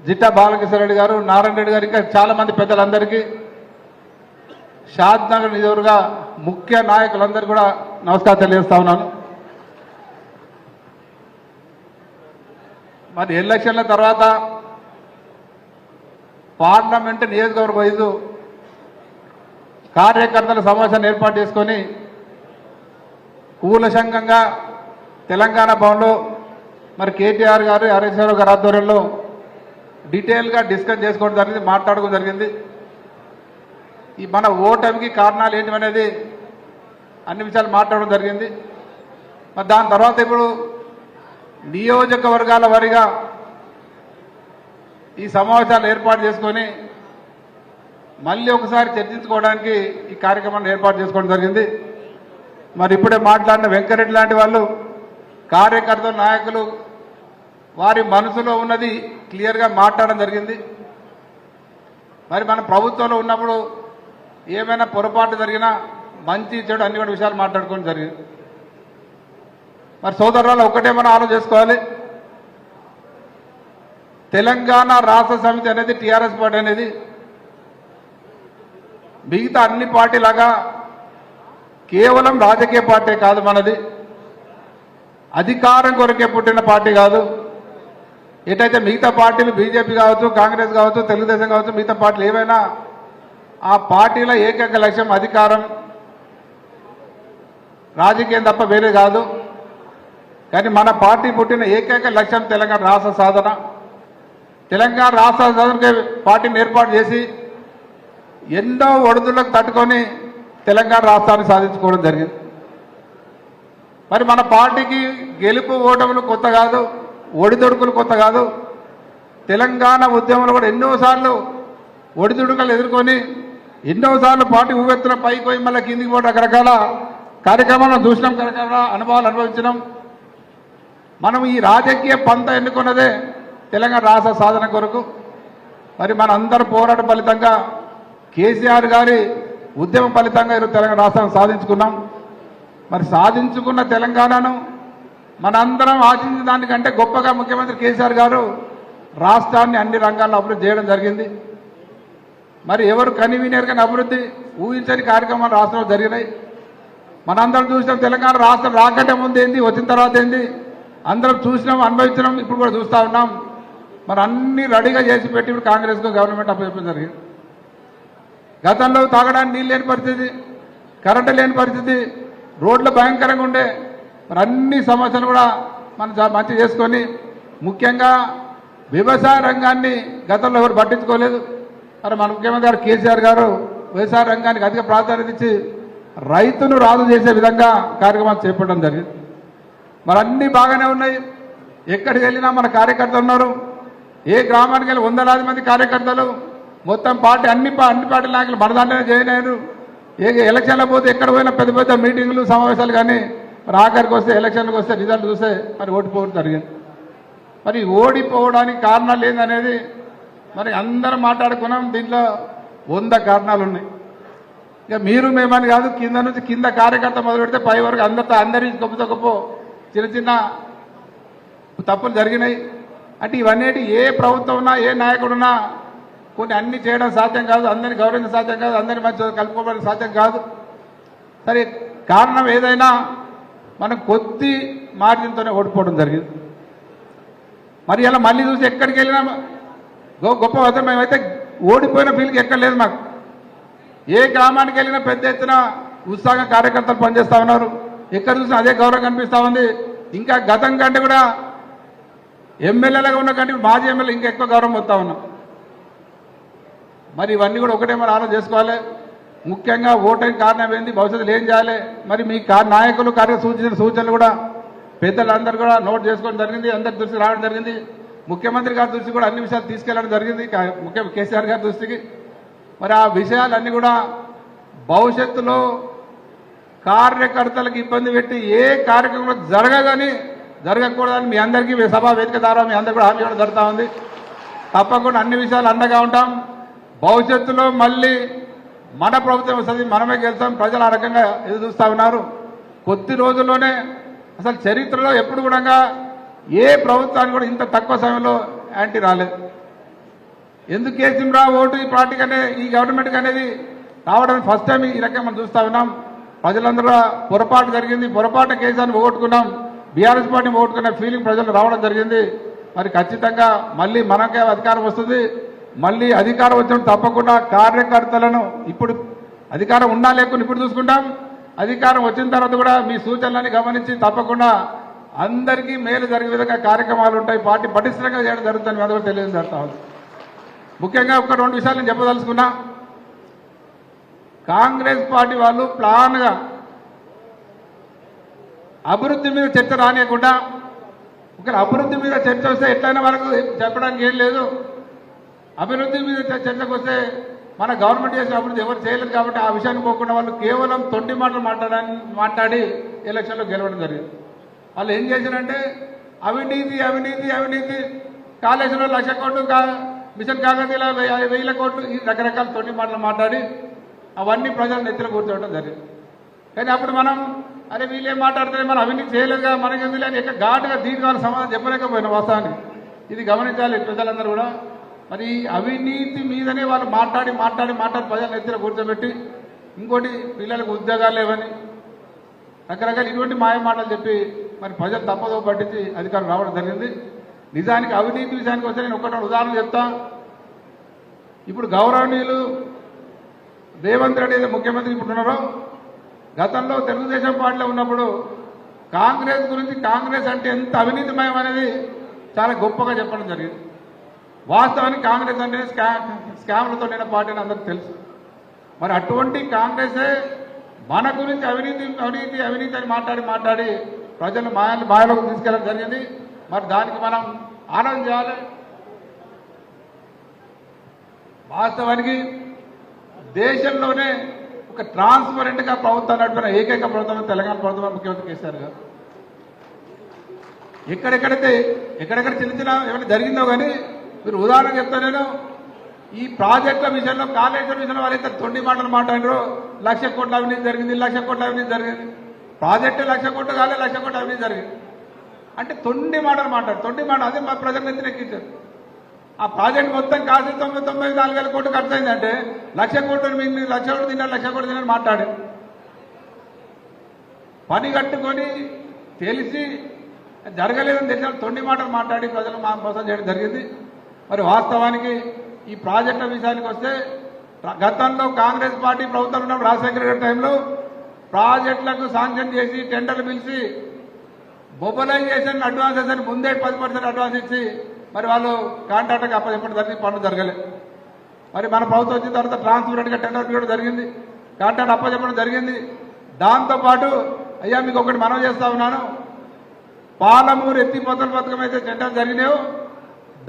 జిట్టా బాలకృష్ణ రెడ్డి గారు, నారాయణ రెడ్డి గారు, ఇంకా చాలామంది పెద్దలందరికీ, షాద్నగర్ నియోజకవర్గ ముఖ్య నాయకులందరూ కూడా నమస్కారం తెలియజేస్తా ఉన్నాను. మరి ఎలక్షన్ల తర్వాత పార్లమెంటు నియోజకవర్గ వైజు కార్యకర్తల సమావేశాన్ని ఏర్పాటు చేసుకొని కూలశంకంగా తెలంగాణ భవన్లో మరి కేటీఆర్ గారు, హరీష్ రావు గారి ఆధ్వర్యంలో డీటెయిల్గా డిస్కస్ చేసుకోవడం జరిగింది, మాట్లాడుకోవడం జరిగింది. ఈ మన ఓటమికి కారణాలు ఏంటనేది అన్ని విషయాలు మాట్లాడడం జరిగింది. మరి దాని తర్వాత ఇప్పుడు నియోజకవర్గాల వారీగా ఈ సమావేశాలు ఏర్పాటు చేసుకొని మళ్ళీ ఒకసారి చర్చించుకోవడానికి ఈ కార్యక్రమాన్ని ఏర్పాటు చేసుకోవడం జరిగింది. మరి ఇప్పుడే మాట్లాడిన వెంకరెడ్డి లాంటి వాళ్ళు, కార్యకర్తలు, నాయకులు వారి మనసులో ఉన్నది క్లియర్గా మాట్లాడడం జరిగింది. మరి మన ప్రభుత్వంలో ఉన్నప్పుడు ఏమైనా పొరపాటు జరిగినా మంచి చెడు అన్ని కూడా విషయాలు మాట్లాడుకోవడం జరిగింది. మరి సోదరులు ఒకటే మనం ఆలోచన చేసుకోవాలి, తెలంగాణ రాష్ట్ర సమితి అనేది, టీఆర్ఎస్ పార్టీ అనేది మిగతా అన్ని పార్టీలాగా కేవలం రాజకీయ పార్టీ కాదు. మనది అధికారం కొరకే పుట్టిన పార్టీ కాదు. ఎటైతే మిగతా పార్టీలు బీజేపీ కావచ్చు, కాంగ్రెస్ కావచ్చు, తెలుగుదేశం కావచ్చు, మిగతా పార్టీలు ఏవైనా ఆ పార్టీల ఏకైక లక్ష్యం అధికారం, రాజకీయం తప్ప వేరే కాదు. కానీ మన పార్టీ పుట్టిన ఏకైక లక్ష్యం తెలంగాణ రాష్ట్ర సాధన. తెలంగాణ రాష్ట్ర సాధనకి పార్టీని ఏర్పాటు చేసి ఎన్నో ఒడిదులకు తట్టుకొని తెలంగాణ రాష్ట్రాన్ని సాధించుకోవడం జరిగింది. మరి మన పార్టీకి గెలుపు ఓటములు కొత్త కాదు, ఒడిదొడుకులు కొత్త కాదు. తెలంగాణ ఉద్యమంలో కూడా ఎన్నోసార్లు ఒడిదుడుకులు ఎదుర్కొని ఎన్నోసార్లు పార్టీ ఊవెత్తున పైకి పోయి మళ్ళీ కిందికి పోయి రకరకాల కార్యక్రమాలను చూసినాం, రకరకాల అనుభవాలు అనుభవించినాం. మనం ఈ రాజకీయ పంత ఎన్నుకున్నదే తెలంగాణ రాష్ట్ర సాధన కొరకు. మరి మన అందరి పోరాట ఫలితంగా, కేసీఆర్ గారి ఉద్యమ ఫలితంగా ఈరోజు తెలంగాణ రాష్ట్రాన్ని సాధించుకున్నాం. మరి సాధించుకున్న తెలంగాణను మనందరం ఆశించిన దానికంటే గొప్పగా ముఖ్యమంత్రి కేసీఆర్ గారు రాష్ట్రాన్ని అన్ని రంగాల్లో అభివృద్ధి చేయడం జరిగింది. మరి ఎవరు కనివినియర్ కానీ అభివృద్ధి ఊహించని కార్యక్రమాలు రాష్ట్రంలో జరిగినాయి. మనందరం చూసినాం, తెలంగాణ రాష్ట్రం రాకంటే ముందు ఏంది, వచ్చిన తర్వాత ఏంది, అందరం చూసినాం, అనుభవించినాం, ఇప్పుడు కూడా చూస్తూ ఉన్నాం. మరి అన్ని రెడీగా చేసి పెట్టి ఇప్పుడు కాంగ్రెస్కు గవర్నమెంట్ అప్పచెప్పడం జరిగింది. గతంలో తాగడానికి నీళ్ళు లేని పరిస్థితి, కరెంటు లేని పరిస్థితి, రోడ్లు భయంకరంగా ఉండే. మరి అన్ని సమస్యలు కూడా మనం మంచి చేసుకొని, ముఖ్యంగా వ్యవసాయ రంగాన్ని గతంలో ఎవరు పట్టించుకోలేదు. మరి మన ముఖ్యమంత్రి గారు కేసీఆర్ గారు వ్యవసాయ రంగానికి అధిక ప్రాధాన్యత ఇచ్చి రైతును రాజు చేసే విధంగా కార్యక్రమాలు చేపట్టడం జరిగింది. మరి అన్నీ బాగానే ఉన్నాయి. ఎక్కడికి వెళ్ళినా మన కార్యకర్తలు ఉన్నారు. ఏ గ్రామానికి వెళ్ళి వందలాది మంది కార్యకర్తలు, మొత్తం పార్టీ అన్ని పార్టీల నాయకులు మన దాంట్లోనే జాయిన్ అయ్యారు. ఏ ఎలక్షన్లో పోతే ఎక్కడ పోయినా పెద్ద పెద్ద మీటింగులు, సమావేశాలు, కానీ మరి ఆఖరికి వస్తే ఎలక్షన్లకు వస్తే రిజల్ట్ చూస్తే మరి ఓడిపోవడం జరిగింది. మరి ఓడిపోవడానికి కారణాలు ఏందనేది మరి అందరం మాట్లాడుకున్నాం. దీంట్లో 100 కారణాలు ఉన్నాయి. ఇక మీరు మేమని కాదు, కింద నుంచి కింద కార్యకర్త మొదలు పెడితే పై వరకు అందరి గొప్ప చిన్న చిన్న తప్పులు జరిగినాయి. అంటే ఇవన్నీ ఏ ప్రభుత్వం ఉన్నా, ఏ నాయకుడు ఉన్నా కొన్ని అన్ని చేయడం సాధ్యం కాదు, అందరిని గౌరవించడం సాధ్యం కాదు, అందరిని మంచి కలుపుకోవడం సాధ్యం కాదు. సరే, కారణం ఏదైనా మనం కొద్ది మార్జిన్తోనే ఓడిపోవడం జరిగింది. మరి ఇలా మళ్ళీ చూసి ఎక్కడికి వెళ్ళినా గొప్ప వద్ద మేమైతే ఓడిపోయిన ఫీల్కి ఎక్కడ లేదు మాకు. ఏ గ్రామానికి వెళ్ళినా పెద్ద ఎత్తున ఉత్సాహంగా కార్యకర్తలు పనిచేస్తూ ఉన్నారు. ఎక్కడ చూసినా అదే గౌరవం కనిపిస్తూ ఉంది. ఇంకా గతం కంటే కూడా ఎమ్మెల్యేలుగా ఉన్న కంటే మాజీ ఎమ్మెల్యే ఇంకా ఎక్కువ గౌరవం వస్తూ ఉన్నాం. మరి ఇవన్నీ కూడా ఒకటే మరి ఆలోచన చేసుకోవాలి. ముఖ్యంగా ఓటమి కారణం ఏంది, భవిష్యత్తులో ఏం చేయాలి, మరి మీ నాయకులు సూచించిన సూచనలు కూడా పెద్దలందరూ కూడా నోట్ చేసుకోవడం జరిగింది, అందరి దృష్టికి రావడం జరిగింది. ముఖ్యమంత్రి గారి దృష్టికి కూడా అన్ని విషయాలు తీసుకెళ్లడం జరిగింది, కేసీఆర్ గారి దృష్టికి. మరి ఆ విషయాలన్నీ కూడా భవిష్యత్తులో కార్యకర్తలకు ఇబ్బంది పెట్టి ఏ కార్యక్రమంలో జరగకూడదని మీ అందరికీ సభా వేదిక ద్వారా మీ అందరికీ కూడా హామీ ఇవ్వడం జరుగుతూ ఉంది. తప్పకుండా అన్ని విషయాలు అండగా ఉంటాం. భవిష్యత్తులో మళ్ళీ మన ప్రభుత్వం వస్తుంది, మనమే గెలుస్తాం. ప్రజలు ఆ రకంగా ఎదురు చూస్తూ ఉన్నారు. కొద్ది రోజుల్లోనే అసలు చరిత్రలో ఎప్పుడు కూడా ఏ ప్రభుత్వానికి కూడా ఇంత తక్కువ సమయంలో యాంటీ రాలేదు. ఎందుకు కేసీఆర్ ఓటు ఈ పార్టీకి ఈ గవర్నమెంట్కి అనేది రావడం ఫస్ట్ టైం ఈ రకంగా మనం చూస్తా ఉన్నాం. ప్రజలందరూ పొరపాటు జరిగింది, పొరపాటు కేసీఆర్ని ఓటుకున్నాం, బీఆర్ఎస్ పార్టీని ఓటుకున్న ఫీలింగ్ ప్రజలు రావడం జరిగింది. మరి ఖచ్చితంగా మళ్ళీ మనకే అధికారం వస్తుంది. మళ్ళీ అధికారం వచ్చినప్పుడు తప్పకుండా కార్యకర్తలను ఇప్పుడు అధికారం ఉన్నా లేకుండా ఇప్పుడు చూసుకుంటాం. అధికారం వచ్చిన తర్వాత కూడా మీ సూచనలని గమనించి తప్పకుండా అందరికీ మేలు జరిగే విధంగా కార్యక్రమాలు ఉంటాయి. పార్టీ పటిష్టంగా చేయడం జరుగుతుంది. మీ అందరూ తెలియజేయడం జరుగుతా ఉంది. ముఖ్యంగా ఒక 2 విషయాలు నేను చెప్పదలుచుకున్నా. కాంగ్రెస్ పార్టీ వాళ్ళు ప్లాన్గా అభివృద్ధి మీద చర్చ రానియకుండా, ఒక అభివృద్ధి మీద చర్చ వస్తే ఎట్లయినా వరకు చెప్పడానికి ఏం లేదు. అభివృద్ధి మీద చర్చకు వస్తే మన గవర్నమెంట్ చేసిన అభివృద్ధి ఎవరు చేయలేదు కాబట్టి ఆ విషయాన్ని పోకుండా వాళ్ళు కేవలం తొండి మాటలు మాట్లాడి ఎలక్షన్లో గెలవడం జరిగింది. వాళ్ళు ఏం చేశారంటే అవినీతి అవినీతి అవినీతి, కాళేశ్వరంలో 1,00,000 కోట్లు, మిషన్ కాకతీయుల 1,000 కోట్లు, ఈ రకరకాల తొండి మాటలు మాట్లాడి అవన్నీ ప్రజలను నెత్తిలో కూర్చోవడం జరిగింది. కానీ అప్పుడు మనం అరే వీళ్ళేం మాట్లాడితే మనం అవినీతి చేయలేదుగా, మనకి ఎందుకు లేని ఎక్కడ ఘాటుగా దీర్ఘాలు సమాధానం చెప్పలేకపోయినా వాస్తవాన్ని. ఇది గమనించాలి ప్రజలందరూ కూడా. మరి అవినీతి మీదనే వాళ్ళు మాట్లాడి ప్రజలను నెత్తిలో కూర్చోబెట్టి, ఇంకోటి పిల్లలకు ఉద్యోగాలు లేవని రకరకాల ఇటువంటి మాయ మాటలు చెప్పి మరి ప్రజలు తప్పదో పట్టించి అధికారం రావడం జరిగింది. నిజానికి అవినీతి విషయానికి వస్తే నేను ఒకటి ఉదాహరణ చెప్తా. ఇప్పుడు గౌరవనీయులు రేవంత్ రెడ్డి ఏదో ముఖ్యమంత్రి ఇప్పుడు ఉన్నారో, గతంలో తెలుగుదేశం పార్టీలో ఉన్నప్పుడు కాంగ్రెస్ గురించి, కాంగ్రెస్ అంటే ఎంత అవినీతిమయం అనేది చాలా గొప్పగా చెప్పడం జరిగింది. వాస్తవానికి కాంగ్రెస్ అంటే స్కామ్లతో నిన్న పార్టీ అని అందరికీ తెలుసు. మరి అటువంటి కాంగ్రెసే మన గురించి అవినీతి అవినీతి అవినీతి అని మాట్లాడి ప్రజలు మాయలోకి తీసుకెళ్ళడం జరిగింది. మరి దానికి మనం ఆనందం చేయాలి. వాస్తవానికి దేశంలోనే ఒక ట్రాన్స్పరెంట్గా ప్రభుత్వం నడిపిన ఏకైక ప్రభుత్వం తెలంగాణ ప్రభుత్వం, ముఖ్యమంత్రి కేసీఆర్ గారు. ఎక్కడెక్కడ చిన్న ఏమైనా జరిగిందో కానీ మీరు ఉదాహరణ చెప్తా. నేను ఈ ప్రాజెక్టుల విషయంలో, కాళేశ్వరం విషయంలో వాళ్ళైతే తొండి మాటలు మాట్లాడారు. 1,00,000 కోట్ల అవినీతి జరిగింది, 1,00,000 కోట్ల అవినీతి జరిగింది. ప్రాజెక్టు 1,00,000 కోట్లు కాలే, 1,00,000 కోట్ల అవినీతి జరిగింది అంటే తొండి మాటలు తొండి మాట. అదే మా ప్రజల నుంచి ఎక్కించారు. ఆ ప్రాజెక్ట్ మొత్తం కాసి 94,000 కోట్లు ఖర్చు అయిందంటే 1,00,000 కోట్లు మీకు 1,00,000 కోట్లు తిన్నారు, 1,00,000 కోట్లు తిన్నారు మాట్లాడి పని కట్టుకొని తెలిసి జరగలేదని తెలిసిన తొండి మాటలు మాట్లాడి ప్రజలు మా మోసం చేయడం జరిగింది. మరి వాస్తవానికి ఈ ప్రాజెక్టుల విషయానికి వస్తే గతంలో కాంగ్రెస్ పార్టీ ప్రభుత్వం ఉన్నప్పుడు రాజశేఖర రెడ్డి టైంలో ప్రాజెక్టులకు శాంక్షన్ చేసి టెండర్లు పిలిచి మొబిలైజేషన్ అడ్వాన్సెస్ అని ముందే 10% అడ్వాన్స్ ఇచ్చి మరి వాళ్ళు కాంట్రాక్టర్కి అప్పచెప్పడం జరిగింది. పనులు జరగలేదు. మరి మన ప్రభుత్వం వచ్చిన తర్వాత ట్రాన్స్పరెంట్గా టెండర్ కూడా జరిగింది, కాంట్రాక్ట్ అప్పచెప్పడం జరిగింది. దాంతోపాటు అయ్యా మీకు ఒకటి మనవి చేస్తా ఉన్నాను, పాలమూరు ఎత్తిపోతల పథకం అయితే టెండర్ జరిగినాయో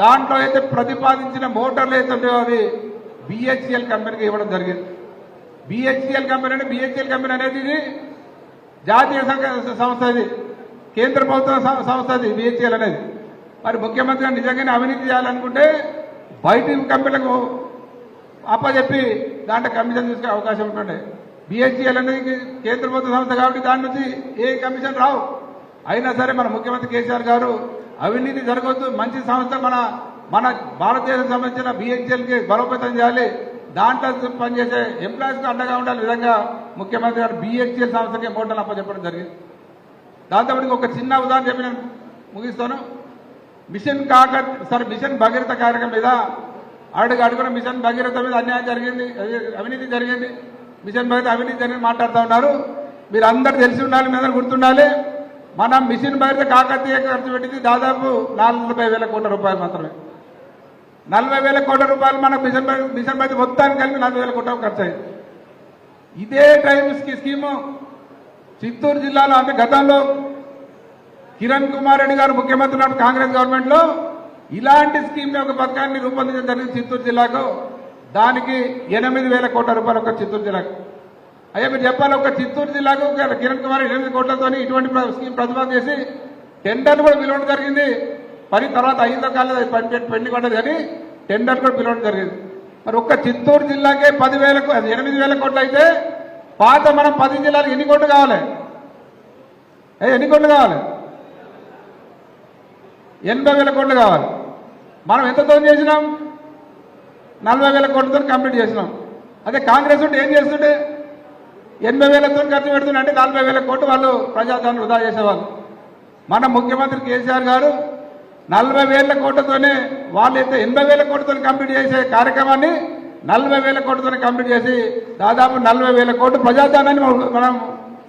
దాంట్లో అయితే ప్రతిపాదించిన మోటార్లు అయితే ఉంటాయో అవి BHEL కంపెనీకి ఇవ్వడం జరిగింది. BHEL కంపెనీ అనేది ఇది జాతీయ సంస్థ, ఇది కేంద్ర ప్రభుత్వ సంస్థ, ఇది BHEL అనేది. మరి ముఖ్యమంత్రి నిజంగానే అవినీతి చేయాలనుకుంటే బయట కంపెనీలకు అప్పచెప్పి దాంట్లో కమిషన్ తీసుకునే అవకాశం ఉంటుండే. BHEL అనేది కేంద్ర ప్రభుత్వ సంస్థ కాబట్టి దాని నుంచి ఏ కమిషన్ రావు. అయినా సరే మన ముఖ్యమంత్రి కేసీఆర్ గారు అవినీతి జరగవద్దు, మంచి సంస్థ మన భారతదేశం సంబంధించిన BHELకి బలోపేతం చేయాలి, దాంట్లో పనిచేసే ఎంప్లాయీస్కి అండగా ఉండాలి విధంగా ముఖ్యమంత్రి గారు BHEL సంస్థకి మోటార్లు అప్పచెప్పడం జరిగింది. దాంతో ఒక చిన్న ఉదాహరణ చెప్పి నేను ముగిస్తాను. మిషన్ భగీరథ కార్యక్రమం మీద అడుగున మిషన్ భగీరథ మీద అన్యాయం జరిగింది, అవినీతి జరిగింది, మిషన్ భగీరథ అవినీతి జరిగింది మాట్లాడుతూ ఉన్నారు. మీరు అందరు తెలిసి ఉండాలి, మీ అందరూ గుర్తుండాలి. మనం మిషన్ భగీరథ కాకతీయ ఖర్చు పెట్టింది దాదాపు 40,000 కోట్ల రూపాయలు మాత్రమే. 40,000 కోట్ల రూపాయలు మన మిషన్ భగీరథ మొత్తానికి కలిపి 40,000 కోట్ల ఖర్చు అయింది. ఇదే టైం స్కీము చిత్తూరు జిల్లాలో, అంటే గతంలో కిరణ్ కుమార్ రెడ్డి గారు ముఖ్యమంత్రి ఉన్నప్పుడు కాంగ్రెస్ గవర్నమెంట్ లో ఇలాంటి స్కీమ్ ఒక పథకాన్ని రూపొందించడం జరిగింది చిత్తూరు జిల్లాకు. దానికి 8,000 కోట్ల రూపాయలు ఒక చిత్తూరు జిల్లాకు. అయ్యా మీరు చెప్పాలి, ఒక చిత్తూరు జిల్లాకు కిరణ్ కుమార్ 8 కోట్లతో ఇటువంటి స్కీమ్ ప్రతిపాదన చేసి టెండర్లు కూడా పిలవడం జరిగింది. పని తర్వాత అయిందో కాలేదు పెండింగ్ పడ్డది కానీ టెండర్ కూడా పిలవడం జరిగింది. మరి ఒక్క చిత్తూరు జిల్లాకే 8,000 కోట్లు అయితే పాత మనం 10 జిల్లాలకు ఎన్ని కోట్లు కావాలి? ఎన్ని కోట్లు కావాలి? 80,000 కోట్లు కావాలి. మనం ఎంతతో చేసినాం? 40,000 కోట్లతో కంప్లీట్ చేసినాం. అదే కాంగ్రెస్ ఉంటే ఏం చేస్తుంటే 80,000తో ఖర్చు పెడుతుండే, అంటే 40,000 కోట్లు వాళ్ళు ప్రజాధనాన్ని వృధా చేసేవాళ్ళు. మన ముఖ్యమంత్రి కేసీఆర్ గారు 40,000 కోట్లతోనే వాళ్ళైతే 80,000 కోట్లతో కంప్లీట్ చేసే కార్యక్రమాన్ని 40,000 కోట్లతో కంప్లీట్ చేసి దాదాపు 40,000 కోట్లు ప్రజాధనాన్ని మనం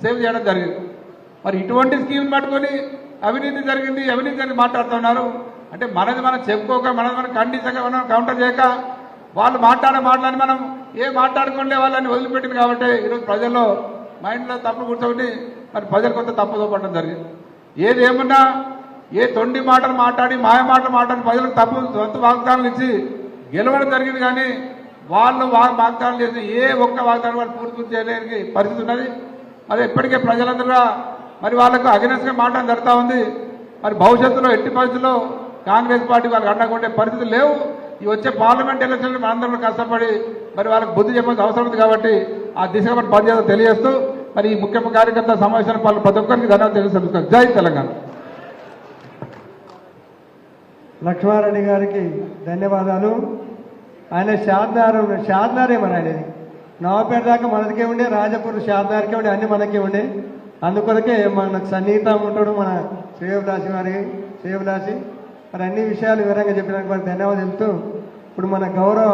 సేవ్ చేయడం జరిగింది. మరి ఇటువంటి స్కీమ్ పట్టుకొని అవినీతి జరిగింది మాట్లాడుతున్నారు. అంటే మనది మనం చెప్పుకోక, మనది మనం ఖండించక, మనం కౌంటర్ చేయక, వాళ్ళు మాట్లాడని మనం ఏ మాట్లాడుకోలే వాళ్ళని వదిలిపెట్టింది. కాబట్టి ఈరోజు ప్రజల్లో మైండ్లో తప్పులు కూర్చోబెట్టి మరి ప్రజలు కొంత తప్పుదో పడడం జరిగింది. ఏది ఏమన్నా ఏ తొండి మాటలు మాట్లాడి మాయ మాటలు మాట్లాడి ప్రజలకు సొంత వాగ్దానాలు ఇచ్చి గెలవడం జరిగింది. కానీ వాళ్ళు వాగ్దానాలు చేసిన ఏ ఒక్క వాగ్దానం వాళ్ళు పూర్తి చేయలేని పరిస్థితి ఉన్నది. అది ఇప్పటికే ప్రజలందరూ మరి వాళ్ళకు అగెనెస్ట్గా మాట్లాడడం జరుగుతూ ఉంది. మరి భవిష్యత్తులో ఎట్టి పరిస్థితుల్లో కాంగ్రెస్ పార్టీ వాళ్ళకి అండకుండే పరిస్థితులు లేవు. ఈ వచ్చే పార్లమెంట్ ఎలక్షన్లు మనందరం కష్టపడి మరి వాళ్ళకి బుద్ధి చెప్పాల్సిన అవసరం ఉంది. కాబట్టి ఆ దిశగా మనం పనిచేయాలో తెలియజేస్తూ మరి ఈ ముఖ్య కార్యకర్త సమావేశాన్ని ప్రతి ఒక్కరికి ధన్యవాదాలు తెలియజేస్తాను. జై తెలంగాణ. లక్ష్మారెడ్డి గారికి ధన్యవాదాలు. ఆయన షాద్నారే మరి ఆయనది నవాపేట దాకా మనకే ఉండే, రాజపూర్ షాద్నార్కే ఉండే, అన్ని మనకే ఉండే. అందుకొరకే మనకు సన్నిహితంగా ఉంటాడు మన శ్రేయభిలాషి మరి అన్ని విషయాలు వివరంగా చెప్పినందుకు వారికి ధన్యవాదాలు చెప్తూ ఇప్పుడు మన గౌరవ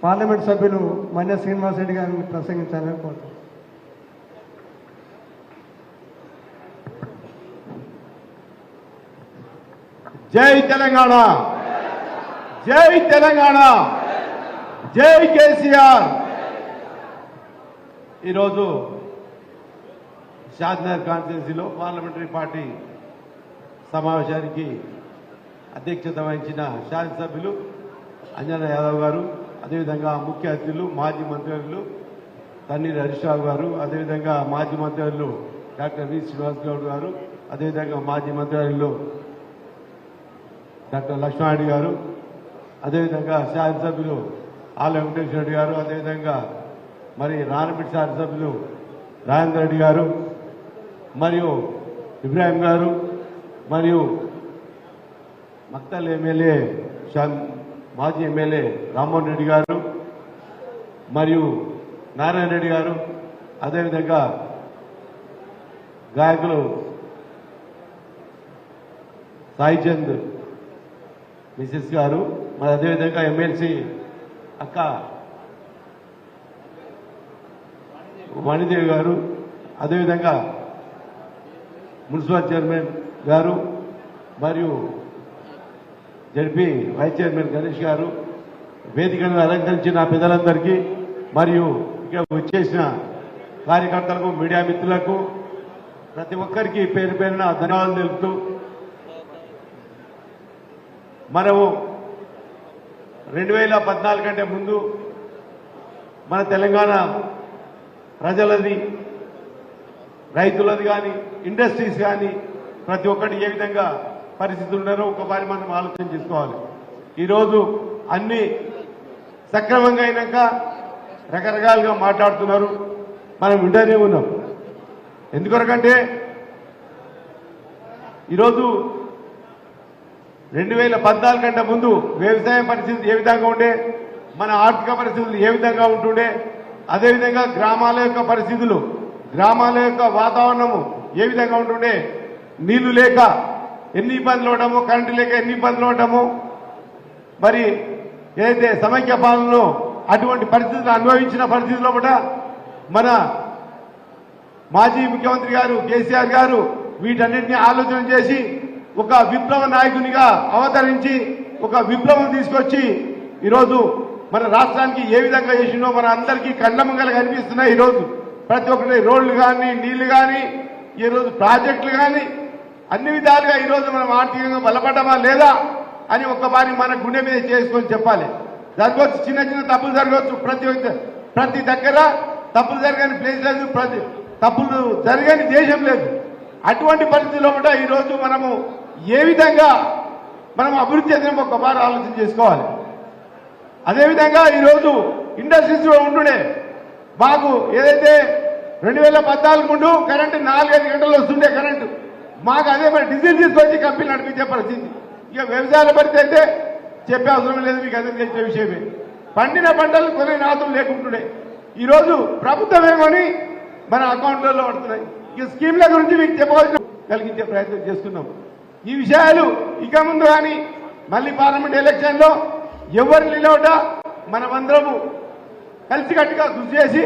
పార్లమెంట్ సభ్యులు మన్య శ్రీనివాసరెడ్డి గారిని ప్రసంగించాలని కోరుతున్నాను. జై తెలంగాణ, జై తెలంగాణ, జై కేసీఆర్. ఈరోజు షాద్నగర్ కాన్స్టిట్యున్సీలో పార్లమెంటరీ పార్టీ సమావేశానికి అధ్యక్షత వహించిన శాసనసభ్యులు అంజనా యాదవ్ గారు, అదేవిధంగా ముఖ్య అతిథులు మాజీ మంత్రులు తన్నీర్ హరీష్ రావు గారు, అదేవిధంగా మాజీ మంత్రులు డాక్టర్ వి శ్రీనివాస్ గౌడ్ గారు, అదేవిధంగా మాజీ మంత్రులు డాక్టర్ లక్ష్మారెడ్డి గారు, అదేవిధంగా శాసనసభ్యులు ఆల వెంకటేశ్వర రెడ్డి గారు, అదేవిధంగా మరి రానపేట శాసనసభ్యులు రాజేంద్ర రెడ్డి గారు, మరియు ఇబ్రాహిం గారు, మరియు మక్తల్ ఎమ్మెల్యే మాజీ ఎమ్మెల్యే రామ్మోహన్ రెడ్డి గారు, మరియు నారాయణ రెడ్డి గారు, అదేవిధంగా గాయకులు సాయిచంద్ మిసెస్ గారు, మరి అదేవిధంగా ఎమ్మెల్సీ అక్క వాణిదేవి గారు, అదేవిధంగా మున్సిపల్ చైర్మన్ గారు, మరియు జడ్పీ వైస్ చైర్మన్ గణేష్ గారు, వేదికను అలంకరించిన పెద్దలందరికీ, మరియు ఇక్కడ వచ్చేసిన కార్యకర్తలకు, మీడియా మిత్రులకు ప్రతి ఒక్కరికి పేరు పేరున ధన్యవాదాలు తెలుపుతూ మనము 2014 కంటే ముందు మన తెలంగాణ ప్రజలది, రైతులది కానీ, ఇండస్ట్రీస్ కానీ ప్రతి ఒక్కటి ఏ విధంగా పరిస్థితులు ఉన్నారో ఒకసారి మనం ఆలోచన చేసుకోవాలి. ఈరోజు అన్ని సక్రమంగా అయినాక రకరకాలుగా మాట్లాడుతున్నారు, మనం వింటూనే ఉన్నాం. ఎందుకొరకంటే ఈరోజు 2014 కంటే ముందు వ్యవసాయ పరిస్థితి ఏ విధంగా ఉండే, మన ఆర్థిక పరిస్థితులు ఏ విధంగా ఉంటుండే, అదేవిధంగా గ్రామాల యొక్క పరిస్థితులు, గ్రామాల యొక్క వాతావరణము ఏ విధంగా ఉంటుండే, నీళ్లు లేక ఎన్ని ఇబ్బందులు అవడము, కరెంటు లేక ఎన్ని ఇబ్బందులు అవడము, మరి ఏదైతే సమైక్య పాలనలో అటువంటి పరిస్థితులు అనుభవించిన పరిస్థితుల్లో కూడా మన మాజీ ముఖ్యమంత్రి గారు కేసీఆర్ గారు వీటన్నిటిని ఆలోచన చేసి ఒక విప్లవ నాయకునిగా అవతరించి ఒక విప్లవం తీసుకొచ్చి ఈరోజు మన రాష్ట్రానికి ఏ విధంగా చేసిందో మన అందరికీ కళ్ళమంగలు కనిపిస్తున్నాయి. ఈరోజు ప్రతి ఒక్కటి రోడ్లు కానీ, నీళ్లు కానీ, ఈరోజు ప్రాజెక్టులు కానీ అన్ని విధాలుగా ఈరోజు మనం ఆర్థికంగా బలపడ్డామా లేదా అని ఒక్కసారి మన గుండె మీద చేసుకొని చెప్పాలి. జరగవచ్చు, చిన్న చిన్న తప్పులు జరగవచ్చు, ప్రతి దగ్గర తప్పులు జరగని ప్లేస్ లేదు, తప్పులు జరగని దేశం లేదు. అటువంటి పరిస్థితుల్లో కూడా ఈరోజు మనము ఏ విధంగా మనం అభివృద్ధి చెందిన ఒక్కసారి ఆలోచన చేసుకోవాలి. అదేవిధంగా ఈరోజు ఇండస్ట్రీస్ లో ఉంటుండే మాకు ఏదైతే 2014 ముందు కరెంటు 4-5 గంటలు వస్తుండే కరెంటు, మాకు అదే మరి డీజిల్ తీసుకొచ్చి కంపెనీ నడిపించే పరిస్థితి. ఇక వ్యవసాయాల పరిస్థితి అయితే చెప్పే అవసరం లేదు, మీకు అందరికీ తెలిసిన విషయమే. పండిన పంటలు కొనే నాతులు లేకుంటుండే. ఈరోజు ప్రభుత్వం ఏమని మన అకౌంట్లలో పడుతున్నాయి. ఈ స్కీమ్ల గురించి మీకు చెప్పవలసిన కలిగించే ప్రయత్నం చేస్తున్నాం. ఈ విషయాలు ఇక ముందు కానీ మళ్ళీ పార్లమెంట్ ఎలక్షన్లో ఎవరు నిలవట మనమందరము కలిసికట్టుగా కృషి చేసి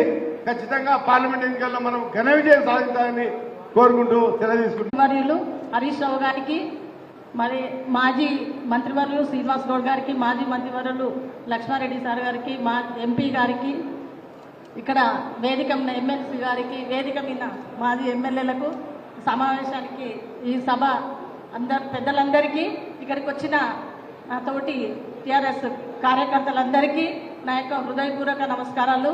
ఖచ్చితంగా పార్లమెంట్ ఎన్నికల్లో మనం ఘన విజయం సాధించాలని కోరుకుంటూ సెలవు తీసుకుంటున్నాం. మంత్రివర్యులు హరీష్ రావు గారికి, మరి మాజీ మంత్రివర్యులు శ్రీనివాస్ గౌడ్ గారికి, మాజీ మంత్రివర్యులు లక్ష్మారెడ్డి సార్ గారికి, మా ఎంపీ గారికి, ఇక్కడ వేదిక ఉన్న ఎమ్మెల్సీ గారికి, వేదిక మీద మాజీ ఎమ్మెల్యేలకు, సమావేశానికి ఈ సభ పెద్దలందరికీ, ఇక్కడికి వచ్చిన నాతోటి టీఆర్ఎస్ కార్యకర్తలందరికీ నా యొక్క హృదయపూర్వక నమస్కారాలు.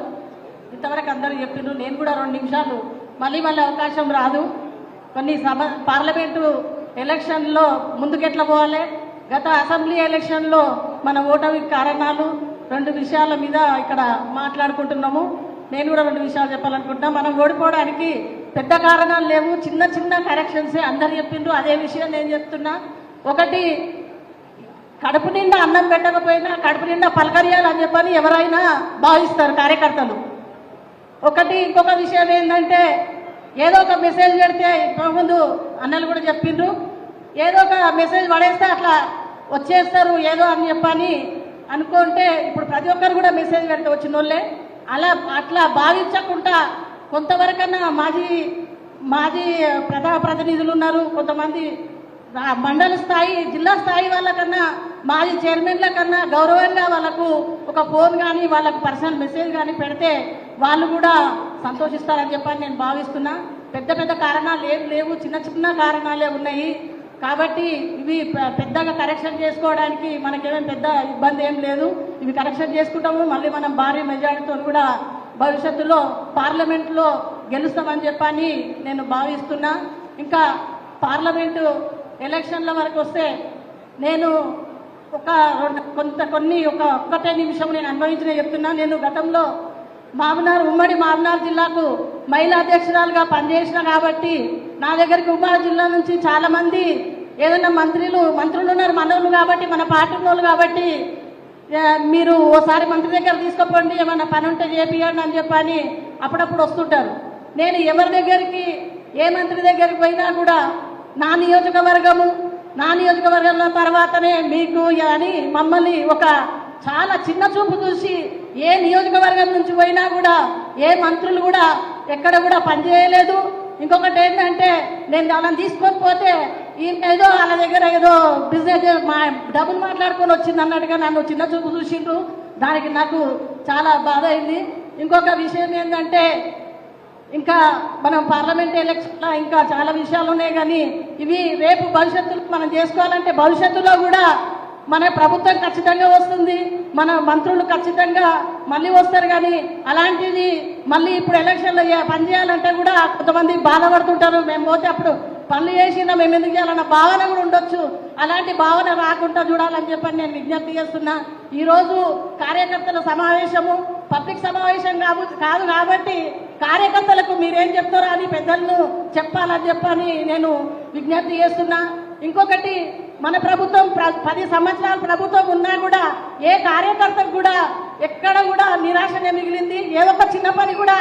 ఇంతవరకు అందరూ చెప్పిండ్రు. నేను కూడా 2 నిమిషాలు మళ్ళీ అవకాశం రాదు. కొన్ని పార్లమెంటు ఎలక్షన్లో ముందుకెట్లా పోవాలి, గత అసెంబ్లీ ఎలక్షన్లో మన ఓటమి కారణాలు 2 విషయాల మీద ఇక్కడ మాట్లాడుకుంటున్నాము. నేను కూడా 2 విషయాలు చెప్పాలనుకుంటున్నా. మనం ఓడిపోవడానికి పెద్ద కారణాలు లేవు, చిన్న చిన్న కరెక్షన్సే అందరు చెప్పిండ్రు. అదే విషయం నేను చెప్తున్నా. ఒకటి, కడుపు నిండా అన్నం పెట్టకపోయినా కడుపు నిండా పలకరియాలని చెప్పని ఎవరైనా భావిస్తారు కార్యకర్తలు. ఇంకొక విషయం ఏంటంటే, ఏదో ఒక మెసేజ్ పెడితే ముందు అన్నలు కూడా చెప్పిండ్రు, ఏదో ఒక మెసేజ్ పడేస్తే అట్లా వచ్చేస్తారు ఏదో అని చెప్పని అనుకుంటే, ఇప్పుడు ప్రతి ఒక్కరు కూడా మెసేజ్ పెడితే వచ్చిన వాళ్ళే. అట్లా భావించకుండా కొంతవరకన్నా మాజీ ప్రజాప్రతినిధులు ఉన్నారు, కొంతమంది మండల స్థాయి జిల్లా స్థాయి వాళ్ళకన్నా మాజీ చైర్మన్ల కన్నా గౌరవంగా వాళ్ళకు ఒక ఫోన్ కానీ వాళ్ళకు పర్సనల్ మెసేజ్ కానీ పెడితే వాళ్ళు కూడా సంతోషిస్తారని చెప్పని నేను భావిస్తున్నా. పెద్ద కారణాలు ఏం లేవు, చిన్న చిన్న కారణాలే ఉన్నాయి. కాబట్టి ఇవి పెద్దగా కరెక్షన్ చేసుకోవడానికి మనకేమేం పెద్ద ఇబ్బంది ఏం లేదు. ఇవి కరెక్షన్ చేసుకుంటాము. మళ్ళీ మనం భారీ మెజారిటీతో కూడా భవిష్యత్తులో పార్లమెంట్లో గెలుస్తామని చెప్పని నేను భావిస్తున్నా. ఇంకా పార్లమెంటు ఎలక్షన్ల వరకు వస్తే నేను ఒక్కటే నిమిషం నేను అనుభవించిన చెప్తున్నా. నేను గతంలో ఉమ్మడి మామనార్ జిల్లాకు మహిళా అధ్యక్షురాలుగా పనిచేసిన కాబట్టి నా దగ్గరికి ఉమ్మడి జిల్లా నుంచి చాలా మంది ఏదైనా మంత్రులు ఉన్నారు, మనవులు కాబట్టి, మన పార్టీ వాళ్ళు కాబట్టి, మీరు ఓసారి మంత్రి దగ్గర తీసుకుపోండి, ఏమైనా పని ఉంటే చేపియండి అని చెప్పని అప్పుడప్పుడు వస్తుంటారు. నేను ఎవరి దగ్గరికి ఏ మంత్రి దగ్గరికి పోయినా కూడా నా నియోజకవర్గంలో తర్వాతనే మీకు అని మమ్మల్ని ఒక చాలా చిన్న చూపు చూసి ఏ నియోజకవర్గం నుంచి పోయినా కూడా ఏ మంత్రులు కూడా ఎక్కడ కూడా పనిచేయలేదు. ఇంకొకటి ఏంటంటే, నేను వాళ్ళని తీసుకొని పోతే ఏదో వాళ్ళ దగ్గర ఏదో బిజినెస్ డబ్బులు మాట్లాడుకొని వచ్చింది అన్నట్టుగా నన్ను చిన్న చూపు చూసిండ్రు. దానికి నాకు చాలా బాధ అయింది. ఇంకొక విషయం ఏంటంటే, ఇంకా మనం పార్లమెంట్ ఎలక్షన్లో ఇంకా చాలా విషయాలు ఉన్నాయి, కానీ ఇవి రేపు భవిష్యత్తులో మనం చేసుకోవాలంటే భవిష్యత్తులో కూడా మన ప్రభుత్వం ఖచ్చితంగా వస్తుంది, మన మంత్రులు ఖచ్చితంగా మళ్ళీ వస్తారు. కానీ అలాంటిది మళ్ళీ ఇప్పుడు ఎలక్షన్లో పనిచేయాలంటే కూడా కొంతమంది బాధపడుతుంటారు. మేము పోతే అప్పుడు పనులు చేసినా మేము ఎందుకు చేయాలన్న భావన కూడా ఉండొచ్చు. అలాంటి భావన రాకుండా చూడాలని చెప్పని నేను విజ్ఞప్తి చేస్తున్నా. ఈరోజు కార్యకర్తల సమావేశము పబ్లిక్ సమావేశం కాదు కాబట్టి కార్యకర్తలకు మీరేం చెప్తారో అని పెద్దలను చెప్పాలని చెప్పని నేను విజ్ఞప్తి చేస్తున్నా. ఇంకొకటి, మన ప్రభుత్వం 10 సంవత్సరాల ప్రభుత్వం ఉన్నా కూడా ఏ కార్యకర్తకు కూడా ఎక్కడ కూడా నిరాశనే మిగిలింది. ఏదో ఒక చిన్న పని కూడా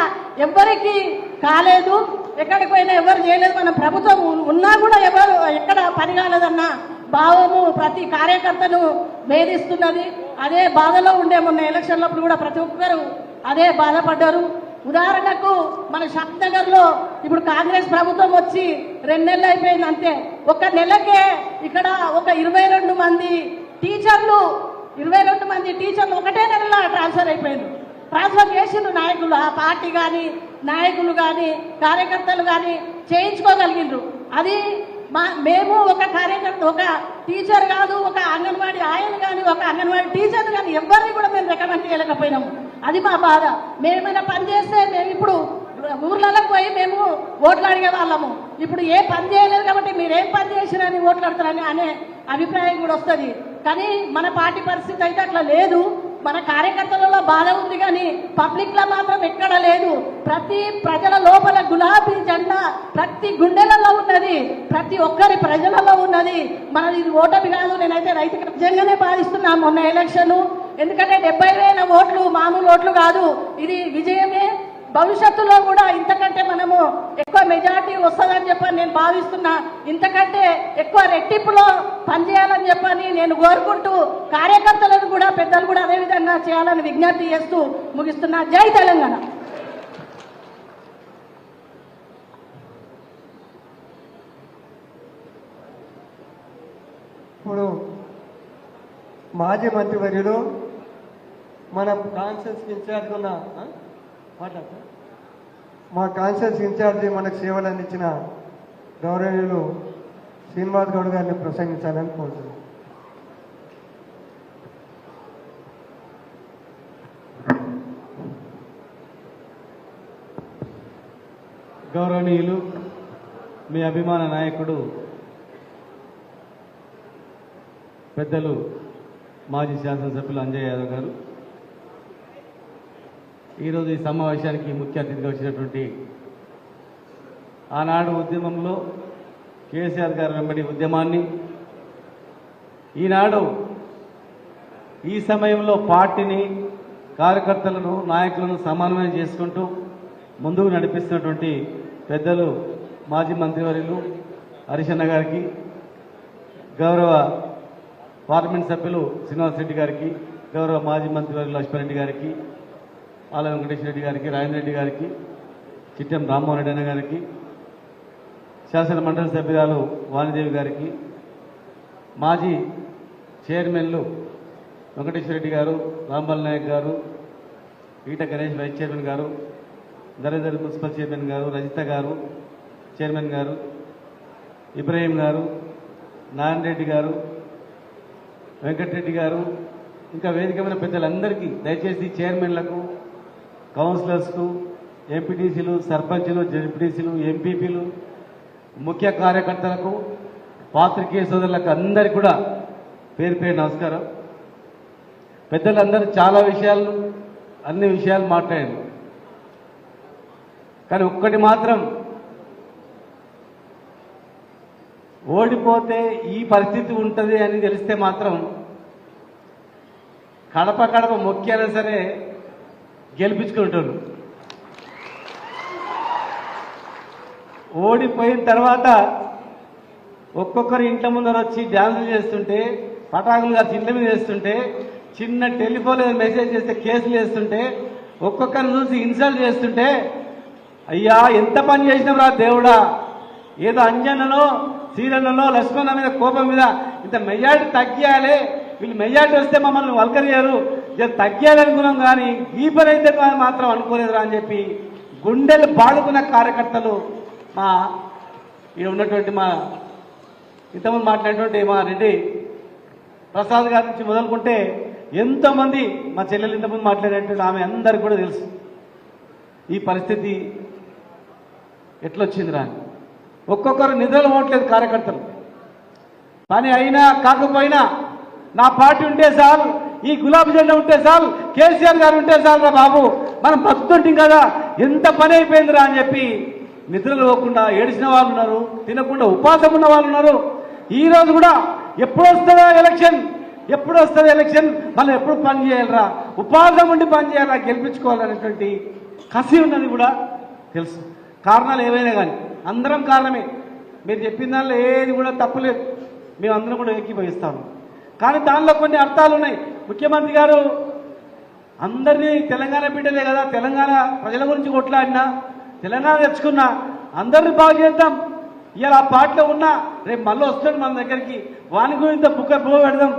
ఎవ్వరికి కాలేదు, ఎక్కడికి పోయినా ఎవరు చేయలేదు. మన ప్రభుత్వం ఉన్నా కూడా ఎక్కడ పని కాలేదన్న భావము ప్రతి కార్యకర్తను వేధిస్తున్నది. అదే బాధలో ఉండే మొన్న ఎలక్షన్లప్పుడు కూడా ప్రతి ఒక్కరు అదే బాధపడ్డారు. ఉదాహరణకు మన షాద్నగర్లో ఇప్పుడు కాంగ్రెస్ ప్రభుత్వం వచ్చి 2 నెలలు అయిపోయింది అంతే. ఒక నెలకే ఇక్కడ ఒక 22 మంది టీచర్లు ఒకటే నెలలో ట్రాన్స్ఫర్ అయిపోయారు. ట్రాన్స్ఫర్ చేసిండ్రు నాయకులు, ఆ పార్టీ కానీ నాయకులు కానీ కార్యకర్తలు కానీ చేయించుకోగలిగిండ్రు. అది మేము ఒక కార్యకర్త, ఒక టీచర్ కాదు, ఒక అంగన్వాడీ ఆయన కానీ, ఒక అంగన్వాడీ టీచర్ కానీ ఎవరిని కూడా మేము రికమెండ్ చేయలేకపోయినాము. అది మా బాధ. మేమైనా పని చేస్తే మేము ఇప్పుడు ఊర్లలో పోయి మేము ఓట్లు అడిగే వాళ్ళము. ఇప్పుడు ఏ పని చేయలేదు కాబట్టి మీరేం పని చేసిరని ఓట్లు అడతారని అనే అభిప్రాయం కూడా వస్తుంది. కానీ మన పార్టీ పరిస్థితి అయితే అట్లా లేదు. మన కార్యకర్తలలో బాధ ఉంది, కానీ పబ్లిక్ లో మాత్రం ఎక్కడ లేదు. ప్రతి ప్రజల లోపల గులాబీ జెండా ప్రతి గుండెలలో ఉన్నది, ప్రతి ఒక్కరి ప్రజలలో ఉన్నది. మనది ఇది ఓటమి కాదు. నేనైతే రైతుకి నిజంగానే బాధిస్తున్నా. మొన్న ఎలక్షన్ ఎందుకంటే 70,000 ఓట్లు మామూలు ఓట్లు కాదు, ఇది విజయమే. భవిష్యత్తులో కూడా ఇంతకంటే మనము ఎక్కువ మెజార్టీ వస్తుందని చెప్పని నేను భావిస్తున్నా. ఇంతకంటే ఎక్కువ రెట్టింపులో పనిచేయాలని చెప్పని నేను కోరుకుంటూ కార్యకర్తలను కూడా పెద్దలు కూడా అదే విధంగా చేయాలని విజ్ఞప్తి చేస్తూ ముగిస్తున్నా. జై తెలంగాణ. ఇప్పుడు మాజీ మంత్రివర్యులు మన కాన్స్టిట్యూన్సీ ఇన్ఛార్జ్ ఉన్న మా కాన్స్టిట్యూన్సీ ఇన్ఛార్జి మనకు సేవలు అందించిన గౌరవనీయులు శ్రీనివాస్ గౌడ్ గారిని ప్రసంగించాలని కోరుతున్నాను. గౌరవనీయులు మీ అభిమాన నాయకుడు పెద్దలు మాజీ శాసనసభ్యులు అంజయ్ యాదవ్ గారు, ఈరోజు ఈ సమావేశానికి ముఖ్య అతిథిగా వచ్చినటువంటి ఆనాడు ఉద్యమంలో కేసీఆర్ గారు వెంబడి ఉద్యమాన్ని, ఈనాడు ఈ సమయంలో పార్టీని, కార్యకర్తలను, నాయకులను సమన్వయం చేసుకుంటూ ముందుకు నడిపిస్తున్నటువంటి పెద్దలు మాజీ మంత్రివర్యులు హరీష్ అన్న గారికి, గౌరవ పార్లమెంట్ సభ్యులు శ్రీనివాస్ రెడ్డి గారికి, గౌరవ మాజీ మంత్రివర్యులు లక్ష్మణరెడ్డి గారికి, ఆల వెంకటేశ్వర రెడ్డి గారికి, రాజేంద్ర రెడ్డి గారికి, చిట్టెం రామ్మోహన్ రెడ్డి అన్న గారికి, శాసన మండలి సభ్యురాలు వాణిదేవి గారికి, మాజీ చైర్మన్లు వెంకటేశ్వర రెడ్డి గారు, రాంబాల్ నాయక్ గారు, ఈట గణేష్ వైస్ చైర్మన్ గారు, ధరేందర్ మున్సిపల్ చైర్మన్ గారు, రజిత గారు చైర్మన్ గారు, ఇబ్రాహీం గారు, నారాయణ రెడ్డి గారు, వెంకటరెడ్డి గారు, ఇంకా వేదికమైన పెద్దలందరికీ, దయచేసి చైర్మన్లకు, కౌన్సిలర్స్కు, ఎంపీటీసీలు, సర్పంచులు, జెడ్పీటీసీలు, ఎంపీపీలు, ముఖ్య కార్యకర్తలకు, పాత్రికేయ సోదరులకు అందరికీ కూడా పేరు పేరు నమస్కారం. పెద్దలందరూ చాలా విషయాలు, అన్ని విషయాలు మాట్లాడారు. కానీ ఒక్కటి మాత్రం, ఓడిపోతే ఈ పరిస్థితి ఉంటుంది అని తెలిస్తే మాత్రం కడప కడప మొక్కారైనా సరే గెలిపించుకుంటారు. ఓడిపోయిన తర్వాత ఒక్కొక్కరు ఇంట్ల ముందర వచ్చి డ్యాన్సులు చేస్తుంటే, పటాకులు కాదు ఇంట్ల మీద వేస్తుంటే, చిన్న టెలిఫోన్ మెసేజ్ చేస్తే కేసులు వేస్తుంటే, ఒక్కొక్కరిని చూసి ఇన్సల్ట్ చేస్తుంటే, అయ్యా ఎంత పని చేసినాం రా దేవుడా, ఏదో అంజనలో, శ్రీరన్నలో, లక్ష్మణ మీద కోపం మీద ఇంత మెజార్టీ తగ్గియాలి, వీళ్ళు మెజార్టీ వస్తే మమ్మల్ని వల్కరియారు, తగ్గియాలనుకున్నాం, కానీ ఈ పని అయితే మాత్రం అనుకోలేదురా అని చెప్పి గుండెలు బాదుకున్న కార్యకర్తలు మా ఇక్కడ ఉన్నటువంటి, మా ఇంతకుముందు మాట్లాడినటువంటి మా రెడ్డి ప్రసాద్ గారి నుంచి మొదలుకుంటే ఎంతోమంది, మా చెల్లెలు ఇంతకుముందు మాట్లాడేటువంటి ఆమె అందరికి కూడా తెలుసు ఈ పరిస్థితి ఎట్లొచ్చిందిరా అని. ఒక్కొక్కరు నిద్రలు పోవట్లేదు కార్యకర్తలు. పని అయినా కాకపోయినా నా పార్టీ ఉంటే చాలు, ఈ గులాబీ జెండా ఉంటే చాలు, కేసీఆర్ గారు ఉంటే చాలు రా బాబు, మనం బతుకుంటాం కదా, ఎంత పని అయిపోయిందిరా అని చెప్పి నిద్రలు పోకుండా ఏడిచిన వాళ్ళు ఉన్నారు, తినకుండా ఉపాసం ఉన్న వాళ్ళు ఉన్నారు. ఈ రోజు కూడా ఎప్పుడు వస్తుందా ఎలక్షన్, ఎప్పుడు వస్తుంది ఎలక్షన్, మనం ఎప్పుడు పని చేయాలరా, ఉపాసం ఉండి పని చేయాలా, గెలిపించుకోవాలనేటువంటి కసి ఉన్నది కూడా తెలుసు. కారణాలు ఏవైనా కానీ అందరం కారణమే, మీరు చెప్పిన దానిలో ఏది కూడా తప్పులేదు, మేము అందరం కూడా ఏకీభవిస్తాము. కానీ దానిలో కొన్ని అర్థాలు ఉన్నాయి. ముఖ్యమంత్రి గారు అందరినీ తెలంగాణ బిడ్డలే కదా, తెలంగాణ ప్రజల గురించి కొట్లాడినా, తెలంగాణ తెచ్చుకున్నా, అందరినీ బాగు చేద్దాం, ఇవాళ ఆ పార్టీలో ఉన్నా రేపు మళ్ళీ వస్తాడు మన దగ్గరికి, వాని గురించి బుక్క పెడదాం,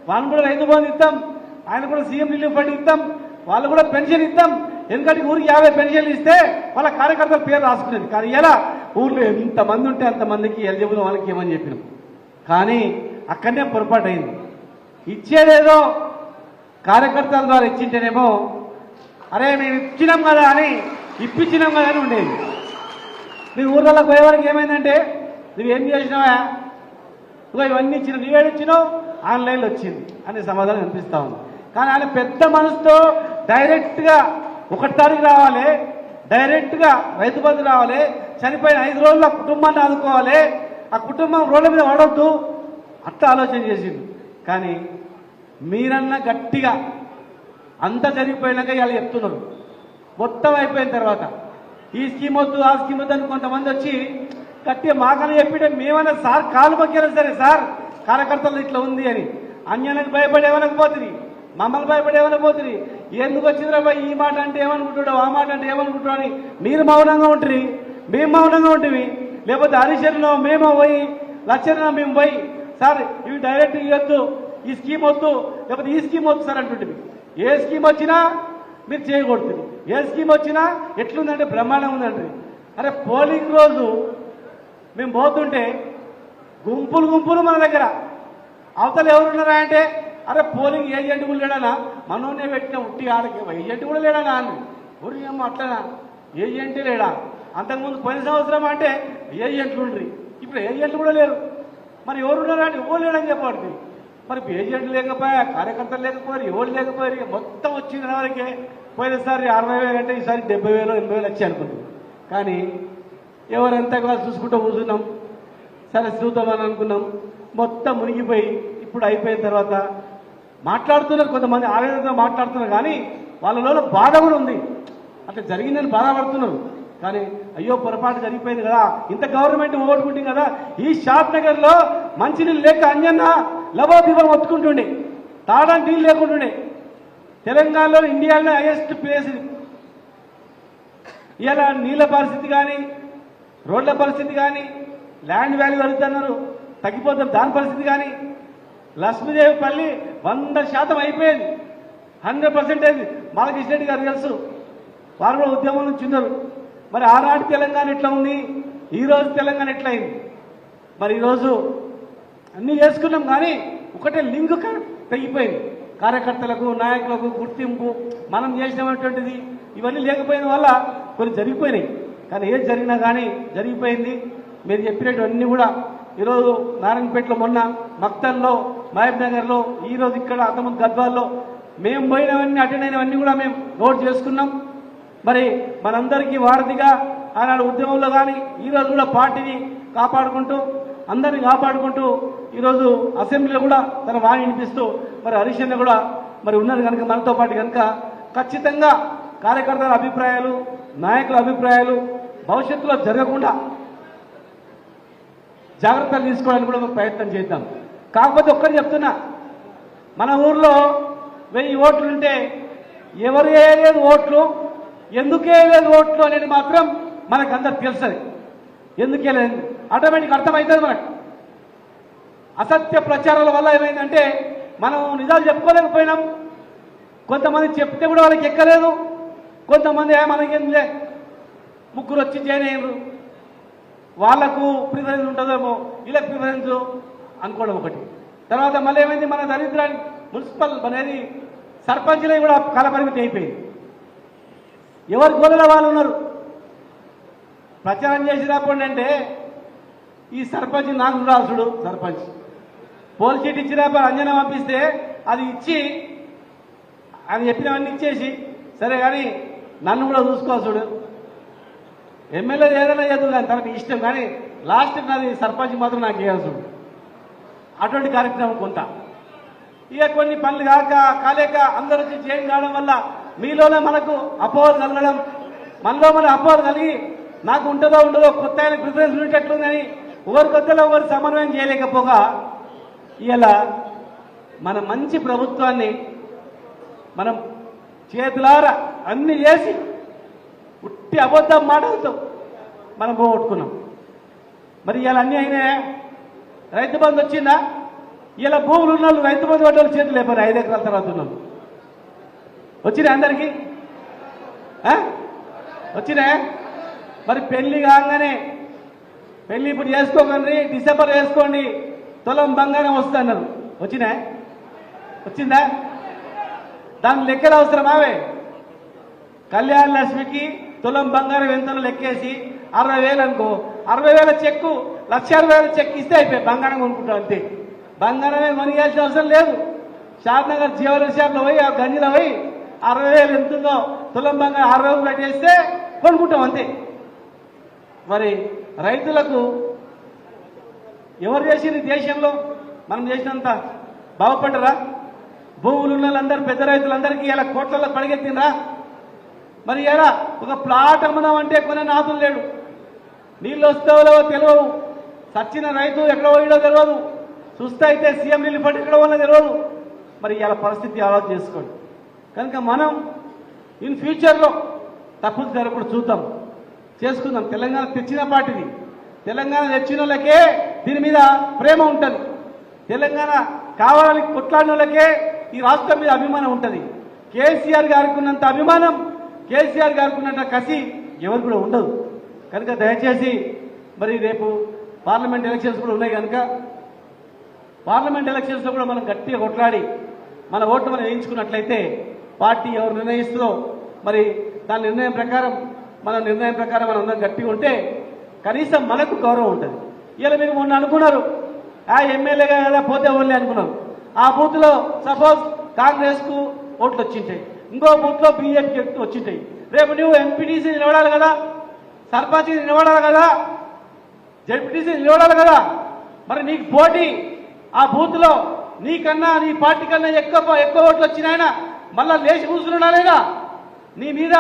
వాని కూడా రైతు బంధు ఇస్తాం, ఆయన కూడా సీఎం రిలీఫ్ ఫండ్ ఇస్తాం, వాళ్ళు కూడా పెన్షన్ ఇస్తాం. ఎందుకంటే ఊరికి 50 పెన్షన్లు ఇస్తే వాళ్ళ కార్యకర్తల పేరు రాసుకునేది. కానీ ఇలా ఊర్లో ఎంతమంది ఉంటే అంతమందికి ఎలిజిబుల్ వాళ్ళకి ఏమని చెప్పినాం. కానీ అక్కడనే పొరపాటు అయింది. ఇచ్చేదేదో కార్యకర్తల ద్వారా ఇచ్చింటేనేమో, అరే మేము ఇచ్చినాం కదా అని, ఇప్పించినాం కదా అని ఉండేది. నీ ఊర్లకు పోయేవారికి ఏమైందంటే, నువ్వేం చేసినావా, నువ్వు ఇవన్నీ ఇచ్చినావు, నీవేడిచ్చినావు, ఆన్లైన్లో వచ్చింది అనే సమాధానం అనిపిస్తా ఉంది. కానీ ఆయన పెద్ద మనసుతో డైరెక్ట్గా 1 తారీఖు రావాలి, డైరెక్ట్గా రైతు బంధు రావాలి, చనిపోయిన 5 రోజులు ఆ కుటుంబాన్ని ఆదుకోవాలి, ఆ కుటుంబం రోడ్ల మీద పడవద్దు, అట్లా ఆలోచన చేసింది. కానీ మీరన్నా గట్టిగా అంతా జరిగిపోయినాక ఇవాళ చెప్తున్నారు. మొత్తం అయిపోయిన తర్వాత ఈ స్కీమ్ వద్దు ఆ స్కీమ్ వద్దు అని కొంతమంది వచ్చి గట్టిగా మాకని చెప్పితే మేమన్నా సార్ కాలు పక్కేనా సరే సార్ కార్యకర్తలు ఇట్లా ఉంది అని అన్యానికి భయపడేమనకపోతుంది, మమ్మల్ని భయపడేమనకపోతుంది. ఎందుకు వచ్చిందిరా భయ్ ఈ మాట అంటే ఏమనుకుంటాడు ఆ మాట అంటే ఏమనుకుంటాడు అని మీరు మౌనంగా ఉంటుంది, మేము మౌనంగా ఉంటుంది. లేకపోతే హరిశరణలో మేము పోయి లక్షణ మేము పోయి సార్ ఇవి డైరెక్ట్ ఇవ్వద్దు, ఈ స్కీమ్ వద్దు, లేకపోతే ఈ స్కీమ్ వద్దు సార్ అంటుంటుంది. ఏ స్కీమ్ వచ్చినా మీరు చేయకూడదు, ఏ స్కీమ్ వచ్చినా ఎట్లుందంటే బ్రహ్మాండం ఉందండి. అరే పోలింగ్ రోజు మేము పోతుంటే గుంపులు గుంపులు మన దగ్గర అవతల ఎవరున్నారా అంటే అరే పోలింగ్ ఏజెంట్ కూడా లేడానా, మనోనే పెట్టిన ఉట్టి ఆడకి ఏజెంట్ కూడా లేడానా అని ఊరి ఏమో అట్లనా ఏజెంటే లేడా. అంతకుముందు పోయిన సంవత్సరం అంటే ఏజెంట్లు ఉండ్రి, ఇప్పుడు ఏజెంట్లు కూడా లేరు. మరి ఎవరున్నారా అంటే ఎవరు లేడని చెప్పబడుతుంది. మరి ఏజెంట్లు లేకపోయా, కార్యకర్తలు లేకపోయారు, ఎవరు లేకపోయారు. మొత్తం వచ్చిన వరకే పోయినసారి 60,000 అంటే ఈసారి 70,000 80,000 వచ్చాయి అనుకుంటుంది. కానీ ఎవరంతా చూసుకుంటూ కూర్చున్నాం, సరే చూద్దామని అనుకున్నాం. మొత్తం మునిగిపోయి ఇప్పుడు అయిపోయిన తర్వాత మాట్లాడుతున్నారు, కొంతమంది ఆవేదనతో మాట్లాడుతున్నారు. కానీ వాళ్ళలో బాధ కూడా ఉంది, అట్లా జరిగిందని బాధపడుతున్నారు. కానీ అయ్యో పొరపాటు జరిగిపోయింది కదా, ఇంత గవర్నమెంట్ ఓడుకుంటుంది కదా. ఈ షాద్నగర్ లో మంచినీళ్ళు లేక అంజన్న లవోదివం ఒత్తుకుంటుండే, తాడానికి నీళ్ళు లేకుంటుండే. తెలంగాణలో ఇండియాలో హైయెస్ట్ ప్లేస్ ఇది. ఇలా నీళ్ళ పరిస్థితి కానీ, రోడ్ల పరిస్థితి కానీ, ల్యాండ్ వాల్యూ అడుగుతున్నారు తగ్గిపోతాం దాని పరిస్థితి కానీ, లక్ష్మీదేవిపల్లి 100% అయిపోయింది, 100% అయింది. బాలకృష్ణ రెడ్డి గారు తెలుసు, వారు కూడా ఉద్యమం నుంచి ఉన్నారు. మరి ఆనాటి తెలంగాణ ఎట్లా ఉంది, ఈరోజు తెలంగాణ ఎట్లా అయింది. మరి ఈరోజు అన్నీ చేసుకున్నాం కానీ ఒకటే లింక్ తెగిపోయింది. కార్యకర్తలకు నాయకులకు గుర్తింపు మనం చేసినటువంటిది ఇవన్నీ లేకపోయిన వల్ల కొన్ని జరిగిపోయినాయి. కానీ ఏది జరిగినా కానీ జరిగిపోయింది. మీరు చెప్పినటువన్నీ కూడా ఈరోజు నారాయణపేటలో, మొన్న మక్తల్లో, మహబూబ్ నగర్లో, ఈరోజు ఇక్కడ అంతకుముందు గద్వాల్లో మేము పోయినవన్నీ అటెండ్ అయినవన్నీ కూడా మేము నోట్ చేసుకున్నాం. మరి మనందరికీ వారధిగా ఆనాడు ఉద్యమంలో కానీ ఈరోజు కూడా పార్టీని కాపాడుకుంటూ అందరినీ కాపాడుకుంటూ ఈరోజు అసెంబ్లీలో కూడా తన వాణి వినిపిస్తూ మరి హరీష్ అన్న కూడా మరి ఉన్నారు కనుక మనతో పాటు కనుక ఖచ్చితంగా కార్యకర్తల అభిప్రాయాలు, నాయకుల అభిప్రాయాలు భవిష్యత్తులో జరగకుండా జాగ్రత్తలు తీసుకోవడానికి కూడా ప్రయత్నం చేద్దాం. కాకపోతే ఒక్కటి చెప్తున్నా, మన ఊర్లో 1000 ఓట్లుంటే ఎవరు వేయలేదు ఓట్లు, ఎందుకే లేదు ఓట్లు అనేది మాత్రం మనకు అందరికి తెలుస్తుంది. ఎందుకే లేదు ఆటోమేటిక్ అర్థమవుతుంది మనకు. అసత్య ప్రచారాల వల్ల ఏమైందంటే మనం నిజాలు చెప్పుకోలేకపోయినాం. కొంతమంది చెప్తే కూడా వాళ్ళకి ఎక్కలేదు, కొంతమంది మనకేంలే ముగ్గురు వచ్చి జాయిన్ అయ్యారు, వాళ్లకు ప్రిఫరెన్స్ ఉంటుందేమో వీళ్ళకి ప్రిఫరెన్స్ అనుకోవడం ఒకటి. తర్వాత మళ్ళీ ఏమైంది, మన దరిద్రాన్ని మున్సిపల్ అనేది సర్పంచ్లే కూడా కాలపరిమితి అయిపోయింది. ఎవరు గోలలో వాళ్ళు ఉన్నారు. ప్రచారం చేసినప్పుడు అంటే ఈ సర్పంచ్ నాకు రాసుడు సర్పంచ్ పోల్ సీట్ ఇచ్చినప్పుడు అంజన పంపిస్తే అది ఇచ్చి ఆయన చెప్పినవన్నీ ఇచ్చేసి సరే కానీ నన్ను కూడా చూసుకోవాల్సుడు ఎమ్మెల్యే ఏదైనా చేద్దు కానీ తనకి ఇష్టం, కానీ లాస్ట్ నాది సర్పంచ్ మాత్రం నాకు చేయాల్సుడు. అటువంటి కార్యక్రమం కొంత ఇక కొన్ని పనులు కాలేక అందరూ వచ్చి చేంజ్ కావడం వల్ల మీలోనే మనకు అపోహలు కలగడం, మనలో మన అపోహలు కలిగి నాకు ఉంటుందో ఉండదో కొత్త ఆయన ప్రిఫరెన్స్ ఉండేటట్లుందని ఒకరి కొత్తలో ఒకరు సమన్వయం చేయలేకపోగా ఇలా మన మంచి ప్రభుత్వాన్ని మనం చేతులారా అన్ని చేసి ఉట్టి అబద్ధం మాటలతో మనం పోగొట్టుకున్నాం. మరి ఇలా అన్నీ అయినాయా? రైతు బంధు వచ్చిందా? ఇలా భూములు ఉన్న వాళ్ళు రైతు బంధు పడ్డ చేతులు లేపారు. 5 ఎకరాల తర్వాత ఉన్నాం వచ్చినాయి అందరికీ వచ్చినాయా? మరి పెళ్లి కాగానే పెళ్లి ఇప్పుడు చేసుకోకండి, డిసెంబర్ వేసుకోండి, తులం బంగారం వస్తున్నారు. వచ్చినా? వచ్చిందా? దాని లెక్కలు అవసరమావే? కళ్యాణ లక్ష్మికి తులం బంగారం ఎంతనో లెక్కేసి 60,000 అనుకో, 60,000 చెక్కు 1,60,000 చెక్ ఇస్తే అయిపోయి బంగారం కొనుక్కుంటాం అంతే. బంగారమే కొనియాల్సిన అవసరం లేదు. షాద్నగర్ జ్యువెలరీ షాప్లో పోయి ఆ గంజిలో పోయి 60,000 ఎంతుందో తులం బంగారం 60,000 పెట్టేస్తే కొనుక్కుంటాం అంతే. మరి రైతులకు ఎవరు చేసింది దేశంలో? మనం చేసినంత బాగుపడ్డరా? భూములు ఉన్న వాళ్ళందరూ పెద్ద రైతులందరికీ ఇలా కోట్లలో పడిగెత్తిందా? మరి ఎలా ఒక ప్లాట్ అమ్ముదామంటే కొనే నాతులు లేడు. నీళ్ళు వస్తావో తెలియవు. సచ్చిన రైతు ఎక్కడ పోయిడో తెలియదు. చూస్తే అయితే సీఎం రిలీఫ్ ఫండ్ ఎక్కడ పోయినా తెలియదు. మరి ఇలా పరిస్థితి ఆలోచన చేసుకోండి. కనుక మనం ఇన్ ఫ్యూచర్లో తప్పులు జరగకుండా చూద్దాం, చేసుకుందాం. తెలంగాణ తెచ్చిన పార్టీది. తెలంగాణ తెచ్చిన వాళ్ళకే దీని మీద ప్రేమ ఉంటుంది. తెలంగాణ కావాలని కొట్లాడిన వాళ్ళకే ఈ రాష్ట్రం మీద అభిమానం ఉంటుంది. కేసీఆర్ గారికి ఉన్నంత అభిమానం, కేసీఆర్ గారికి ఉన్నంత కసి ఎవరు కూడా ఉండదు. కనుక దయచేసి మరి రేపు పార్లమెంట్ ఎలక్షన్స్ కూడా ఉన్నాయి కనుక పార్లమెంట్ ఎలక్షన్స్లో కూడా మనం గట్టిగా కొట్లాడి మన ఓట్లు మనం వేయించుకున్నట్లయితే పార్టీ ఎవరు నిర్ణయిస్తుందో మరి దాని నిర్ణయం ప్రకారం మనం అందరం గట్టిగా ఉంటే కనీసం మనకు గౌరవం ఉంటుంది. ఇలా మీరు మొన్న అనుకున్నారు ఎమ్మెల్యేగా కదా పోతే ఓన్లే అనుకున్నారు. ఆ బూత్లో సపోజ్ కాంగ్రెస్కు ఓట్లు వచ్చింటాయి, ఇంకో బూత్లో బీజేపీకి వచ్చింటాయి. రేపు నువ్వు ఎంపీటీసీ నిలబడాలి కదా, సర్పంచ్ నిలబడాలి కదా, జడ్పీటీసీ నిలబడాలి కదా. మరి నీకు పోటీ ఆ బూత్లో నీకన్నా నీ పార్టీ కన్నా ఎక్కువ ఓట్లు వచ్చినాయన మళ్ళా లేచి కూర్చున్నా లేదా? నీ మీద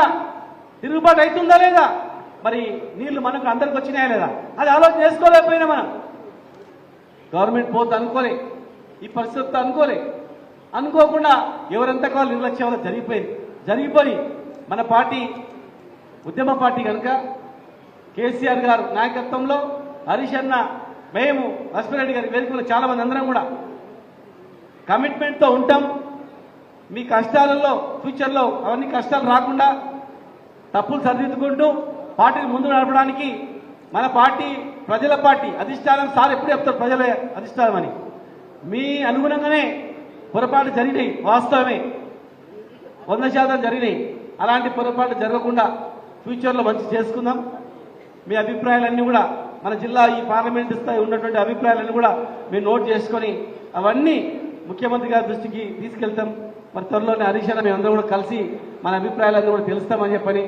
తిరుగుబాటు అవుతుందా లేదా? మరి నీళ్లు మనకు అందరికి వచ్చినాయా లేదా? అది ఆలోచన చేసుకోలేకపోయినా మనం. గవర్నమెంట్ పోతే అనుకోలే, ఈ పరిస్థితి అనుకోకుండా ఎవరెంత కాలం నిర్లక్ష్యం వల్ల జరిగిపోయి మన పార్టీ ఉద్యమ పార్టీ కనుక కేసీఆర్ గారు నాయకత్వంలో హరీష్ అన్న, మేము లక్ష్మీరెడ్డి గారి వేదికలో చాలా మంది అందరం కూడా కమిట్మెంట్తో ఉంటాం. మీ కష్టాలలో ఫ్యూచర్లో అవన్నీ కష్టాలు రాకుండా తప్పులు సరిదిద్దుకుంటూ పార్టీని ముందు నడపడానికి మన పార్టీ ప్రజల పార్టీ అధిష్టానం. సార్ ఎప్పుడు చెప్తారు ప్రజల అధిష్టానం అని. మీ అనుగుణంగానే పొరపాటు జరిగినాయి, వాస్తవమే 100% జరిగినాయి. అలాంటి పొరపాటు జరగకుండా ఫ్యూచర్లో మంచి చేసుకుందాం. మీ అభిప్రాయాలన్నీ కూడా మన జిల్లా ఈ పార్లమెంట్ స్థాయి ఉన్నటువంటి అభిప్రాయాలన్నీ కూడా మీరు నోట్ చేసుకొని అవన్నీ ముఖ్యమంత్రి గారి దృష్టికి తీసుకెళ్తాం. మరి త్వరలోనే హరీష్ అన్న మేమందరం కూడా కలిసి మన అభిప్రాయాలన్నీ కూడా తెలుస్తామని చెప్పని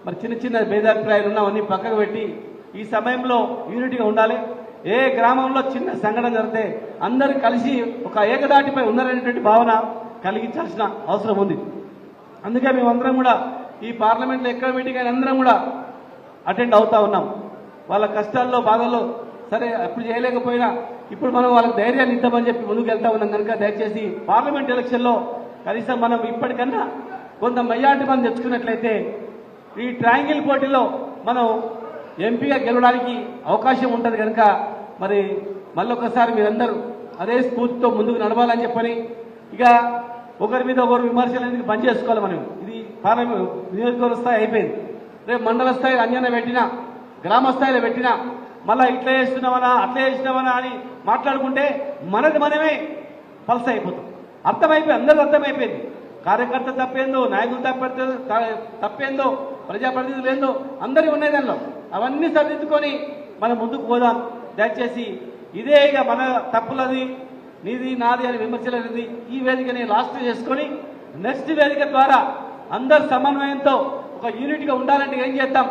మరి చిన్న భేదాభిప్రాయాలు ఉన్నవన్నీ పక్కకు పెట్టి ఈ సమయంలో యూనిటీగా ఉండాలి. ఏ గ్రామంలో చిన్న సంఘటన జరిగితే అందరూ కలిసి ఒక ఏకదాటిపై ఉన్నారనేటువంటి భావన కలిగించాల్సిన అవసరం ఉంది. అందుకే మేమందరం కూడా ఈ పార్లమెంట్లో ఎక్కడ మీటింగ్ అయినా అందరం కూడా అటెండ్ అవుతా ఉన్నాం. వాళ్ళ కష్టాల్లో బాధల్లో సరే అప్పుడు చేయలేకపోయినా ఇప్పుడు మనం వాళ్ళకి ధైర్యాన్ని ఇద్దామని చెప్పి ముందుకు వెళ్తా ఉన్నాం. కనుక దయచేసి పార్లమెంట్ ఎలక్షన్లో కనీసం మనం ఇప్పటికన్నా కొంత మెజార్టీ మనం తెచ్చుకున్నట్లయితే ఈ ట్రయాంగిల్ పోటీలో మనం ఎంపీగా గెలవడానికి అవకాశం ఉంటుంది. కనుక మరి మళ్ళొకసారి మీరందరూ అదే స్ఫూర్తితో ముందుకు నడవాలని చెప్పని ఇక ఒకరి మీద ఒకరు విమర్శలు అనేది బంద్ చేసుకోవాలి. మనం ఇది పార్లమెంట్ నియోజకవర్గ స్థాయి అయిపోయింది. రేపు మండల స్థాయిలో అన్యాయం పెట్టినా, గ్రామ స్థాయిలో పెట్టినా మళ్ళీ ఇట్లా చేస్తున్నామనా అట్లా చేసినామనా అని మాట్లాడుకుంటే మనది మనమే పల్స్ అయిపోతాం. అందరికీ అర్థమైపోయింది. కార్యకర్త తప్పేందో, నాయకులు తప్పేందో, ప్రజాప్రతినిధులు ఏందో అందరి ఉన్నాయి దానిలో. అవన్నీ సరిదిద్దుకొని మనం ముందుకు పోదాం. దయచేసి ఇదే ఇక మన తప్పులది నీది నాది అని విమర్శలు అనేది ఈ వేదికని లాస్ట్ చేసుకొని నెక్స్ట్ వేదిక ద్వారా అందరు సమన్వయంతో ఒక యూనిట్గా ఉండాలంటే ఏం చేద్దాం,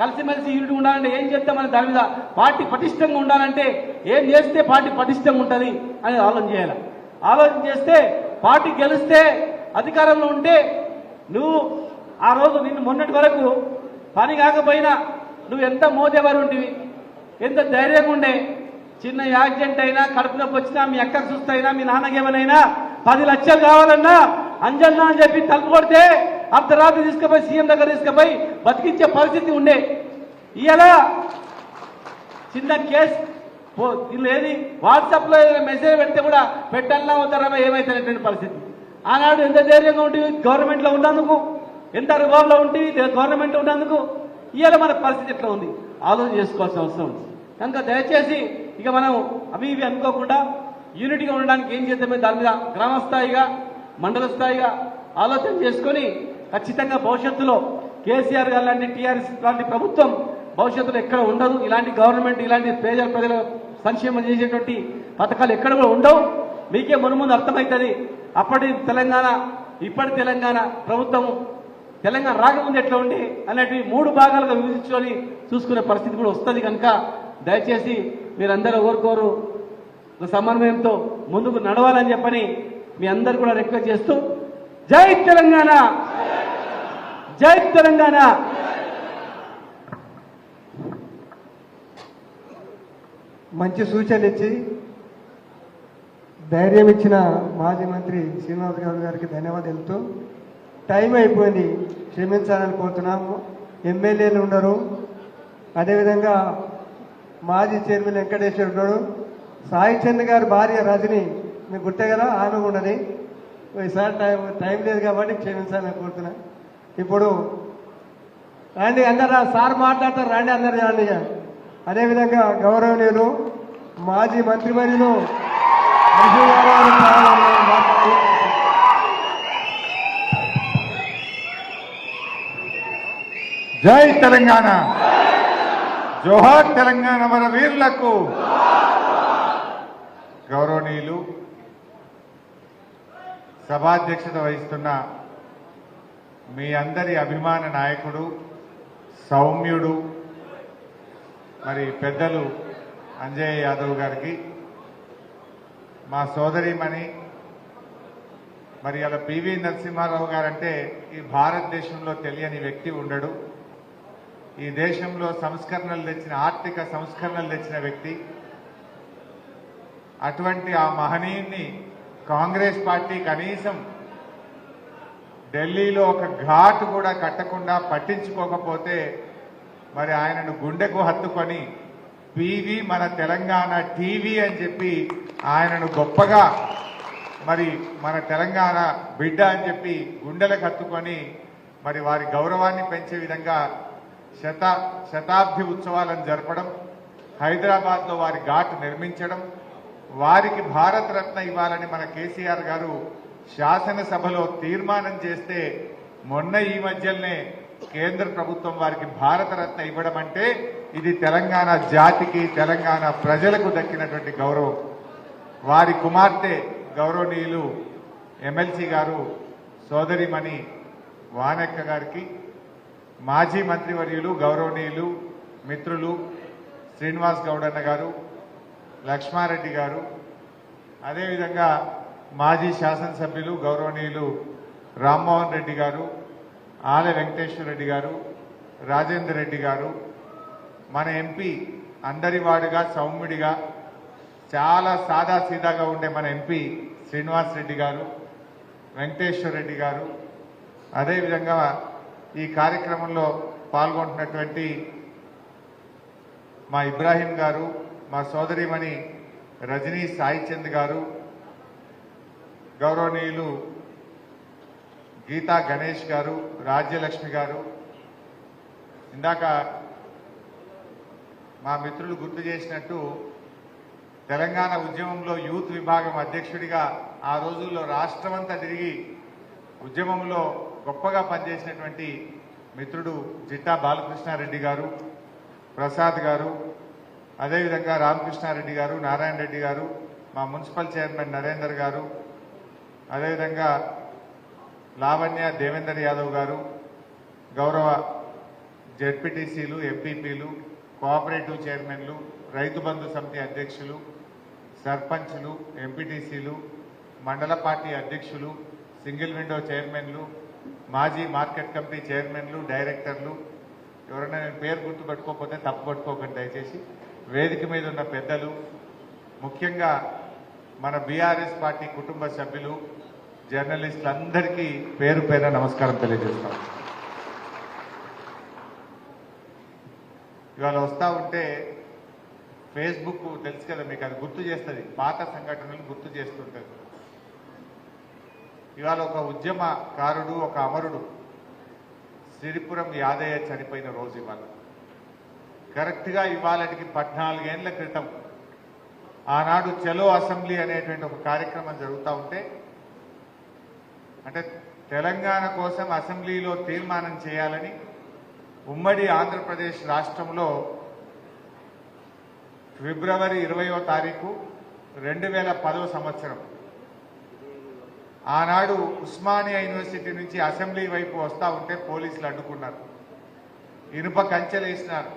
కలిసిమెలిసి యూనిట్ ఉండాలంటే ఏం చేద్దామని దాని మీద పార్టీ పటిష్టంగా ఉండాలంటే ఏం చేస్తే పార్టీ పటిష్టంగా ఉంటుంది అని ఆలోచన చేయాలి. ఆలోచన చేస్తే పార్టీ గెలిస్తే అధికారంలో ఉంటే నువ్వు ఆ రోజు నిన్ను మొన్నటి వరకు పని కాకపోయినా నువ్వు ఎంత మోదేవారు ఉంటివి, ఎంత ధైర్యంగా ఉండే. చిన్న యాక్సిడెంట్ అయినా, కడుపు నొప్పి వచ్చినా, మీ అక్కకు చూస్తైనా, మీ నాన్నకేమనైనా 10 లక్షలు కావాలన్నా అంజన్నా అని చెప్పి తలుపు కొడితే అర్ధరాత్రి తీసుకుపోయి సీఎం దగ్గర తీసుకుపోయి బతికించే పరిస్థితి ఉండే. ఇలా చిన్న కేసు ఏది వాట్సాప్లో ఏదైనా మెసేజ్ పెడితే కూడా పెట్టాలన్నా వద్దారా ఏమైతున్నటువంటి పరిస్థితి. ఆనాడు ఎంత ధైర్యంగా ఉంటుంది గవర్నమెంట్లో ఉన్నందుకు, ఎంత రుబాబులో ఉంటుంది గవర్నమెంట్ ఉన్నందుకు. ఇవాళ మన పరిస్థితి ఎట్లా ఉంది ఆలోచన చేసుకోవాల్సిన అవసరం ఉంది. కనుక దయచేసి ఇక మనం అవి ఇవి అనుకోకుండా యూనిటీగా ఉండడానికి ఏం చేద్దామే దాని మీద గ్రామ స్థాయిగా, మండల స్థాయిగా ఆలోచన చేసుకొని ఖచ్చితంగా భవిష్యత్తులో కేసీఆర్ గారు లాంటి టీఆర్ఎస్ లాంటి ప్రభుత్వం భవిష్యత్తులో ఎక్కడ ఉండదు. ఇలాంటి గవర్నమెంట్ ఇలాంటి ప్రజల సంక్షేమం చేసేటువంటి పథకాలు ఎక్కడ కూడా ఉండవు. మీకే మునుముందు అర్థమవుతుంది. అప్పటి తెలంగాణ ఇప్పటి తెలంగాణ ప్రభుత్వం తెలంగాణ రాకముందు ఎట్లా ఉండి అనేటివి 3 భాగాలుగా విభజించుకొని చూసుకునే పరిస్థితి కూడా వస్తుంది. కనుక దయచేసి మీరందరూ ఒకరికొరు సమన్వయంతో ముందుకు నడవాలని చెప్పని మీ అందరు కూడా రిక్వెస్ట్ చేస్తూ జై తెలంగాణ, జై తెలంగాణ. మంచి సూచనలు ఇచ్చి ధైర్యం ఇచ్చిన మాజీ మంత్రి శ్రీనివాస్ గౌడ్ గారికి ధన్యవాదాలు తెలుపుతూ టైం అయిపోయింది, క్షమించాలని కోరుతున్నాము. ఎమ్మెల్యేలు ఉండరు, అదేవిధంగా మాజీ చైర్మన్ వెంకటేశ్వర ఉన్నాడు, సాయి చంద్ గారి భార్య రజని మీకు గుర్తే కదా, ఆమె ఉన్నది. ఈసారి టైం లేదు కాబట్టి క్షమించాలని కోరుతున్నా. ఇప్పుడు రండి అందరు, సార్ మాట్లాడతారు, రండి అందరు రండి. అదేవిధంగా గౌరవనీయులు మాజీ మంత్రివర్యులు హరీష్ రావు గారు మాట్లాడారు. జై తెలంగాణ, జోహార్ తెలంగాణ మన వీరులకు. గౌరవనీయులు సభాధ్యక్షత వహిస్తున్న మీ అందరి అభిమాన నాయకుడు, సౌమ్యుడు, మరి పెద్దలు అంజయ్ యాదవ్ గారికి, మా సోదరిమణి మరి అలా పివి నరసింహారావు గారంటే ఈ భారతదేశంలో తెలియని వ్యక్తి ఉండడు. ఈ దేశంలో సంస్కరణలు తెచ్చిన, ఆర్థిక సంస్కరణలు తెచ్చిన వ్యక్తి. అటువంటి ఆ మహనీయుణ్ణి కాంగ్రెస్ పార్టీ కనీసం ఢిల్లీలో ఒక ఘాట్ కూడా కట్టకుండా పట్టించుకోకపోతే మరి ఆయనను గుండెకు హత్తుకొని పివి మన తెలంగాణ టీవీ అని చెప్పి ఆయనను గొప్పగా మరి మన తెలంగాణ బిడ్డ అని చెప్పి గుండెలకు హత్తుకొని మరి వారి గౌరవాన్ని పెంచే విధంగా శతాబ్ది ఉత్సవాలను జరపడం, హైదరాబాద్లో వారి ఘాట్ నిర్మించడం, వారికి భారతరత్న ఇవ్వాలని మన కేసీఆర్ గారు శాసనసభలో తీర్మానం చేస్తే మొన్న ఈ మధ్యనే కేంద్ర ప్రభుత్వం వారికి భారతరత్న ఇవ్వడం అంటే ఇది తెలంగాణ జాతికి, తెలంగాణ ప్రజలకు దక్కినటువంటి గౌరవం. వారి కుమార్తె గౌరవనీయులు ఎమ్మెల్సీ గారు సోదరిమణి వానెక్క గారికి, మాజీ మంత్రివర్యులు గౌరవనీయులు మిత్రులు శ్రీనివాస్ గౌడన్న గారు, లక్ష్మారెడ్డి గారు, అదేవిధంగా మాజీ శాసనసభ్యులు గౌరవనీయులు రామ్మోహన్ రెడ్డి గారు, ఆలె వెంకటేశ్వర రెడ్డి గారు, రాజేందర్ రెడ్డి గారు, మన ఎంపీ అందరివాడుగా సౌమ్యుడిగా చాలా సాదాసీదాగా ఉండే మన ఎంపీ శ్రీనివాస్ రెడ్డి గారు, వెంకటేశ్వర రెడ్డి గారు, అదేవిధంగా ఈ కార్యక్రమంలో పాల్గొంటున్నటువంటి మా ఇబ్రాహీం గారు, మా సోదరిమణి రజనీ సాయిచంద్ గారు, గౌరవనీయులు గీతా గణేష్ గారు, రాజ్యలక్ష్మి గారు. ఇందాక మా మిత్రులు గుర్తు చేసినట్టు తెలంగాణ ఉద్యమంలో యూత్ విభాగం అధ్యక్షుడిగా ఆ రోజుల్లో రాష్ట్రమంతా తిరిగి ఉద్యమంలో గొప్పగా పనిచేసినటువంటి మిత్రుడు జిట్టా బాలకృష్ణారెడ్డి గారు, ప్రసాద్ గారు, అదేవిధంగా రామకృష్ణారెడ్డి గారు, నారాయణ రెడ్డి గారు, మా మున్సిపల్ చైర్మన్ నరేందర్ గారు, అదేవిధంగా లావణ్య దేవేందర్ యాదవ్ గారు, గౌరవ జెడ్పీటీసీలు, ఎంపీపీలు, కోఆపరేటివ్ చైర్మన్లు, రైతు బంధు సమితి అధ్యక్షులు, సర్పంచ్లు, ఎంపీటీసీలు, మండల పార్టీ అధ్యక్షులు, సింగిల్ విండో చైర్మన్లు, మాజీ మార్కెట్ కమిటీ చైర్మన్లు, డైరెక్టర్లు, ఎవరైనా నేను పేరు గుర్తుపెట్టుకోకపోతే తప్పు పట్టుకోకండి దయచేసి. వేదిక మీద ఉన్న పెద్దలు, ముఖ్యంగా మన బీఆర్ఎస్ పార్టీ కుటుంబ సభ్యులు, జర్నలిస్టులందరికీ పేరు పేరున నమస్కారం తెలియజేస్తాం. ఇవాళ వస్తూ ఉంటే ఫేస్బుక్ తెలుసు కదా మీకు, అది గుర్తు చేస్తుంది, పాత సంఘటనలు గుర్తు చేస్తుంటుంది. ఇవాళ ఒక ఉద్యమకారుడు, ఒక అమరుడు సిరిపురం యాదయ్య చనిపోయిన రోజు ఇవాళ. కరెక్ట్గా ఇవాళకి 14 ఏళ్ల క్రితం ఆనాడు చలో అసెంబ్లీ అనేటువంటి ఒక కార్యక్రమం జరుగుతూ ఉంటే, అంటే తెలంగాణ కోసం అసెంబ్లీలో తీర్మానం చేయాలని ఉమ్మడి ఆంధ్రప్రదేశ్ రాష్ట్రంలో ఫిబ్రవరి 20వ తారీఖు 2010వ సంవత్సరం ఆనాడు ఉస్మానియా యూనివర్సిటీ నుంచి అసెంబ్లీ వైపు వస్తూ ఉంటే పోలీసులు అడ్డుకున్నారు, ఇనుప కంచెలు వేసినారు,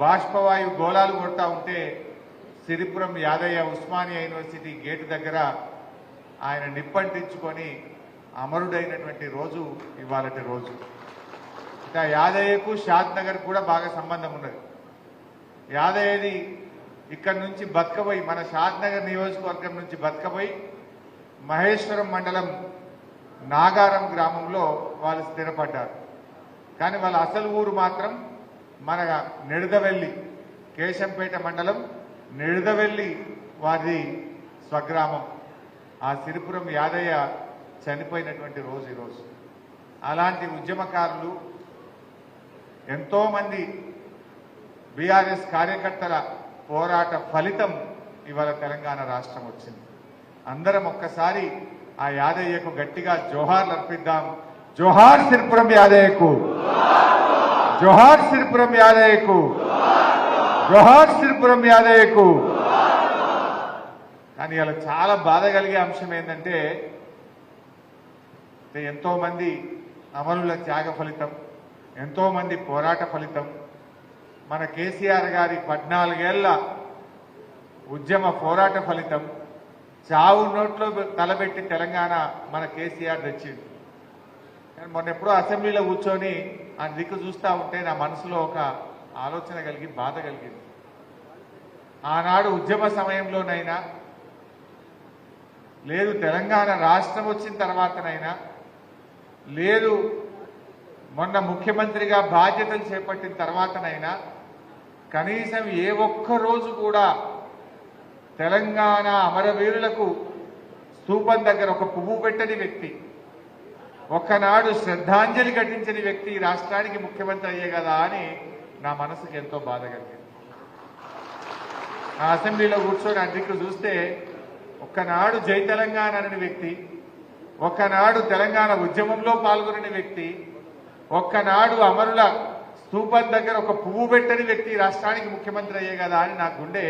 బాష్పవాయు గోళాలు కొడతా ఉంటే సిరిపురం యాదయ్య ఉస్మానియా యూనివర్సిటీ గేటు దగ్గర ఆయన నిప్పంటించుకొని అమరుడైనటువంటి రోజు ఇవాళటి రోజు. ఇంకా యాదయ్యకు షాద్నగర్ కూడా బాగా సంబంధం ఉన్నది. యాదయ్యది ఇక్కడి నుంచి బతకపోయి మన షాద్నగర్ నియోజకవర్గం నుంచి బతకపోయి మహేశ్వరం మండలం నాగారం గ్రామంలో వాళ్ళు స్థిరపడ్డారు. కానీ వాళ్ళ అసలు ఊరు మాత్రం మన నిడదవెల్లి, కేశంపేట మండలం నిడదవెల్లి వారి స్వగ్రామం. ఆ సిరిపురం యాదయ్య చనిపోయినటువంటి రోజు ఈరోజు. అలాంటి ఉద్యమకారులు ఎంతోమంది BRS కార్యకర్తల పోరాట ఫలితం ఇవాళ తెలంగాణ రాష్ట్రం వచ్చింది. అందరం ఒక్కసారి ఆ యాదయ్యకు గట్టిగా జోహార్లు అర్పిద్దాం. జోహార్ సిరిపురం యాదయ్యకు, జోహార్ సిరిపురం యాదయ్యకు, జోహార్ సిరిపురం యాదయ్యకు. కానీ ఇలా చాలా బాధ కలిగే అంశం ఏంటంటే ఎంతో మంది అమరుల త్యాగ ఫలితం, ఎంతో మంది పోరాట ఫలితం, మన కేసీఆర్ గారి 14 ఏళ్ల ఉద్యమ పోరాట ఫలితం, చావు నోట్లో తలబెట్టి తెలంగాణ మన కేసీఆర్ తెచ్చింది. కానీ మొన్న ఎప్పుడో అసెంబ్లీలో కూర్చొని ఆ దిక్కు చూస్తూ ఉంటే నా మనసులో ఒక ఆలోచన కలిగి బాధ కలిగింది. ఆనాడు ఉద్యమ సమయంలోనైనా లేదు, తెలంగాణ రాష్ట్రం వచ్చిన తర్వాతనైనా లేదు, మొన్న ముఖ్యమంత్రిగా బాధ్యతలు చేపట్టిన తర్వాతనైనా కనీసం ఏ ఒక్క రోజు కూడా తెలంగాణ అమరవీరులకు స్తూపం దగ్గర ఒక పువ్వు పెట్టని వ్యక్తి, ఒక్కనాడు శ్రద్ధాంజలి ఘటించని వ్యక్తి రాష్ట్రానికి ముఖ్యమంత్రి అయ్యే కదా అని నా మనసుకు ఎంతో బాధ కలిగింది. ఆ అసెంబ్లీలో కూర్చొని అధికు చూస్తే ఒక్కనాడు జై తెలంగాణ అనే వ్యక్తి, ఒక్కనాడు తెలంగాణ ఉద్యమంలో పాల్గొనని వ్యక్తి, ఒక్కనాడు అమరుల స్తూపం దగ్గర ఒక పువ్వు పెట్టని వ్యక్తి రాష్ట్రానికి ముఖ్యమంత్రి అయ్యే కదా అని నా గుండె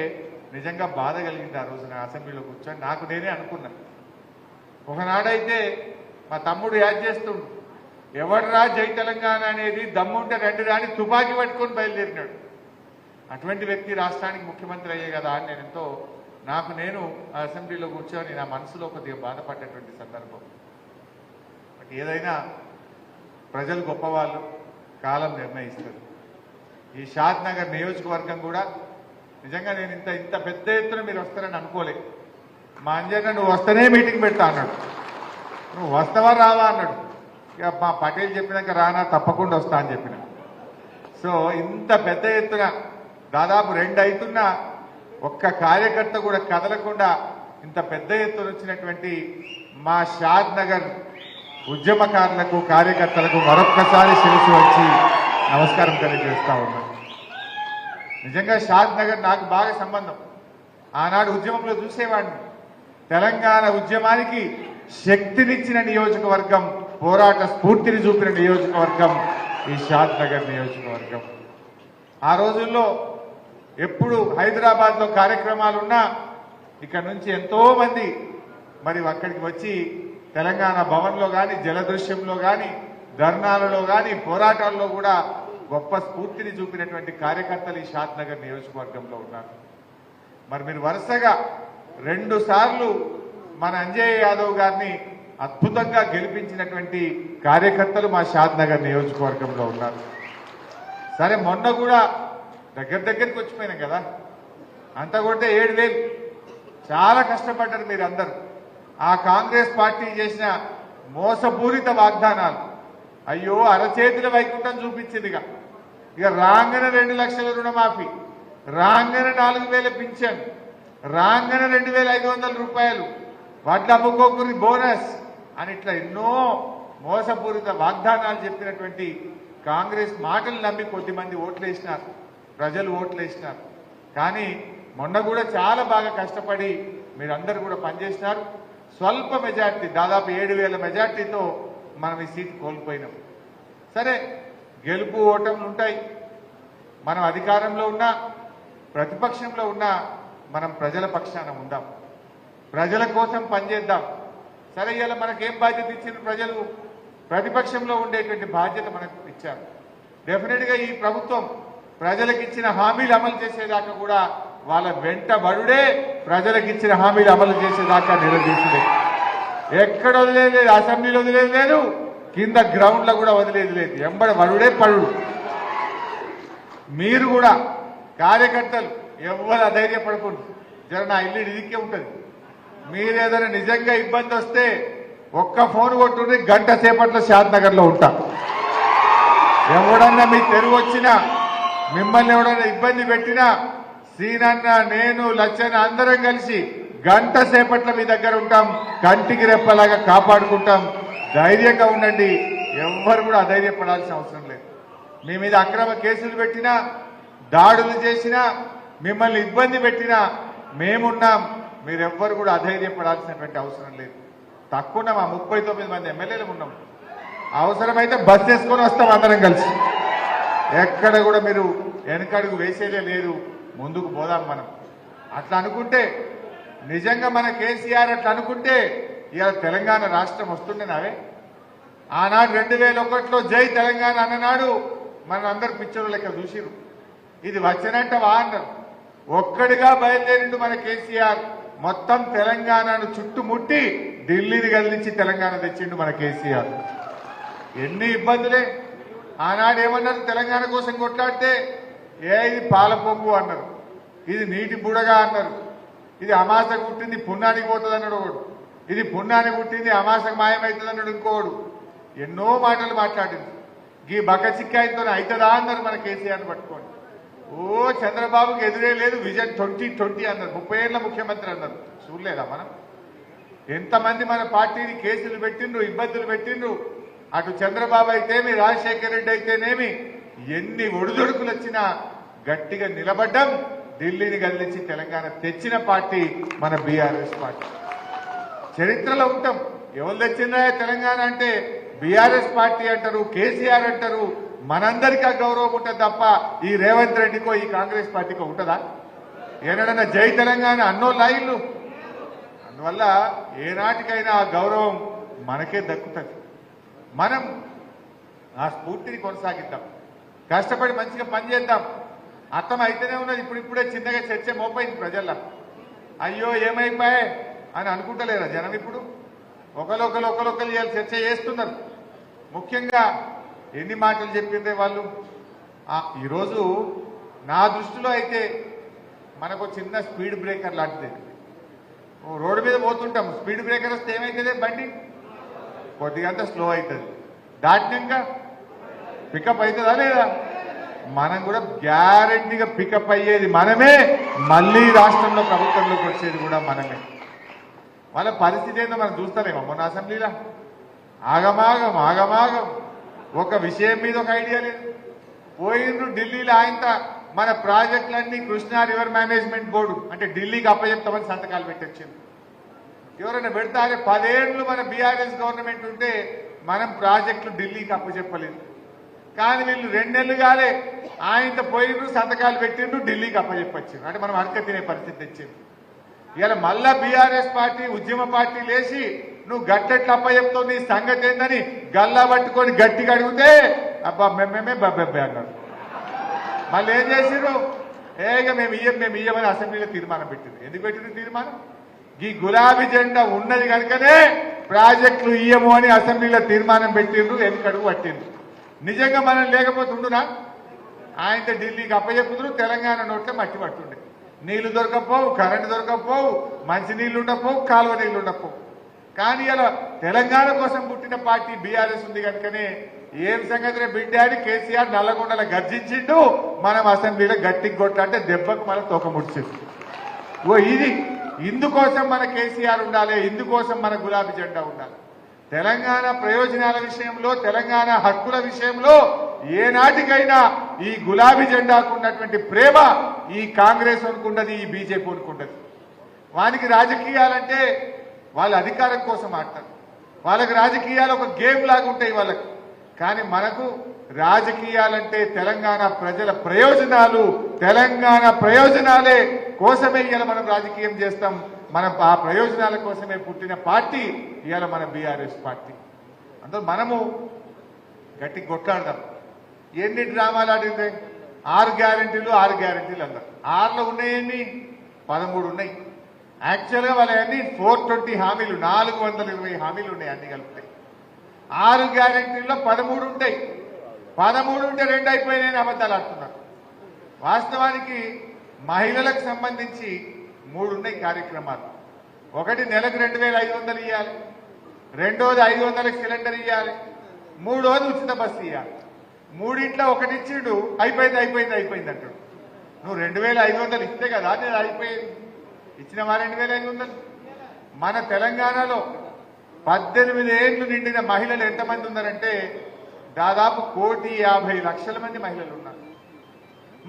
నిజంగా బాధ కలిగింది. ఆ రోజు నా అసెంబ్లీలో కూర్చొని నాకు నేనే అనుకున్నా, ఒకనాడైతే మా తమ్ముడు యాద్ చేస్తుండు, ఎవడరా జై తెలంగాణ అనేది దమ్ముంటే రెండు రాని తుపాకీ పట్టుకొని బయలుదేరినాడు. అటువంటి వ్యక్తి రాష్ట్రానికి ముఖ్యమంత్రి అయ్యే కదా అని నేను ఎంతో నాకు నేను అసెంబ్లీలో కూర్చొని నా మనసులో కొద్దిగా బాధపడ్డటువంటి సందర్భం. బట్ ఏదైనా ప్రజలు గొప్పవాళ్ళు, కాలం నిర్ణయిస్తుంది. ఈ షాద్నగర్ నియోజకవర్గం కూడా నిజంగా నేను ఇంత పెద్ద ఎత్తున మీరు వస్తారని అనుకోలే. మా అంజన్న నువ్వు వస్తేనే మీటింగ్ పెడతా అన్నాడు, నువ్వు వస్తావా రావా అన్నాడు. ఇక మా పటేల్ చెప్పినాక రానా, తప్పకుండా వస్తా అని చెప్పిన. సో ఇంత పెద్ద ఎత్తున దాదాపు 2 అవుతున్నా ఒక్క కార్యకర్త కూడా కదలకుండా ఇంత పెద్ద ఎత్తున వచ్చినటువంటి మా షాద్నగర్ ఉద్యమకారులకు, కార్యకర్తలకు మరొక్కసారి శిరస్సు వచ్చి నమస్కారం తెలియజేస్తా ఉన్నాను. నిజంగా షాద్నగర్ నాకు బాగా సంబంధం. ఆనాడు ఉద్యమంలో చూసేవాడిని. తెలంగాణ ఉద్యమానికి శక్తినిచ్చిన నియోజకవర్గం, పోరాట స్ఫూర్తిని చూపిన నియోజకవర్గం ఈ షాద్నగర్ నియోజకవర్గం. ఆ రోజుల్లో ఎప్పుడు హైదరాబాద్లో కార్యక్రమాలున్నా ఇక్కడ నుంచి ఎంతో మంది మరి అక్కడికి వచ్చి తెలంగాణ భవన్లో కానీ, జలదృశ్యంలో కానీ, ధర్నాలలో కానీ, పోరాటాల్లో కూడా గొప్ప స్ఫూర్తిని చూపినటువంటి కార్యకర్తలు ఈ షాద్నగర్ నియోజకవర్గంలో ఉన్నారు. మరి మీరు వరుసగా 2 సార్లు మన అంజయ్య యాదవ్ గారిని అద్భుతంగా గెలిపించినటువంటి కార్యకర్తలు మా షాద్నగర్ నియోజకవర్గంలో ఉన్నారు. సరే మొన్న కూడా దగ్గరికి వచ్చిపోయినాం కదా, అంతా కొడితే 7,000. చాలా కష్టపడ్డారు మీరు అందరూ. ఆ కాంగ్రెస్ పార్టీ చేసిన మోసపూరిత వాగ్దానాలు అయ్యో అరచేతుల వైకుంఠం చూపించిందిగా. ఇక రాంగన 2 లక్షల రుణమాఫీ, రాంగన 4,000 పింఛన్, రాంగన 2,500 రూపాయలు, వడ్ల అమ్ముకోకుని బోనస్ అని ఇట్లా ఎన్నో మోసపూరిత వాగ్దానాలు చెప్పినటువంటి కాంగ్రెస్ మాటలు నమ్మి కొద్దిమంది ఓట్లేసినారు, ప్రజలు ఓట్లేసినారు. కానీ మొన్న కూడా చాలా బాగా కష్టపడి మీరందరూ కూడా పనిచేసినారు. స్వల్ప మెజార్టీ, దాదాపు 7,000 మెజార్టీతో మనం ఈ సీట్ కోల్పోయినాం. సరే గెలుపు ఓటములు ఉంటాయి. మనం అధికారంలో ఉన్నా, ప్రతిపక్షంలో ఉన్నా మనం ప్రజల పక్షాన ఉందాం, ప్రజల కోసం పనిచేద్దాం. సరే ఇలా మనకేం బాధ్యత ఇచ్చిన ప్రజలు, ప్రతిపక్షంలో ఉండేటువంటి బాధ్యత మనకు ఇచ్చారు. డెఫినెట్గా ఈ ప్రభుత్వం ప్రజలకు ఇచ్చిన హామీలు అమలు చేసేదాకా కూడా వాళ్ళ వెంటబడుడే, ప్రజలకు ఇచ్చిన హామీలు అమలు చేసేదాకా నిలదీసుడే. ఎక్కడ వదిలేదు లేదు, అసెంబ్లీలో వదిలేదు లేదు, కింద గ్రౌండ్లో కూడా వదిలేదు లేదు. ఎంబడి వరుడే పడుడు. మీరు కూడా కార్యకర్తలు ఎవరు అధైర్యపడకూడదు. జర నా ఇల్లు ఇదికే ఉంటుంది. మీరు ఏదైనా నిజంగా ఇబ్బంది వస్తే ఒక్క ఫోన్ కొట్టుండి గంట సేపట్లో షాద్నగర్లో ఉంటా. ఎవడన్నా మీ తెరువు వచ్చినా, మిమ్మల్ని ఎవడన్నా ఇబ్బంది పెట్టినా సీనన్న, నేను, లచ్చన్న అందరం కలిసి గంట సేపట్లో మీ దగ్గర ఉంటాం. కంటికి రెప్పలాగా కాపాడుకుంటాం. ధైర్యంగా ఉండండి. ఎవ్వరు కూడా అధైర్యపడాల్సిన అవసరం లేదు. మీ మీద అక్రమ కేసులు పెట్టినా, దాడులు చేసినా, మిమ్మల్ని ఇబ్బంది పెట్టినా మేమున్నాం. మీరెవ్వరు కూడా అధైర్యపడాల్సినటువంటి అవసరం లేదు. తక్కువ మా 39 మంది ఎమ్మెల్యేలు ఉన్నాం. అవసరమైతే బస్ చేసుకొని వస్తాం అందరం కలిసి. ఎక్కడ కూడా మీరు వెనకడుగు వేసేదే లేదు. ముందుకు పోదాం మనం. అట్లా అనుకుంటే, నిజంగా మన కేసీఆర్ అట్లా అనుకుంటే ఇవాళ తెలంగాణ రాష్ట్రం వస్తుండేనావే. ఆనాడు 2001లో జై తెలంగాణ అన్ననాడు మన అందరు పిక్చర్లు లెక్క చూసిరు. ఇది వచ్చినట్ట అన్నారు. ఒక్కడిగా బయలుదేరిండు మన కేసీఆర్. మొత్తం తెలంగాణను చుట్టుముట్టి ఢిల్లీని కదిలించి తెలంగాణ తెచ్చిండు మన కేసీఆర్. ఎన్ని ఇబ్బందులే. ఆనాడు ఏమన్నారు? తెలంగాణ కోసం కొట్లాడితే ఇది పాల పొంగు అన్నారు, ఇది నీటి బుడగా అన్నారు, ఇది అమాసకు పుట్టింది పుణ్యానికి పోతుంది అన్నాడు ఒకడు, ఇది పుణ్యానికి పుట్టింది అమాసకు మాయమవుతుంది అన్నాడు ఇంకోడు. ఎన్నో మాటలు మాట్లాడింది. ఈ బకచిక్కాయితో అవుతుందా అన్నారు మన కేసీఆర్ని పట్టుకోండి. ఓ చంద్రబాబుకి ఎదురే లేదు, విజన్ 2020 అన్నారు. 30 ఏళ్ల ముఖ్యమంత్రి అన్నారు. చూడలేదా మనం? ఎంతమంది మన పార్టీని కేసులు పెట్టిండ్రు, ఇబ్బందులు పెట్టిండ్రు. అటు చంద్రబాబు అయితేమి, రాజశేఖర రెడ్డి అయితేనేమి, ఎన్ని ఒడిదొడుకులు వచ్చినా గట్టిగా నిలబడ్డం. ఢిల్లీని కదిలించి తెలంగాణ తెచ్చిన పార్టీ మన బీఆర్ఎస్ పార్టీ. చరిత్రలో ఉంటాం. ఎవరు తెచ్చిందా తెలంగాణ అంటే బీఆర్ఎస్ పార్టీ అంటారు, కేసీఆర్ అంటారు. మనందరికీ ఆ గౌరవం ఉంటుంది తప్ప ఈ రేవంత్ రెడ్డికో ఈ కాంగ్రెస్ పార్టీకో ఉంటుందా? ఏనాడన్నా జై తెలంగాణ అన్నో లైన్లు. అందువల్ల ఏనాటికైనా ఆ గౌరవం మనకే దక్కుతుంది. మనం ఆ స్ఫూర్తిని కొనసాగిద్దాం. కష్టపడి మంచిగా పనిచేద్దాం. అర్థం అయితేనే ఉన్నది. ఇప్పుడిప్పుడే చిన్నగా చర్చ మోపైంది ప్రజల్లో. అయ్యో ఏమైపోయాయి అని అనుకుంటలేరా జనం? ఇప్పుడు ఒకరొకరు ఇవాళ చర్చ చేస్తున్నారు. ముఖ్యంగా ఎన్ని మాటలు చెప్పిందే వాళ్ళు. ఈరోజు నా దృష్టిలో అయితే మనకు చిన్న స్పీడ్ బ్రేకర్ లాంటిది. రోడ్డు మీద పోతుంటాం, స్పీడ్ బ్రేకర్ వస్తే ఏమవుతుంది? బండి కొద్దిగంత స్లో అవుతుంది. దాటినాక పికప్ అవుతుందా లేదా? మనం కూడా గ్యారంటీగా పికప్ అయ్యేది మనమే. మళ్ళీ రాష్ట్రంలో ప్రభుత్వంలోకి వచ్చేది కూడా మనమే. వాళ్ళ పరిస్థితి ఏందో మనం చూస్తారేమో. మొన్న అసెంబ్లీలో ఆగమాగం ఒక విషయం మీద ఒక ఐడియా లేదు. పోయిండ్రు ఢిల్లీలో. ఆయనతో మన ప్రాజెక్టులన్నీ కృష్ణా రివర్ మేనేజ్మెంట్ బోర్డు అంటే ఢిల్లీకి అప్పచెప్తామని సంతకాలు పెట్టొచ్చింది. ఎవరైనా పెడతారే? 10 ఏళ్లు మన బీఆర్ఎస్ గవర్నమెంట్ ఉంటే మనం ప్రాజెక్టులు ఢిల్లీకి అప్పచెప్పలేదు. కానీ వీళ్ళు 2 నెలలు కాలే ఆయనతో పోయిండ్రు, సంతకాలు పెట్టిండ్రు, ఢిల్లీకి అప్పచెప్పొచ్చిండ్రు. అంటే మనం అడక తినే పరిస్థితి తెచ్చింది. ఇలా మళ్ళా బీఆర్ఎస్ పార్టీ ఉద్యమ పార్టీ లేచి నువ్వు గట్టెట్లు అప్పచెప్తావు, నీ సంగతి ఏందని గల్లా పట్టుకొని గట్టిగా అడిగితే అబ్బా మేమే బబ్బెబ్బే అన్నారు. మళ్ళీ ఏం చేసిర్రు? ఇక మేము ఇయ్యమని అసెంబ్లీలో తీర్మానం పెట్టింది. ఎందుకు పెట్టింది తీర్మానం? ఈ గులాబీ జెండా ఉన్నది కనుకనే ప్రాజెక్టులు ఇయ్యము అని అసెంబ్లీలో తీర్మానం పెట్టిండ్రు. ఎందుకడుగు పట్టిండ్రు. నిజంగా మనం లేకపోతే ఉండునా? ఆయనతో ఢిల్లీకి అప్పచెప్పుతున్నారు. తెలంగాణ నోట్లో మట్టి పట్టుండే. నీళ్లు దొరకపోవు, కరెంటు దొరకపోవు, మంచి నీళ్లు ఉండకపోవు, కాలువ నీళ్లు ఉండకపోవు. కానీ ఇలా తెలంగాణ కోసం పుట్టిన పార్టీ బీఆర్ఎస్ ఉంది కనుకనే ఏం సంగతి బిడ్డ అని కేసీఆర్ నల్లగొండల గర్జించిండు. మనం అసెంబ్లీలో గట్టికి కొట్టాలంటే దెబ్బకు మనం తోక ముడిచింది. ఇది ఇందుకోసం మన కేసీఆర్ ఉండాలి, ఇందుకోసం మన గులాబీ జెండా ఉండాలి. తెలంగాణ ప్రయోజనాల విషయంలో, తెలంగాణ హక్కుల విషయంలో ఏనాటికైనా ఈ గులాబీ జెండాకు ఉన్నటువంటి ప్రేమ ఈ కాంగ్రెస్ అనుకుంటది, ఈ బీజేపీ అనుకుంటది. వానికి రాజకీయాలంటే వాళ్ళ అధికారం కోసం ఆడతారు. వాళ్ళకి రాజకీయాలు ఒక గేమ్ లాగా ఉంటాయి వాళ్ళకి. కానీ మనకు రాజకీయాలంటే తెలంగాణ ప్రజల ప్రయోజనాలు, తెలంగాణ ప్రయోజనాలే కోసమే ఇవాళ మనం రాజకీయం చేస్తాం. మనం ఆ ప్రయోజనాల కోసమే పుట్టిన పార్టీ ఇవాళ మన బీఆర్ఎస్ పార్టీ. అందులో మనము గట్టి కొట్లాడదాం. ఎన్ని డ్రామాలు ఆడింది? 6 గ్యారెంటీలు అన్నారు. 6లో ఉన్నాయన్ని 13 ఉన్నాయి. యాక్చువల్గా వాళ్ళ అన్ని 420 హామీలు, 420 హామీలు ఉన్నాయి అన్ని కలిపితే. 6 గ్యారెంటీల్లో 13 ఉంటాయి. 13 ఉంటే 2 అయిపోయినాయని అబద్ధాలు ఆడుతున్నారు. వాస్తవానికి మహిళలకు సంబంధించి 3 ఉన్నాయి కార్యక్రమాలు. ఒకటి నెలకు 2500 ఇవ్వాలి, రెండోది 500కి సిలిండర్ ఇవ్వాలి, మూడోది ఉచిత బస్సు ఇవ్వాలి. మూడింట్లో ఒకటి ఇచ్చిండు, అయిపోయింది అంటాడు. నువ్వు 2500 ఇస్తే కదా నేను అయిపోయేది. ఇచ్చినవా 2500? మన తెలంగాణలో 18 ఏళ్లు నిండిన మహిళలు ఎంతమంది ఉన్నారంటే దాదాపు 1,50,00,000 మంది మహిళలు ఉన్నారు.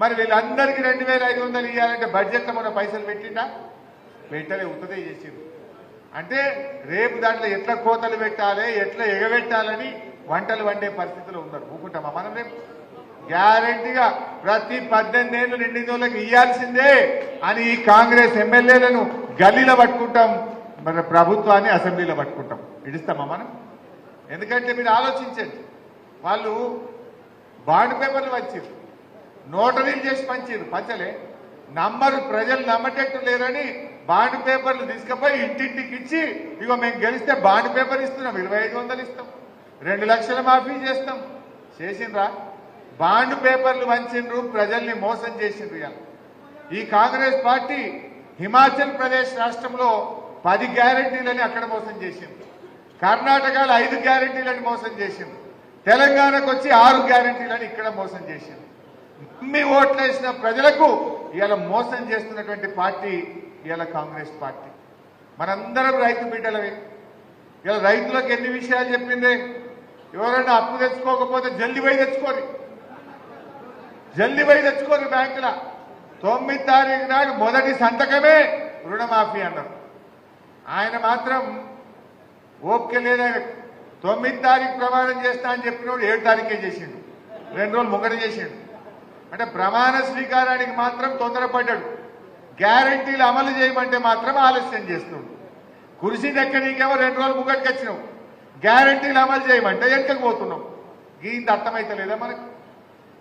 మరి వీళ్ళందరికీ 2500 ఇవ్వాలంటే బడ్జెట్లో మన పైసలు పెట్టిండా? పెట్టలే, ఉత్తదే చేసింది. అంటే రేపు దాంట్లో ఎట్లా కోతలు పెట్టాలి, ఎట్లా ఎగబెట్టాలని వంటలు వండే పరిస్థితిలో ఉన్నారు. ఊకుంటామా మనం? రేపు గ్యారంటీగా ప్రతి 18 ఏళ్లు నిండిన వాళ్ళకి ఇవ్వాల్సిందే అని ఈ కాంగ్రెస్ ఎమ్మెల్యేలను గల్లీలో పట్టుకుంటాం, మన ప్రభుత్వాన్ని అసెంబ్లీలో పట్టుకుంటాం. ఇడిస్తామా మనం? ఎందుకంటే మీరు ఆలోచించండి, వాళ్ళు బాండ్ పేపర్లు పంచారు, నోటరీలు చేసి పంచలే, నమ్మరు, ప్రజలు నమ్మటట్టు లేరని బాండ్ పేపర్లు తీసుకుపోయి ఇంటింటికి ఇచ్చి, ఇగో మేము గెలిస్తే బాండ్ పేపర్ ఇస్తున్నాం, 2500 ఇస్తాం, 2 లక్షల మాఫీ చేస్తాం. చేసిండ్రా? బాండ్ పేపర్లు వంచిండ్రు, ప్రజల్ని మోసం చేసిండ్రు. ఈ కాంగ్రెస్ పార్టీ హిమాచల్ ప్రదేశ్ రాష్ట్రంలో 10 గ్యారెంటీలని అక్కడ మోసం చేసింది, కర్ణాటకలో 5 గ్యారెంటీలని మోసం చేసింది, తెలంగాణకు వచ్చి 6 గ్యారెంటీలని ఇక్కడ మోసం చేసింది. మీ ఓట్లేసిన ప్రజలకు ఇలా మోసం చేస్తున్నటువంటి పార్టీ ఇలా కాంగ్రెస్ పార్టీ. మనందరం రైతు బిడ్డలవి. ఇలా రైతులకు ఎన్ని విషయాలు చెప్పిందే. ఎవరైనా అప్పు తెచ్చుకోకపోతే జల్దీ పోయి తెచ్చుకోరు బ్యాంకుల. 9వ తారీఖు నాడు మొదటి సంతకమే రుణమాఫీ అన్నారు. ఆయన మాత్రం ఓపిక లేదా. 9వ తారీఖు ప్రమాణం చేస్తా అని చెప్పినప్పుడు 7వ తారీఖే చేసిండు, 2 రోజులు ముంగట చేసిండు. అంటే ప్రమాణ స్వీకారానికి మాత్రం తొందరపడ్డాడు, గ్యారంటీలు అమలు చేయమంటే మాత్రం ఆలస్యం చేస్తున్నాడు. కుర్చీ దక్కనీకేమో 2 రోజులు ముంగటికి వచ్చినావు, గ్యారంటీలు అమలు చేయమంటే వెనకకు పోతున్నావు. ఇంత అర్థమైతలేదా మనకు?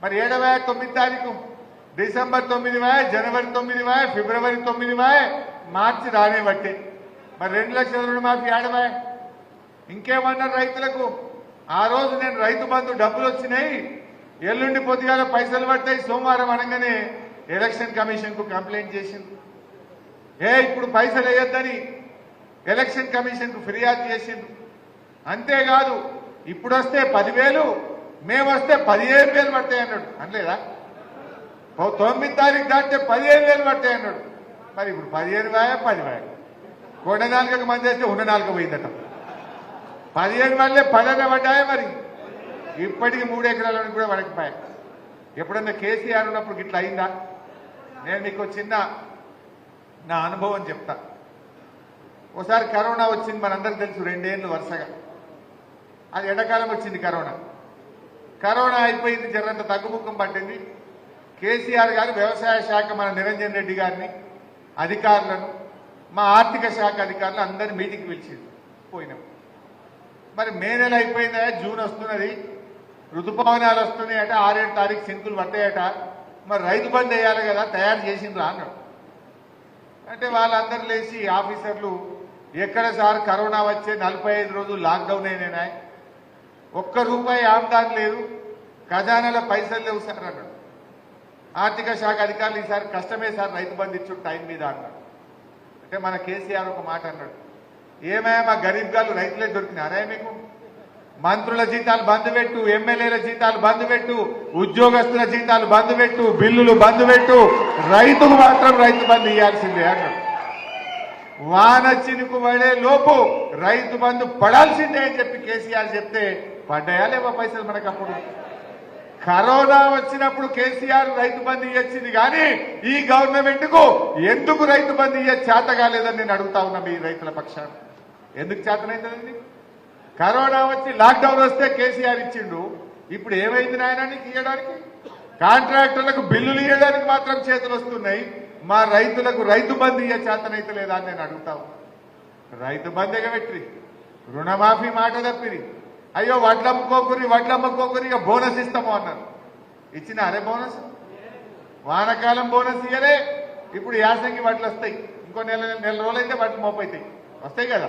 మరి 7వ 9వ తారీఖు, డిసెంబర్ 9, జనవరి 9, ఫిబ్రవరి 9, మార్చి రానే బట్టే. మరి 2 లక్షల రుణమాఫీ ఆడవా? ఇంకేమన్నారు రైతులకు? ఆ రోజు నేను రైతు బంధు డబ్బులు వచ్చినాయి, ఎల్లుండి పొద్దుగాల పైసలు పడతాయి, సోమవారం అనగానే ఎలక్షన్ కమిషన్ కు కంప్లైంట్ చేసింది. ఇప్పుడు పైసలు వేయొద్దని ఎలక్షన్ కమిషన్ కు ఫిర్యాదు చేసింది. అంతేకాదు, ఇప్పుడు వస్తే 10,000, మేము వస్తే 15,000 పడతాయి అన్నాడు. అనలేదా? 9వ తారీఖు దాటితే 15,000 పడతాయి అన్నాడు. మరి ఇప్పుడు 15,000 10,000 కొండ 4 మంది అయితే ఉన్న 4 పోయిందట. 15 వల్లే 10 పడ్డాయా? మరి ఇప్పటికి 3 ఎకరాలను కూడా పడకపోయాయి. ఎప్పుడన్నా కేసీఆర్ ఉన్నప్పుడు ఇట్లా అయిందా? నేను మీకు చిన్న నా అనుభవం చెప్తా. ఒకసారి కరోనా వచ్చింది, మనందరికి తెలుసు, 2 ఏళ్ళు వరుసగా. అది ఎండాకాలం వచ్చింది కరోనా అయిపోయింది, జరంత తగ్గుముఖం పట్టింది. కేసీఆర్ గారు వ్యవసాయ శాఖ మన నిరంజన్ రెడ్డి గారిని, అధికారులను, మా ఆర్థిక శాఖ అధికారులు అందరినీ మీటింగ్కి పిలిచింది. పోయినాం. మరి మే నెల అయిపోయిందా, జూన్ వస్తున్నది, ఋతుపవనాలు వస్తున్నాయట, 6-7 తారీఖు సింకులు పట్టాయట, మరి రైతు బంద్ వేయాలి కదా, తయారు చేసిండ్రా అన్నాడు. అంటే వాళ్ళందరూ లేచి ఆఫీసర్లు, ఎక్కడ సార్ కరోనా వచ్చే 45 రోజులు లాక్డౌన్ అయినా, ₹1 ఆమ్దాన్ లేదు, ఖజానాలో పైసలు లేవు సార్ అన్నాడు. ఆర్థిక శాఖ అధికారులు, ఈసారి కష్టమే సార్ రైతు బంద్ ఇచ్చు టైం మీద అన్నాడు. అంటే మన కేసీఆర్ ఒక మాట అన్నాడు, ఏమయ్యా మా గరీబ్ గారు రైతులే దొరికినారా మీకు? మంత్రుల జీతాలు బంద్ పెట్టు, ఎమ్మెల్యేల జీతాలు బంద్ పెట్టు, ఉద్యోగస్తుల జీతాలు బంద్ పెట్టు, బిల్లులు బంద్ పెట్టు, రైతుకు మాత్రం రైతు బంద్ ఇవ్వాల్సిందే అన్నాడు. వాన చినుకు పడే లోపు రైతు బంధు పడాల్సిందే అని చెప్పి కేసీఆర్ చెప్తే పడ్డాయా లేవా పైసలు మనకు? అప్పుడు కరోనా వచ్చినప్పుడు కేసీఆర్ రైతు బంధు ఇచ్చింది, కానీ ఈ గవర్నమెంట్ కు ఎందుకు రైతు బంధు చేత కాలేదని నేను అడుగుతా ఉన్నా మీ రైతుల పక్షాన. ఎందుకు చేతనైందండి? కరోనా వచ్చి లాక్డౌన్ వస్తే కేసీఆర్ ఇచ్చిండు, ఇప్పుడు ఏమైంది నాయన నీకు ఇవ్వడానికి? కాంట్రాక్టర్లకు బిల్లులు ఇవ్వడానికి మాత్రం చేతులు వస్తున్నాయి, మా రైతులకు రైతు బంధు చేతనైతే లేదా అని నేను అడుగుతావు. రైతు బంధు ఎగబెట్టి రుణమాఫీ మాట తప్పిరి. అయ్యో వడ్లమ్మకోకురి ఇక బోనస్ ఇస్తాము అన్నారు. ఇచ్చిన అరే బోనస్? వానకాలం బోనస్ ఇయ్యలే, ఇప్పుడు యాసంగి వడ్లు వస్తాయి, ఇంకో నెల రోజులైతే వడ్లు మోపైతాయి, వస్తాయి కదా.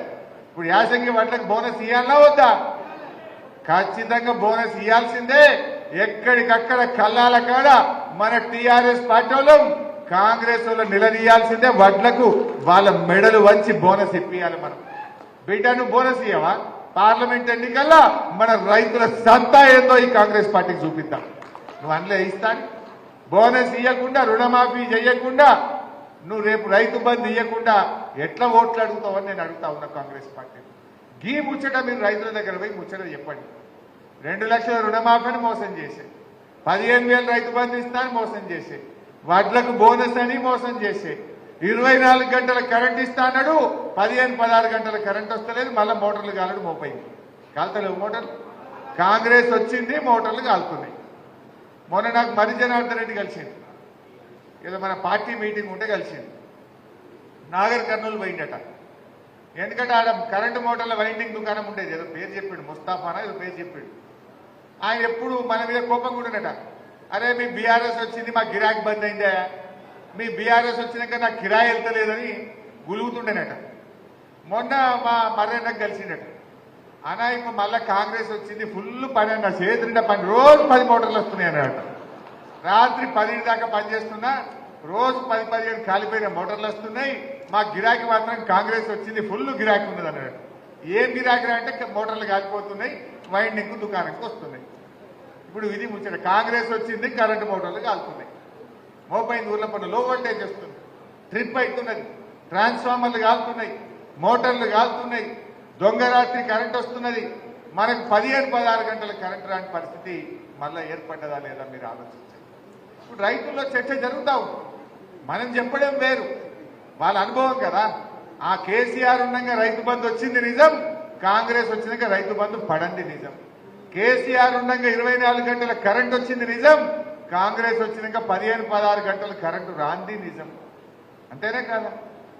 ఇప్పుడు యాసంగి వడ్లకు బోనస్ ఇవ్వాలన్నా వద్దా? ఖచ్చితంగా బోనస్ ఇవ్వాల్సిందే. ఎక్కడికక్కడ కల్లాల కాడ మన టీఆర్ఎస్ పార్టీ వాళ్ళం కాంగ్రెస్ వాళ్ళు నిలదీయాల్సిందే. వడ్లకు వాళ్ళ మెడలు వంచి బోనస్ ఇప్పియాలి. మనం బిడ్డను బోనస్ ఇవ్వవా? పార్లమెంట్ ఎన్నికల్లో మన రైతుల సత్తా ఏందో ఈ కాంగ్రెస్ పార్టీకి చూపిద్దాం. నువ్వు అందులో ఇస్తాను బోనస్ ఇవ్వకుండా, రుణమాఫీ చేయకుండా, నువ్వు రేపు రైతు బంధు ఇవ్వకుండా ఎట్లా ఓట్లు అడుగుతావని నేను అడుగుతా ఉన్నా కాంగ్రెస్ పార్టీ. గీ ముచ్చట మీరు రైతుల దగ్గర పోయి ముచ్చట చెప్పండి. 2 లక్షల రుణమాఫీని మోసం చేసే, 15,000 రైతు బంధు ఇస్తానని మోసం చేసే, వడ్లకు బోనస్ అని మోసం చేసే, 24 గంటల కరెంట్ ఇస్తా అన్నాడు, 15-16 గంటల కరెంట్ వస్తలేదు, మళ్ళీ మోటార్లు కాలడు మోపైంది. కాలుతలేవు మోటార్లు. కాంగ్రెస్ వచ్చింది, మోటార్లు కాలుతున్నాయి. మొన్న నాకు మరి జనార్దన్ రెడ్డి కలిసింది, ఏదో మన పార్టీ మీటింగ్ ఉంటే కలిసింది. నాగర్ కర్నూలు పోయిందట. ఎందుకంటే ఆడ కరెంటు మోటార్ల వైండింగ్ దుకాణం ఉండేది, ఏదో పేరు చెప్పాడు, ముస్తాఫానా ఏదో పేరు చెప్పాడు. ఆయన ఎప్పుడు మన మీద కోపం కూడా, అరే మీ బీఆర్ఎస్ వచ్చింది, మా గిరాకీ బంద్ అయిందా, మీ బీఆర్ఎస్ వచ్చినాక నాకు కిరాయి వెళ్తలేదని గులుగుతుండేనట. మొన్న మా మర్రెన్నకు కలిసిండట. అనా ఇప్పుడు మళ్ళా కాంగ్రెస్ వచ్చింది, ఫుల్ పని అన్న, చేతిండా పని, రోజు 10 మోటార్లు వస్తున్నాయి అన్నట. రాత్రి 10 దాకా పనిచేస్తున్నా, రోజు 10-15 కాలిపోయిన మోటార్లు వస్తున్నాయి, మా గిరాకీ మాత్రం కాంగ్రెస్ వచ్చింది, ఫుల్ గిరాకీ ఉన్నది అన్నాడు. ఏం గిరాకీ అంటే మోటార్లు కాలిపోతున్నాయి, వైండింగ్ దుకాణంకి వస్తున్నాయి. ఇప్పుడు ఇది ముచ్చట. కాంగ్రెస్ వచ్చింది, కరెంటు మోటార్లు కాలుతున్నాయి, మోపైంది ఊర్ల పనులు, లో వోల్టేజ్ వస్తుంది, ట్రిప్ అవుతున్నది, ట్రాన్స్ఫార్మర్లు కాలుతున్నాయి, మోటార్లు కాలుతున్నాయి, దొంగ రాత్రి కరెంట్ వస్తున్నది. మనకు 15-16 గంటల కరెంట్ రాని పరిస్థితి మళ్ళీ ఏర్పడ్డదా లేదా మీరు ఆలోచించండి. ఇప్పుడు రైతుల్లో చర్చ జరుగుతా ఉంది. మనం చెప్పడం వేరు, వాళ్ళ అనుభవం కదా. ఆ కేసీఆర్ ఉండగా రైతు బంధు వచ్చింది నిజం, కాంగ్రెస్ వచ్చినాక రైతు బంధు పడండి నిజం. కేసీఆర్ ఉండగా 24 గంటల కరెంట్ వచ్చింది నిజం, కాంగ్రెస్ వచ్చినాక 15-16 గంటల కరెంటు రాంది నిజం. అంతేనే కదా.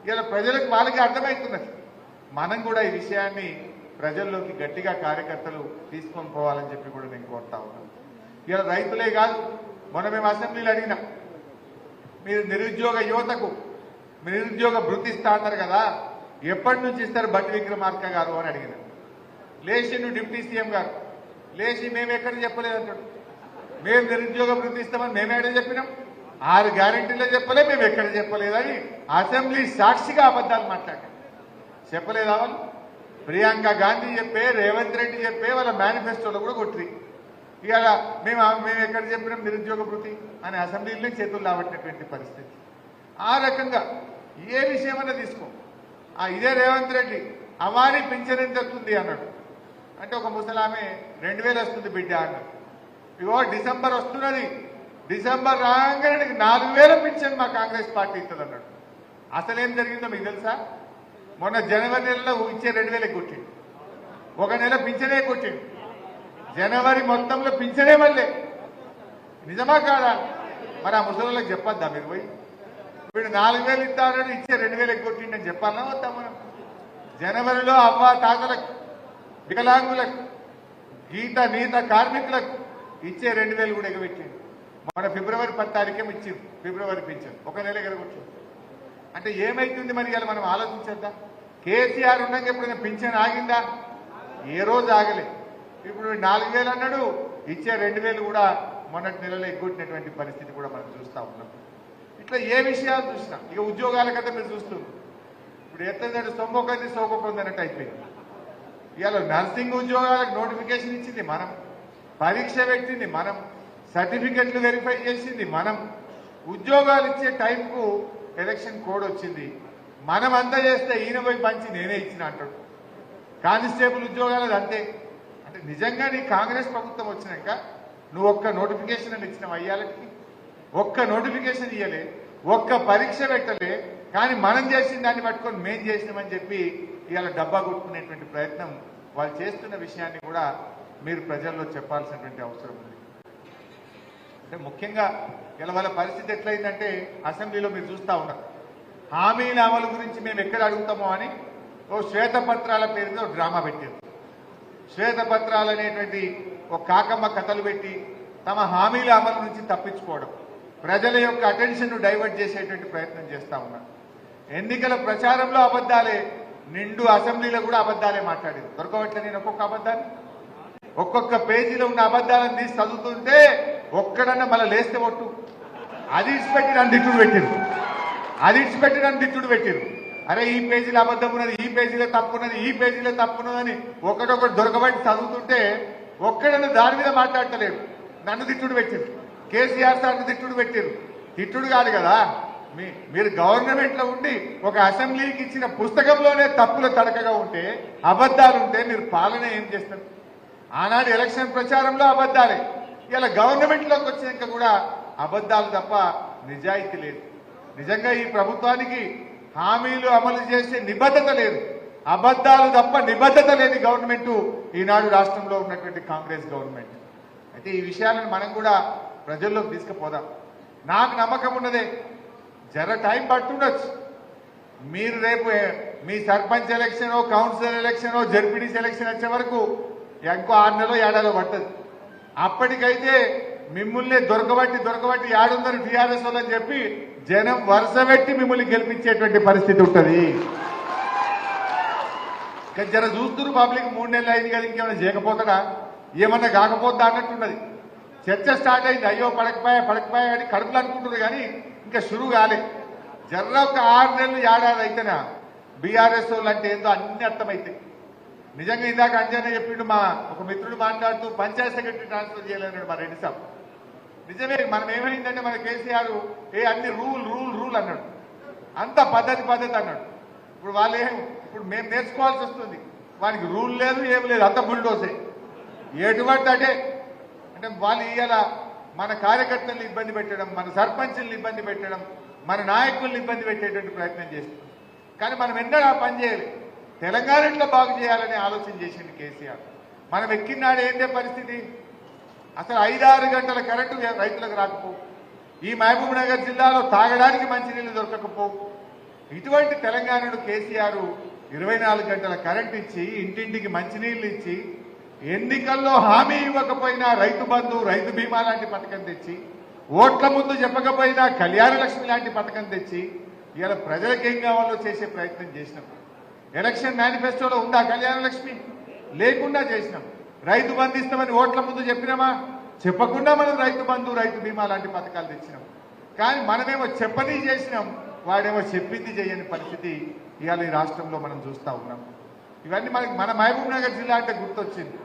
ఇలా ప్రజలకు వాళ్ళకి అర్థమవుతున్నది. మనం కూడా ఈ విషయాన్ని ప్రజల్లోకి గట్టిగా కార్యకర్తలు తీసుకొని పోవాలని చెప్పి కూడా నేను కోరుతా ఉన్నాను. ఇలా రైతులే కాదు, మొన్న మేము అసెంబ్లీలో అడిగినా, మీరు నిరుద్యోగ యువతకు నిరుద్యోగ భృతి ఇస్తా అన్నారు కదా, ఎప్పటి నుంచి ఇస్తారు బట్టి విక్రమార్క గారు అని అడిగిన. లేచి నువ్వు డిప్యూటీ సీఎం గారు లేచి మేము ఎక్కడ చెప్పలేదంటాడు. మేము నిరుద్యోగ భృతి ఇస్తామని మేము ఎక్కడ చెప్పినాం? 6 గ్యారెంటీలో చెప్పలే, మేము ఎక్కడ చెప్పలేదని అసెంబ్లీ సాక్షిగా అబద్ధాలు మాట్లాడారు. చెప్పలేదా వాళ్ళు? ప్రియాంక గాంధీ చెప్పే, రేవంత్ రెడ్డి చెప్పే, వాళ్ళ మేనిఫెస్టోలో కూడా కొట్టి ఇవాళ మేము ఎక్కడ చెప్పినాం నిరుద్యోగ భృతి అని అసెంబ్లీలో చేతులు లాబట్టినటువంటి పరిస్థితి. ఆ రకంగా ఏ విషయమైనా తీసుకో. ఇదే రేవంత్ రెడ్డి అవారీ పింఛన్ ఎంత వస్తుంది అన్నాడు. అంటే ఒక ముసలామె 2,000 వస్తుంది బిడ్డ అన్నాడు. ఇగో డిసెంబర్ వస్తున్నది, డిసెంబర్ రాగానే 4,000 పింఛన్ మా కాంగ్రెస్ పార్టీ ఇస్తుంది అన్నాడు. అసలేం జరిగిందో మీకు తెలుసా? మొన్న జనవరి నెలలో ఇచ్చే 2,000 కొట్టిండు, ఒక నెల పింఛనే కొట్టిండు, జనవరి మొత్తంలో పింఛనే మళ్ళీ. నిజమా కాదా? మరి ఆ ముసలిళ్ళకి చెప్పొద్దా మీరు పోయి? వీడు 4,000 ఇస్తానని ఇచ్చే 2,000 కొట్టిండని చెప్పాలన్నా వద్దా మనం? జనవరిలో అవ్వ తాతలకు, వికలాంగులకు, గీత నీత కార్మికులకు ఇచ్చే 2,000 కూడా ఎగబెట్టింది. మన ఫిబ్రవరి 10 తారీఖే ఇచ్చింది ఫిబ్రవరి పింఛన్, ఒక నెల ఎగరగొట్టింది. అంటే ఏమైతుంది మరి ఇలా మనం ఆలోచించద్దా? కేసీఆర్ ఉండగా ఎప్పుడైనా పింఛన్ ఆగిందా? ఏ రోజు ఆగలే. ఇప్పుడు 4,000 అన్నాడు, ఇచ్చే 2,000 కూడా మొన్నటి నెలలో ఎగ్గొట్టినటువంటి పరిస్థితి కూడా మనం చూస్తా ఉన్నాం. ఇట్లా ఏ విషయాలు చూసినా ఇక ఉద్యోగాల కదా మీరు చూస్తున్నాం. ఇప్పుడు ఎట్లంటే సొమ్మొకంది సోకొకంది అన్నట్టు అయిపోయింది. ఇవాళ నర్సింగ్ ఉద్యోగాలకు నోటిఫికేషన్ ఇచ్చింది మనం, పరీక్ష పెట్టింది మనం, సర్టిఫికెట్లు వెరిఫై చేసింది మనం, ఉద్యోగాలు ఇచ్చే టైంకు ఎలక్షన్ కోడ్ వచ్చింది. మనం అంతా చేస్తే ఈయన పోయి పంచి నేనే ఇచ్చిన అంటాడు. కానిస్టేబుల్ ఉద్యోగాలు అంతే. అంటే నిజంగా నీ కాంగ్రెస్ ప్రభుత్వం వచ్చినాక నువ్వు ఒక్క నోటిఫికేషన్ అని ఇచ్చినావు, అయ్యాలకి ఒక్క నోటిఫికేషన్ ఇవ్వలే, ఒక్క పరీక్ష పెట్టలే. కానీ మనం చేసిన దాన్ని పట్టుకొని మేం చేసినామని చెప్పి ఇవాళ డబ్బా కొట్టుకునేటువంటి ప్రయత్నం వాళ్ళు చేస్తున్న విషయాన్ని కూడా మీరు ప్రజల్లో చెప్పాల్సినటువంటి అవసరం ఉంది. అంటే ముఖ్యంగా ఇలా వాళ్ళ పరిస్థితి ఎట్లయిందంటే అసెంబ్లీలో మీరు చూస్తూ ఉన్నారు, హామీల అమలు గురించి మేము ఎక్కడ అడుగుతామో అని ఓ శ్వేతపత్రాల పేరు మీద డ్రామా పెట్టారు. శ్వేతపత్రాలు అనేటువంటి ఒక కాకమ్మ కథలు పెట్టి తమ హామీల అమలు నుంచి తప్పించుకోవడం, ప్రజల యొక్క అటెన్షన్ డైవర్ట్ చేసేటువంటి ప్రయత్నం చేస్తా ఉన్నారు. ఎన్నికల ప్రచారంలో అబద్ధాలే, నిండు అసెంబ్లీలో కూడా అబద్ధాలే మాట్లాడింది. దొరకవట్లే నేను ఒక్కొక్క అబద్ధాన్ని, ఒక్కొక్క పేజీలో ఉన్న అబద్ధాలను తీసి చదువుతుంటే ఒక్కడన్నా మళ్ళీ లేస్తే ఒట్టు. అది ఇచ్చిపెట్టి నన్ను తిట్టుడు పెట్టిరు, అది ఇచ్చిపెట్టి నన్ను తిట్టుడు పెట్టిరు. అరే ఈ పేజీలో అబద్ధం ఉన్నది, ఈ పేజీలో తప్పున్నది, ఈ పేజీలో తప్పున్నదని ఒకటొకటి దొరకబట్టి చదువుతుంటే ఒక్కడన్నా దాని మీద మాట్లాడతలేరు. నన్ను తిట్టుడు పెట్టిరు, కేసీఆర్ సార్ని తిట్టుడు పెట్టిరు. తిట్టుడు కాదు కదా, మీరు గవర్నమెంట్ లో ఉండి ఒక అసెంబ్లీకి ఇచ్చిన పుస్తకంలోనే తప్పుల తడకగా ఉంటే, అబద్ధాలు ఉంటే మీరు పాలన ఏం చేస్తారు? ఆనాడు ఎలక్షన్ ప్రచారంలో అబద్ధాలే, ఇలా గవర్నమెంట్ లోకి వచ్చినాక కూడా అబద్ధాలు తప్ప నిజాయితీ లేదు. నిజంగా ఈ ప్రభుత్వానికి హామీలు అమలు చేసే నిబద్ధత లేదు, అబద్ధాలు తప్ప నిబద్ధత లేని గవర్నమెంట్ ఈనాడు రాష్ట్రంలో ఉన్నటువంటి కాంగ్రెస్ గవర్నమెంట్. అయితే ఈ విషయాలను మనం కూడా ప్రజల్లోకి తీసుకుపోదాం. నాకు నమ్మకం ఉన్నదే, జర టైం పట్టుండొచ్చు. మీరు రేపు మీ sarpanch election, councillor election, ZPTC election వచ్చే వరకు ఇంకో 6 నెలలో 7 నెలలో పడుతుంది. అప్పటికైతే మిమ్మల్ని దొరకబట్టి యాడుందని టీఆర్ఎస్ అని చెప్పి జనం వరుస పెట్టి మిమ్మల్ని గెలిపించేటువంటి పరిస్థితి ఉంటుంది. జర చూస్తున్నారు పబ్లిక్, 3 నెలలు అయింది కదా, ఇంకేమైనా చేయకపోతాడా, ఏమన్నా కాకపోద్దా అన్నట్టున్నది. చర్చ స్టార్ట్ అయింది, అయ్యో పడకపోయా అని కడుపులు అనుకుంటున్నారు కానీ ఇంకా షురు కాలే. జర్ర ఒక 6 నెలలు ఏడాది అయితేనా బీఆర్ఎస్ వాళ్ళు అంటే ఏందో అన్ని అర్థమైతాయి. నిజంగా ఇందాక అంజనే చెప్పిండు, మా ఒక మిత్రుడు మాట్లాడుతూ పంచాయత్ సెక్రటరీ ట్రాన్స్ఫర్ చేయలేన్నాడు మా రెడ్డి సాబ్. నిజమే, మనం ఏమైందంటే మన కేసీఆర్ అన్ని రూల్ అన్నాడు, అంత పద్ధతి అన్నాడు. ఇప్పుడు ఇప్పుడు మేము నేర్చుకోవాల్సి వస్తుంది, వానికి రూల్ లేదు ఏం లేదు, అంత బుల్డోసే ఎటువంటి అంటే వాళ్ళు ఇవాళ మన కార్యకర్తలను ఇబ్బంది పెట్టడం, మన సర్పంచులను ఇబ్బంది పెట్టడం, మన నాయకులను ఇబ్బంది పెట్టేటువంటి ప్రయత్నం చేస్తున్నాం. కానీ మనం ఎన్నడూ ఆ పని చేయాలి, తెలంగాణలో బాగు చేయాలనే ఆలోచన చేసింది కేసీఆర్. మనం ఎక్కినాడు ఏందే పరిస్థితి, అసలు 5-6 గంటల కరెంటు రైతులకు రాకపోవు, ఈ మహబూబ్ నగర్ జిల్లాలో తాగడానికి మంచినీళ్లు దొరకకపోవు. ఇటువంటి తెలంగాణను కేసీఆర్ 24 గంటల కరెంట్ ఇచ్చి, ఇంటింటికి మంచినీళ్లు ఇచ్చి, ఎన్నికల్లో హామీ ఇవ్వకపోయినా రైతు బంధు, రైతు బీమా లాంటి పథకం తెచ్చి, ఓట్ల ముందు చెప్పకపోయినా కళ్యాణ లక్ష్మి లాంటి పథకం తెచ్చి ఇలా ప్రజలకు ఏం కావాలో చేసే ప్రయత్నం చేసినాం. ఎలక్షన్ మేనిఫెస్టోలో ఉందా కళ్యాణ లక్ష్మి? లేకుండా చేసినాం. రైతు బంధు ఇస్తామని ఓట్ల ముందు చెప్పినామా? చెప్పకుండా మనం రైతు బంధు, రైతు బీమా లాంటి పథకాలు తెచ్చినాం. కానీ మనమేమో చెప్పని చేసినాం, వాడేమో చెప్పింది చేయని పరిస్థితి ఇవాళ ఈ రాష్ట్రంలో మనం చూస్తా ఉన్నాం. ఇవన్నీ మన మహబూబ్ నగర్ జిల్లా అంటే గుర్తొచ్చింది.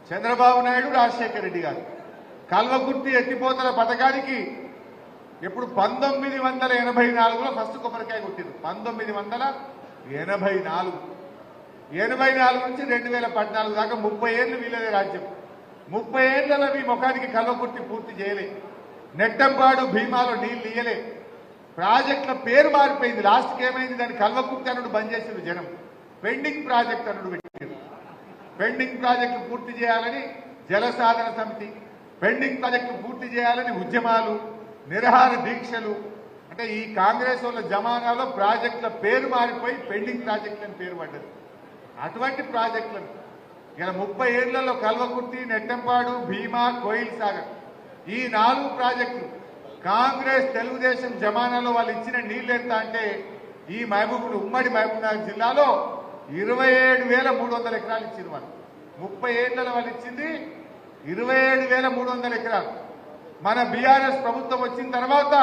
చంద్రబాబు నాయుడు, రాజశేఖర రెడ్డి గారు కల్వకుర్తి ఎత్తిపోతల పథకానికి ఎప్పుడు 1984లో ఫస్ట్ కొబ్బరికాయ కొట్టింది. 1984 నుంచి 2014 దాకా 30 ఏళ్ళు వీళ్ళదే రాజ్యం. 30 ఏళ్లలో మీ ముఖానికి కల్వకుర్తి పూర్తి చేయలే, నెట్టంపాడు భీమాలో నీళ్లు ఇయ్యలే, ప్రాజెక్టుల పేరు మారిపోయింది. లాస్ట్కి ఏమైంది, దాన్ని కల్వకుర్తి అన్నట్టు బంద్ చేసింది జనం, పెండింగ్ ప్రాజెక్ట్ అన్నట్టు పెట్టారు. పెండింగ్ ప్రాజెక్టు పూర్తి చేయాలని జలసాధన సమితి, పెండింగ్ ప్రాజెక్టు పూర్తి చేయాలని ఉద్యమాలు, నిరహార దీక్షలు. అంటే ఈ కాంగ్రెస్ వాళ్ళ జమానాలో ప్రాజెక్టుల పేరు మారిపోయి పెండింగ్ ప్రాజెక్టులని పేరు పడ్డది. అటువంటి ప్రాజెక్టులను ఇలా 30 ఏళ్లలో కల్వకుర్తి, నెట్టంపాడు, భీమా, కోయిల్ సాగర్ ఈ 4 ప్రాజెక్టులు కాంగ్రెస్ తెలుగుదేశం జమానాలో వాళ్ళు ఇచ్చిన నీళ్లు ఎంత అంటే, ఈ ఉమ్మడి మహబూబ్ నగర్ జిల్లాలో 27,300 ఎకరాలు ఇచ్చింది వాళ్ళు. 30 ఏళ్లలో వాళ్ళు ఇచ్చింది 27,300 ఎకరాలు. మన బీఆర్ఎస్ ప్రభుత్వం వచ్చిన తర్వాత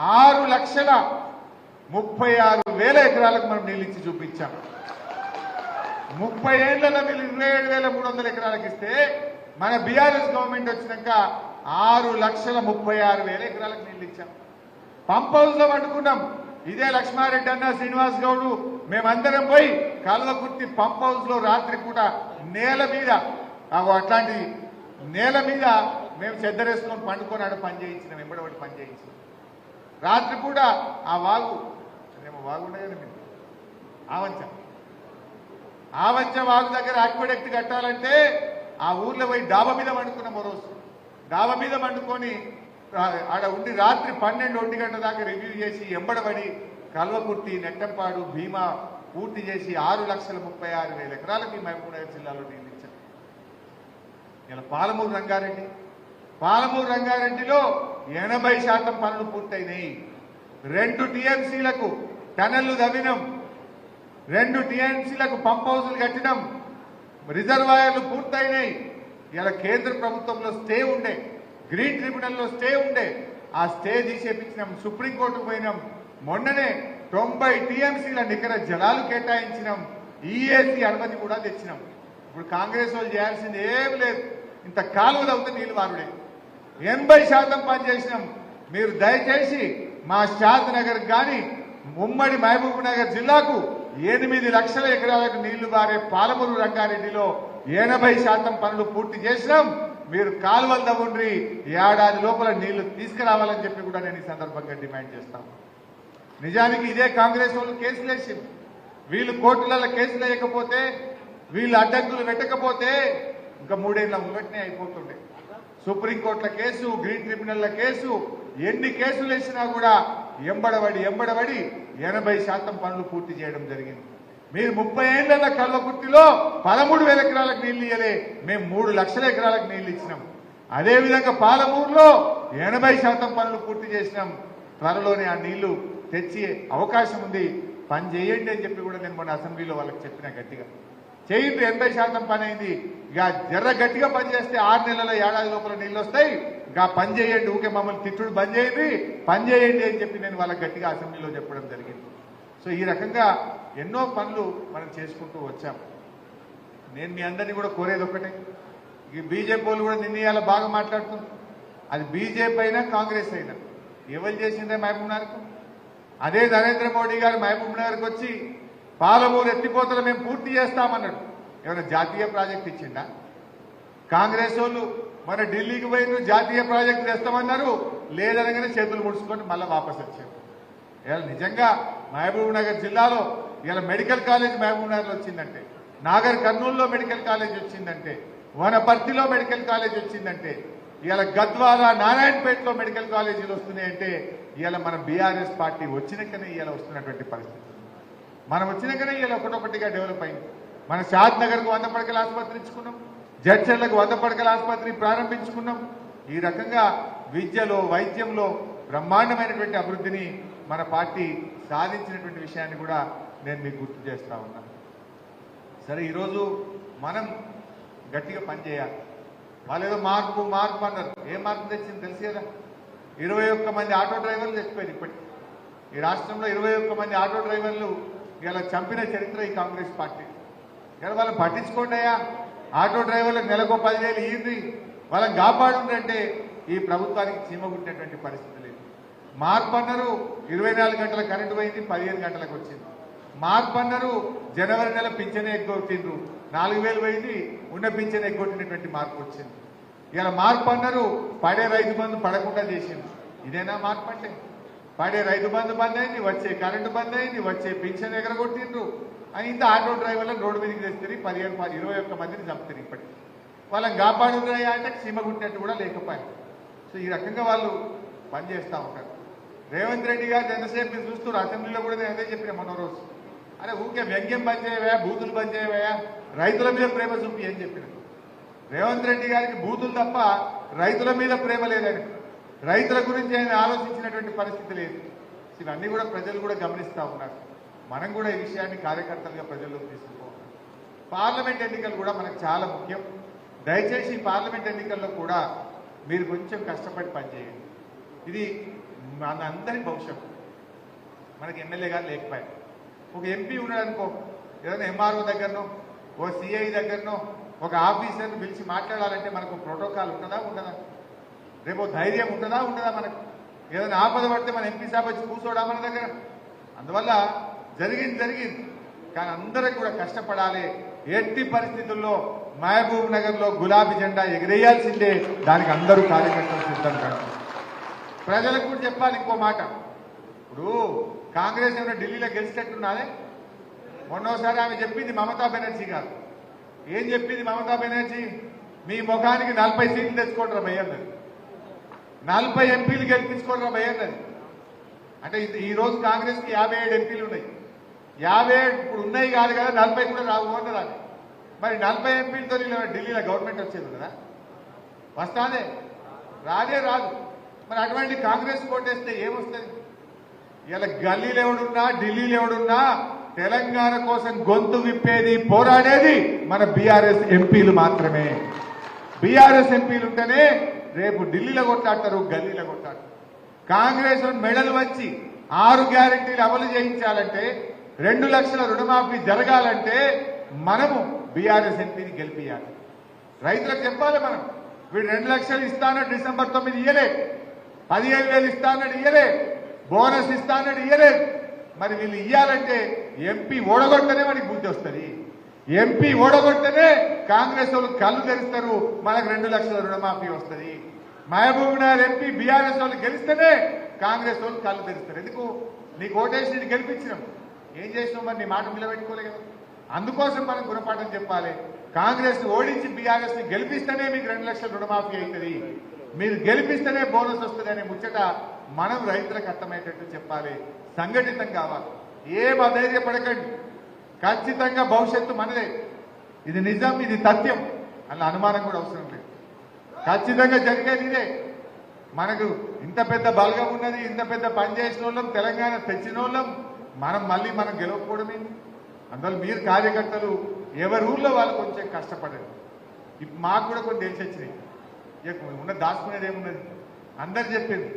6,36,000 ఎకరాలకు మనం నీళ్ళు ఇచ్చి చూపించాం. 30 ఏళ్లలో మీరు 27,300 ఎకరాలకు ఇస్తే, మన బీఆర్ఎస్ గవర్నమెంట్ వచ్చినాక 6,36,000 ఎకరాలకు నీళ్ళు ఇచ్చాం. పంప్ హౌస్ లో వండుకున్నాం. ఇదే లక్ష్మారెడ్డి అన్న, శ్రీనివాస్ గౌడ్ మేమందరం పోయి కల్వకుర్తి పంప్ హౌస్ లో రాత్రి పూట నేల మీద, అట్లాంటి నేల మీద మేము చెద్దరేసుకొని పండుకొని ఆడ పని చేయించినాం, వెంబడబడి పని చేయించినాం. రాత్రి పూట ఆ వాగు ఉండే కదా మీరు, ఆవంచ వాగు దగ్గర ఆక్విడక్ట్ కట్టాలంటే ఆ ఊర్లో పోయి డాబా మీద వండుకున్నాం. ఓ రోజు డాబా మీద వండుకొని ఆడ ఉండి రాత్రి 12-1 గంటల దాకా రివ్యూ చేసి ఎంబడబడి కల్వకుర్తి, నెట్టంపాడు, భీమా పూర్తి చేసి 6,36,000 ఎకరాలకు ఈ మహబూబ్ నగర్ జిల్లాలో నీళ్ళు ఇచ్చాం. ఇలా పాలమూరు రంగారెడ్డిలో 80% పనులు పూర్తయినాయి. 2 టీఎంసీలకు టనళ్లు తవ్వినాం, 2 టీఎంసీలకు పంప్ హౌసులు కట్టినాం, రిజర్వాయర్లు పూర్తయినాయి. ఇలా కేంద్ర ప్రభుత్వంలో స్టే ఉండే, గ్రీన్ ట్రిబ్యునల్లో స్టే ఉండే, ఆ స్టే తీసేపించినాం. సుప్రీంకోర్టుకు పోయినాం. మొన్ననే 90 టీఎంసీల నికర జలాలు కేటాయించినాం. ఈఏసీ అనుమతి కూడా తెచ్చినాం. ఇప్పుడు కాంగ్రెస్ వాళ్ళు చేయాల్సింది ఏం లేదు, ఇంత కాలువలు అవుతే నీళ్లు వారుడే. 80% పనిచేసినాం. మీరు దయచేసి మా షాద్నగర్ కానీ ఉమ్మడి మహబూబ్ నగర్ జిల్లాకు 8 లక్షల ఎకరాలకు నీళ్లు బారే పాలమూరు రంగారెడ్డిలో 80% పనులు పూర్తి చేసినాం. మీరు కాలువలు తవ్వండి, ఏడాది లోపల నీళ్లు తీసుకురావాలని చెప్పి కూడా నేను ఈ సందర్భంగా డిమాండ్ చేస్తాను. నిజానికి ఇదే కాంగ్రెస్ వాళ్ళు కేసులు వేసింది. వీళ్ళు కోర్టులలో కేసులు వేయకపోతే, వీళ్ళు అడ్డంకులు పెట్టకపోతే ఇంకా 3 ఏళ్ల ముంగట్నే అయిపోతుండే. సుప్రీంకోర్టుల కేసు, గ్రీన్ ట్రిబ్యునల్ల కేసు, ఎన్ని కేసులు వేసినా కూడా ఎంబడబడి 80% పనులు పూర్తి చేయడం జరిగింది. మీరు 30 ఏళ్ల కల్వకుర్తిలో 13,000 ఎకరాలకు నీళ్లు ఇయ్యలే, మేము 3 లక్షల ఎకరాలకు నీళ్లు ఇచ్చినాం. అదేవిధంగా పాలమూరులో 80% పనులు పూర్తి చేసినాం. త్వరలోనే ఆ నీళ్లు తెచ్చి అవకాశం ఉంది, పని చేయండి అని చెప్పి కూడా నేను మొన్న అసెంబ్లీలో వాళ్ళకి చెప్పిన గట్టిగా. చేయండి, 80% పని అయింది. ఇక జర్ర గట్టిగా పని చేస్తే 6 నెలల ఏడాది లోపల నీళ్ళు వస్తాయి. ఇంకా పని చేయండి, ఊకే మమ్మల్ని తిట్టుడు బంద్ చేయండి, పని చేయండి అని చెప్పి నేను వాళ్ళకి గట్టిగా అసెంబ్లీలో చెప్పడం జరిగింది. సో ఈ రకంగా ఎన్నో పనులు మనం చేసుకుంటూ వచ్చాం. నేను మీ అందరినీ కూడా కోరేది ఒకటే, ఈ బీజేపీ వాళ్ళు కూడా నిన్న బాగా మాట్లాడుతుంది. అది బీజేపీ అయినా కాంగ్రెస్ అయినా ఎవరు చేసిందే మహబూబ్ నగర్కు? అదే నరేంద్ర మోడీ గారు మహబూబ్ నగర్కి వచ్చి పాలమూరు ఎత్తిపోతలు మేము పూర్తి చేస్తామన్నాడు. ఏమైనా జాతీయ ప్రాజెక్ట్ ఇచ్చిండా? కాంగ్రెస్ వాళ్ళు మన ఢిల్లీకి పోయిన జాతీయ ప్రాజెక్టు తెస్తామన్నారు, లేదనగానే చేతులు ముడుచుకొని మళ్ళీ వాపసు వచ్చారు. ఇలా నిజంగా మహబూబ్ నగర్ జిల్లాలో ఇలా మెడికల్ కాలేజ్ మహబూబ్ నగర్లో వచ్చిందంటే, నాగర్ కర్నూలులో మెడికల్ కాలేజ్ వచ్చిందంటే, వనపర్తిలో మెడికల్ కాలేజ్ వచ్చిందంటే, ఇలా గద్వాల, నారాయణపేటలో మెడికల్ కాలేజీలు వస్తున్నాయంటే ఇలా మన బీఆర్ఎస్ పార్టీ వచ్చినాకనే ఇలా వస్తున్నటువంటి పరిస్థితి. మనం వచ్చినాకనే ఇలా ఒకటొకటిగా డెవలప్ అయింది. మన షాద్నగర్కు 100 పడకల ఆసుపత్రి ఇచ్చుకున్నాం, జడ్చర్లకు 100 పడకల ఆసుపత్రి ప్రారంభించుకున్నాం. ఈ రకంగా విద్యలో, వైద్యంలో బ్రహ్మాండమైనటువంటి అభివృద్ధిని మన పార్టీ సాధించినటువంటి విషయాన్ని కూడా నేను మీకు గుర్తు చేస్తా ఉన్నా. సరే, ఈరోజు మనం గట్టిగా పనిచేయాలి. వాళ్ళు ఏదో మార్పు అన్నారు. ఏ మార్పు తెచ్చింది తెలుసు కదా? 21 మంది ఆటో డ్రైవర్లు చచ్చిపోయారు. ఇప్పటికి ఈ రాష్ట్రంలో 21 మంది ఆటో డ్రైవర్లు ఇలా చంపిన చరిత్ర ఈ కాంగ్రెస్ పార్టీ. ఇలా వాళ్ళని పట్టించుకోండి అయ్యా. ఆటో డ్రైవర్లకు నెలకు 10,000 ఇయ్యండి, వాళ్ళని కాపాడుంటే ఈ ప్రభుత్వానికి చీమగుట్టినటువంటి పరిస్థితి లేదు. మార్పు అన్నారు, 24 గంటల కరెంటు పోయింది, 15 గంటలకు వచ్చింది. మార్పు అన్నారు, జనవరి నెల పింఛనే ఎగ్గొట్టిండ్రు, 4,000 పోయింది, ఉన్న పింఛన్ ఎగ్గొట్టినటువంటి మార్పు వచ్చింది. ఇలా మార్పు అన్నారు, పడే రైతు బంధు పడకుండా చేసింది. ఇదేనా మార్పు అంటే? పడే రైతు బంధు బంద్ అయింది, వచ్చే కరెంటు బంద్ అయింది, వచ్చే పింఛన్ ఎగరగొట్టిండ్రు అని ఇంత ఆటో డ్రైవర్లను రోడ్డు మీదకి తెస్తుంది. 21 మందిని చంపుతారు. ఇప్పటికి వాళ్ళని కాపాడుతున్నాయా అంటే సీమగుట్టినట్టు కూడా లేకపోయాయి. సో ఈ రకంగా వాళ్ళు పనిచేస్తూ ఉంటారు. రేవంత్ రెడ్డి గారు ఎంతసేపు మీరు చూస్తున్నారు, అసెంబ్లీలో కూడా నేను అదే చెప్పిన మొన్న రోజు. అరే ఊకే వ్యంగ్యం బంద్ చేయవయా, బూతులు బంద్ చేయవయా, రైతుల మీద ప్రేమ చూపి అని చెప్పిన. రేవంత్ రెడ్డి గారికి బూతులు తప్ప రైతుల మీద ప్రేమ లేదని, రైతుల గురించి ఆయన ఆలోచించినటువంటి పరిస్థితి లేదు. ఇవన్నీ కూడా ప్రజలు కూడా గమనిస్తూ ఉన్నారు. మనం కూడా ఈ విషయాన్ని కార్యకర్తలుగా ప్రజల్లోకి తీసుకుపోవాలి. పార్లమెంట్ ఎన్నికలు కూడా మనకు చాలా ముఖ్యం. దయచేసి ఈ పార్లమెంట్ ఎన్నికల్లో కూడా మీరు కొంచెం కష్టపడి పనిచేయండి. ఇది మన అందరి భవిష్యత్తు. మనకి ఎమ్మెల్యే గారు లేకపోయారు, ఒక ఎంపీ ఉన్నాడనుకో, ఏదైనా ఎంఆర్ఓ దగ్గరనో, ఓ సిఐ దగ్గరనో ఒక ఆఫీసర్ని పిలిచి మాట్లాడాలంటే మనకు ప్రోటోకాల్ ఉంటుందా ఉండదా? రేపు ధైర్యం ఉంటుందా ఉండదా? మనకు ఏదైనా ఆపద పడితే మన ఎంపీ సాబ్ వచ్చి కూర్చోడా మన దగ్గర? అందువల్ల జరిగింది, కానీ అందరికి కూడా కష్టపడాలి. ఎట్టి పరిస్థితుల్లో మహబూబ్ నగర్లో గులాబీ జెండా ఎగిరేయాల్సిందే. దానికి అందరూ కార్యకర్తలు సిద్ధం కాదు. ప్రజలకు కూడా చెప్పాలి ఇంకో మాట. ఇప్పుడు కాంగ్రెస్ ఏమైనా ఢిల్లీలో గెలిచినట్టున్నదే. మొన్నోసారి ఆమె చెప్పింది మమతా బెనర్జీ గారు. ఏం చెప్పింది మమతా బెనర్జీ? మీ ముఖానికి 40 సీట్లు తెచ్చుకోండి భయ్యన్నది, 40 ఎంపీలు గెలిపించుకోండి భయ్యన్నది. అంటే ఈ రోజు కాంగ్రెస్ కి 57 ఎంపీలు ఉన్నాయి. 57 ఇప్పుడు ఉన్నాయి కాదు కదా, 40 కూడా రావు అన్నదాన్ని. మరి 40 ఎంపీలతో ఢిల్లీలో గవర్నమెంట్ వచ్చేది కదా? వస్తానే రాదు. మరి అటువంటి కాంగ్రెస్ కోటేస్తే ఏమొస్తుంది? ఇలా గల్లీలో ఎవడున్నా ఢిల్లీలో ఎవడున్నా తెలంగాణ కోసం గొంతు విప్పేది పోరాడేది మన బీఆర్ఎస్ ఎంపీలు మాత్రమే. బీఆర్ఎస్ ఎంపీలు ఉంటేనే రేపు ఢిల్లీలో కొట్లాడతారు, గల్లీలో కొట్లాడతారు. కాంగ్రెస్ మెడలు వంచి 6 గ్యారెంటీలు అమలు చేయించాలంటే 2 లక్షల రుణమాఫీ జరగాలంటే మనము బీఆర్ఎస్ ఎంపీని గెలిపియాలి. రైతులకు చెప్పాలి మనం, వీడు 2 లక్షలు ఇస్తానని డిసెంబర్ 9 ఇయ్యలే, 15,000 ఇస్తానని ఇయ్యలే, బోనస్ ఇస్తానని ఇయ్యలేదు. మరి వీళ్ళు ఇయ్యాలంటే ఎంపీ ఓడగొడితేనే మనకి బుద్ధి వస్తుంది. ఎంపీ ఓడగొడితేనే కాంగ్రెస్ వాళ్ళు కళ్ళు తెరుస్తారు, మనకు 2 లక్షల రుణమాఫీ వస్తుంది. మహబూబ్నగర్ ఎంపీ బీఆర్ఎస్ వాళ్ళు గెలిస్తేనే కాంగ్రెస్ వాళ్ళు కళ్ళు తెరుస్తారు. ఎందుకు? నీకు ఓటేసి నేను గెలిపించినాం, ఏం చేసినావు? మరి నీ మాట నిలబెట్టుకోలే కదా. అందుకోసం మనం గుణపాఠం చెప్పాలి. కాంగ్రెస్ ఓడించి బీఆర్ఎస్ ని గెలిపిస్తేనే మీకు 2 లక్షల రుణమాఫీ అవుతుంది, మీరు గెలిపిస్తేనే బోనస్ వస్తుంది అనే ముచ్చట మనం రైతులకు అర్థమయ్యేటట్టు చెప్పాలి. సంఘటితం కావాలి. ఏం అధైర్యపడకండి. ఖచ్చితంగా భవిష్యత్తు మనదే. ఇది నిజం, ఇది తథ్యం, అలా అనుమానం కూడా అవసరం లేదు. ఖచ్చితంగా జరిగేది ఇదే. మనకు ఇంత పెద్ద బలగం ఉన్నది, ఇంత పెద్ద పని చేసిన వాళ్ళం, తెలంగాణ తెచ్చిన వాళ్ళం, మనం గెలవకపోవడమే. అందువల్ల మీరు కార్యకర్తలు ఎవరి ఊర్లో వాళ్ళు కొంచెం కష్టపడండి. ఇప్పుడు మాకు కూడా కొన్ని తెలిసి వచ్చినాయి. ఉన్న దాచుకునేది ఏమున్నది, అందరు చెప్పింది.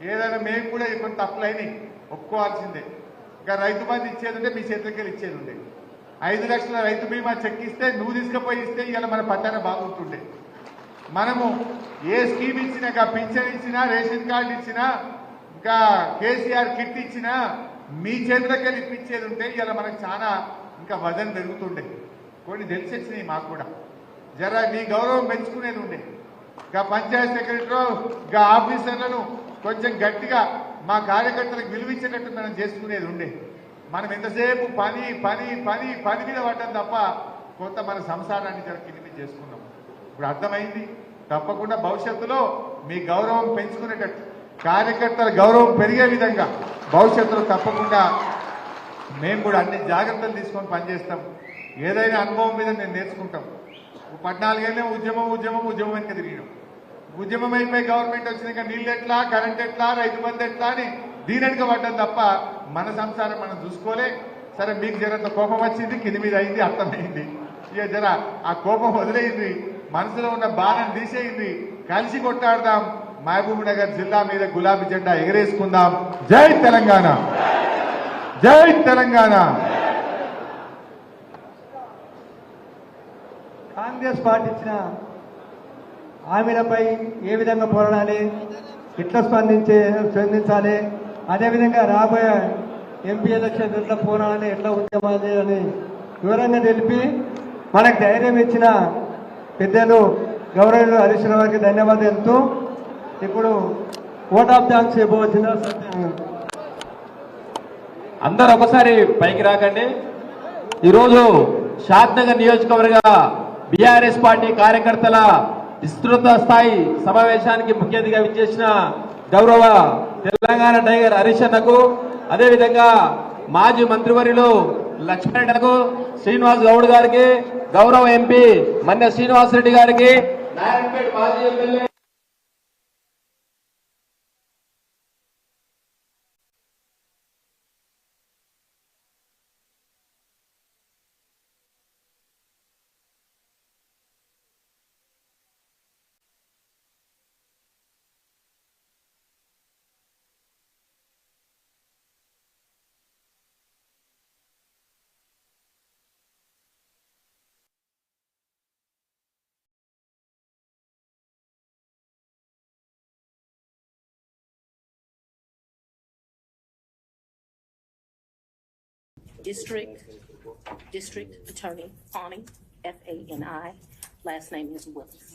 ఏదైనా మేము కూడా కొన్ని తప్పులు అయినాయి, ఒప్పుకోవాల్సిందే. ఇంకా రైతు బంధు ఇచ్చేది ఉంటే మీ చేతులకి ఇచ్చేది ఉండే. 5 లక్షల రైతు బీమా చెక్ ఇస్తే నువ్వు తీసుకుపోయి ఇస్తే ఇలా మన పట్టాన బాగుంటుండే. మనము ఏ స్కీమ్ ఇచ్చినా, ఇంకా పింఛన్ ఇచ్చినా, రేషన్ కార్డు ఇచ్చినా, ఇంకా కేసీఆర్ కిట్ ఇచ్చినా మీ చేతులకి ఇప్పించేది ఉంటే ఇలా మనకు చాలా ఇంకా వజన్ పెరుగుతుండే. కొన్ని తెలిసి వచ్చినాయి మాకు కూడా. జర మీ గౌరవం పెంచుకునేది ఉండే. ఇంకా పంచాయత్ సెక్రటరీ, ఇంకా ఆఫీసర్లను కొంచెం గట్టిగా మా కార్యకర్తలకు విలువించేటట్టు మనం చేసుకునేది ఉండే. మనం ఎంతసేపు పని పని పని పని మీద పడ్డం తప్ప కొంత మన సంసారాన్ని జర కింది చేసుకున్నాం. ఇప్పుడు అర్థమైంది. తప్పకుండా భవిష్యత్తులో మీ గౌరవం పెంచుకునేటట్టు, కార్యకర్తల గౌరవం పెరిగే విధంగా భవిష్యత్తులో తప్పకుండా మేము కూడా అన్ని జాగ్రత్తలు తీసుకొని పనిచేస్తాం. ఏదైనా అనుభవం మీద నేను నేర్చుకుంటాం. 14 ఏళ్ళే ఉద్యమం వెనుక తిరిగినాం. ఉద్యమం అయిపోయి గవర్నమెంట్ వచ్చినాక నీళ్ళు ఎట్లా, కరెంట్ ఎట్లా, రైతు బంధు ఎట్లా అని దీని వెనుక పడ్డం తప్ప మన సంసారం మనం చూసుకోలే. సరే, మీకు జరంత కోపం వచ్చింది, కింది మీద అయింది, అర్థమైంది. ఇక జర ఆ కోపం వదిలేయింది, మనసులో ఉన్న బాధను తీసేయింది. కలిసి కొట్టాడదాం, మహబూబ్ నగర్ జిల్లా మీద గులాబీ జెండా ఎగరేసుకుందాం. జై తెలంగాణ, జై తెలంగాణ. కాంగ్రెస్ పార్టీ ఇచ్చిన హామీలపై ఏ విధంగా పోరాడాలి, ఎట్లా స్పందించాలి, అదేవిధంగా రాబోయే ఎంపీ ఎలక్షన్ ఎట్లా పోరాడాలి, ఎట్లా ఉద్యమాలి అని వివరంగా తెలిపి మనకు ధైర్యం ఇచ్చిన పెద్దలు గౌరవులు హరీష్ రావు గారికి ధన్యవాదాలు తెలుపుతూ ఇప్పుడు ఓట్ ఆఫ్ థ్యాంక్స్ ఇవ్వవచ్చిన అందరు ఒకసారి పైకి రాకండి. ఈరోజు షాద్నగర్ నియోజకవర్గ బీఆర్ఎస్ పార్టీ కార్యకర్తల విస్తృత స్థాయి సమావేశానికి ముఖ్య అతిథిగా విచ్చేసిన గౌరవ తెలంగాణ టైగర్ హరీష్ అన్నకు, అదేవిధంగా మాజీ మంత్రివర్యులు లక్ష్మణకు, శ్రీనివాస్ గౌడ్ గారికి, గౌరవ ఎంపీ మన్నె శ్రీనివాస్ రెడ్డి గారికి, నారాయణపేట మాజీ MLA District Attorney Fani, F-A-N-I. Last name is Willis.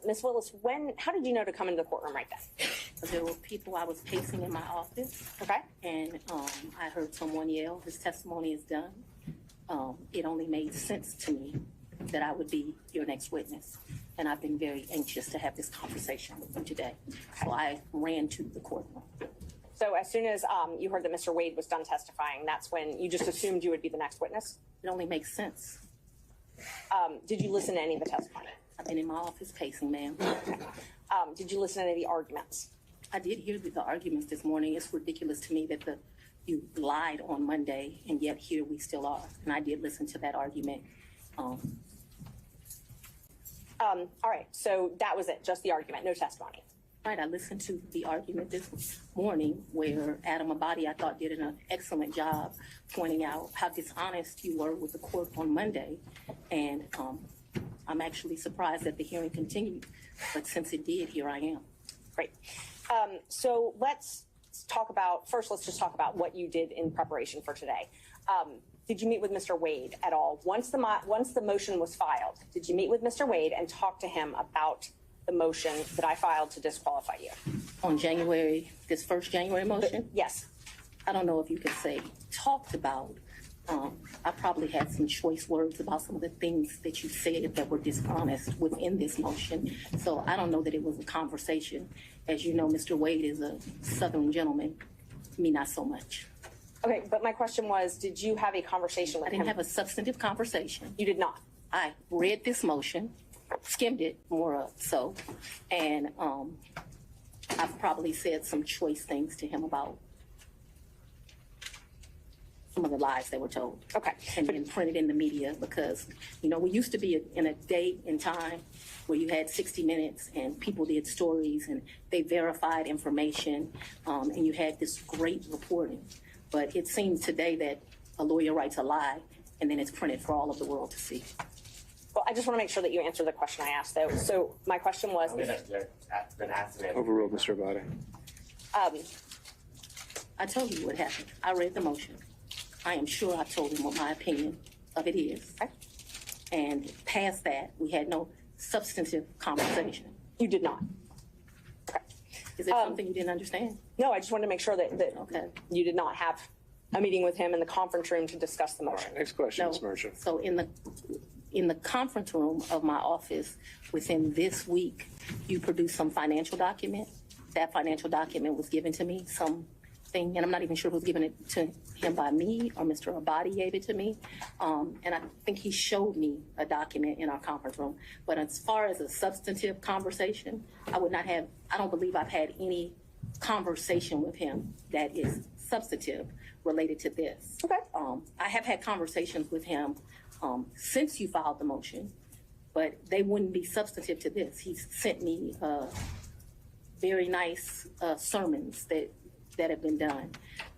Ms. Willis, how did you know to come into the courtroom right then? There were people, I was pacing in my office. Okay. And I heard someone yell, his testimony is done. It only made sense to me that I would be your next witness. And I've been very anxious to have this conversation with you today. So I ran to the courtroom. So as soon as you heard that Mr. Wade was done testifying, that's when you just assumed you would be the next witness? It only makes sense. Did you listen to any of the testimony? I've been in my office pacing, ma'am. Did you listen to any of the arguments? I did hear the arguments this morning. It's ridiculous to me that you lied on Monday, and yet here we still are. And I did listen to that argument. All right, so that was it, just the argument, no testimony. Right, I listened to the argument this morning where Adam Abadi, I thought, did an excellent job pointing out how dishonest you were with the court on Monday. And I'm actually surprised that the hearing continued, but since it did, here I am. Great. So let's just talk about what you did in preparation for today. Did you meet with Mr. Wade at all? Once the motion was filed, did you meet with Mr. Wade and talk to him about the motion that I filed to disqualify you? On this first January motion? Yes. I don't know if you could say talked about. I probably had some choice words about some of the things that you said that were dishonest within this motion. So I don't know that it was a conversation. As you know, Mr. Wade is a Southern gentleman. Me, not so much. Okay, but my question was, did you have a conversation with him? I didn't have a substantive conversation. You did not? I read this motion, skimmed it more so, and I've probably said some choice things to him about some of the lies they were told. Okay. And then printed in the media because, we used to be in a day and time where you had 60 Minutes and people did stories and they verified information and you had this great reporting. But it seems today that a lawyer writes a lie and then it's printed for all of the world to see. Well, I just want to make sure that you answer the question I asked, though. So my question was... Overruled, Mr. Abadi. I told you what happened. I read the motion. I am sure I told him what my opinion of it is. Okay. And past that, we had no substantive conversation. You did not? Okay. Is there something you didn't understand? No, I just wanted to make sure that Okay. you did not have a meeting with him in the conference room to discuss the motion. Next question, No. Ms. Merchant. So in the conference room of my office within this week, you produced some financial document. That financial document was given to me, something, and I'm not even sure who was giving it to him by me or Mr. Abadi gave it to me. And I think he showed me a document in our conference room. But as far as a substantive conversation, I don't believe I've had any conversation with him that is substantive related to this. Okay. I have had conversations with him since you filed the motion, but they wouldn't be substantive to this. He sent me very nice sermons that have been done.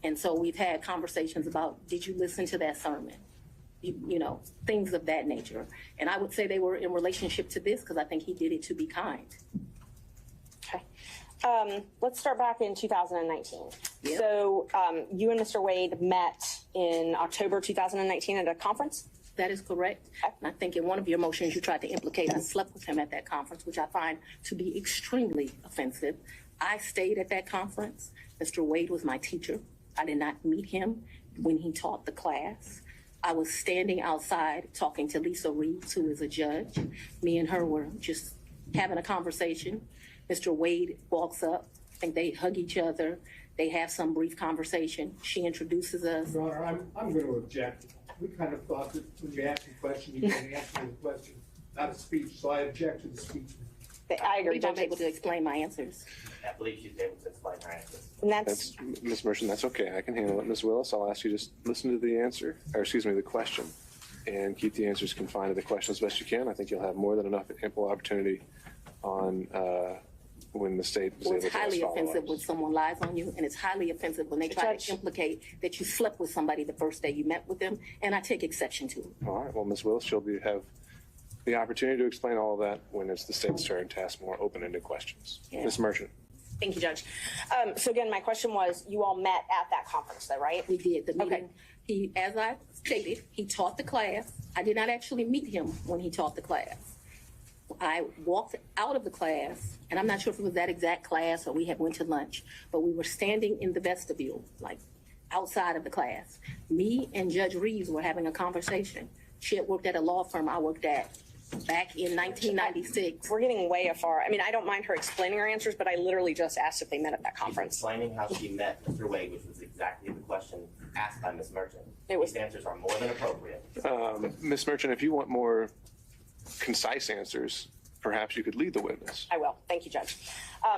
And so we've had conversations about, did you listen to that sermon? Things of that nature. And I would say they were in relationship to this because I think he did it to be kind. Okay. Let's start back in 2019. Yep. So you and Mr. Wade met in October 2019 at a conference? That is correct. And I think in one of your motions you tried to implicate I slept with him at that conference, which I find to be extremely offensive. I stayed at that conference. Mr. Wade was my teacher. I did not meet him when he taught the class. I was standing outside talking to Lisa Reeves, who is a judge. Me and her were just having a conversation. Mr. Wade walks up. I think they hug each other. They have some brief conversation. She introduces us. Your Honor, I'm going to object. We kind of thought that when you asked a question, you can answer the question, not a speech. So I object to the speech. I agree. I'm able to explain my answers. I believe she's able to explain her answers. And That's Ms. Merchant. That's okay. I can handle it. Ms. Willis, I'll ask you just listen to the answer, or excuse me, the question, and keep the answers confined to the question as best you can. I think you'll have more than enough ample opportunity on when the state is able to It's highly follow offensive up. when someone lies on you, and it's highly offensive when they try to implicate that you slept with somebody the first day you met with them, and I take exception to it. All right. Well, Ms. Willis, she'll have the opportunity to explain all of that when it's the state's turn to ask more open-ended questions. Yeah. Ms. Merchant. Thank you, Judge. So again, my question was, you all met at that conference, though, right? We did the meeting. Okay. He, as I stated, he taught the class. I did not actually meet him when he taught the class. I walked out of the class, and I'm not sure if it was that exact class or we had went to lunch, but we were standing in the vestibule, like outside of the class. Me and Judge Reeves were having a conversation. She had worked at a law firm I worked at back in 1996. We're getting way afar. I mean, I don't mind her explaining her answers, but I literally just asked if they met at that She's conference. explaining how she met Mr. Wade, which was exactly the question asked by Ms. Merchant. These answers are more than appropriate. Ms. Merchant, if you want more concise answers, perhaps you could lead the witness. I will. Thank you, Judge.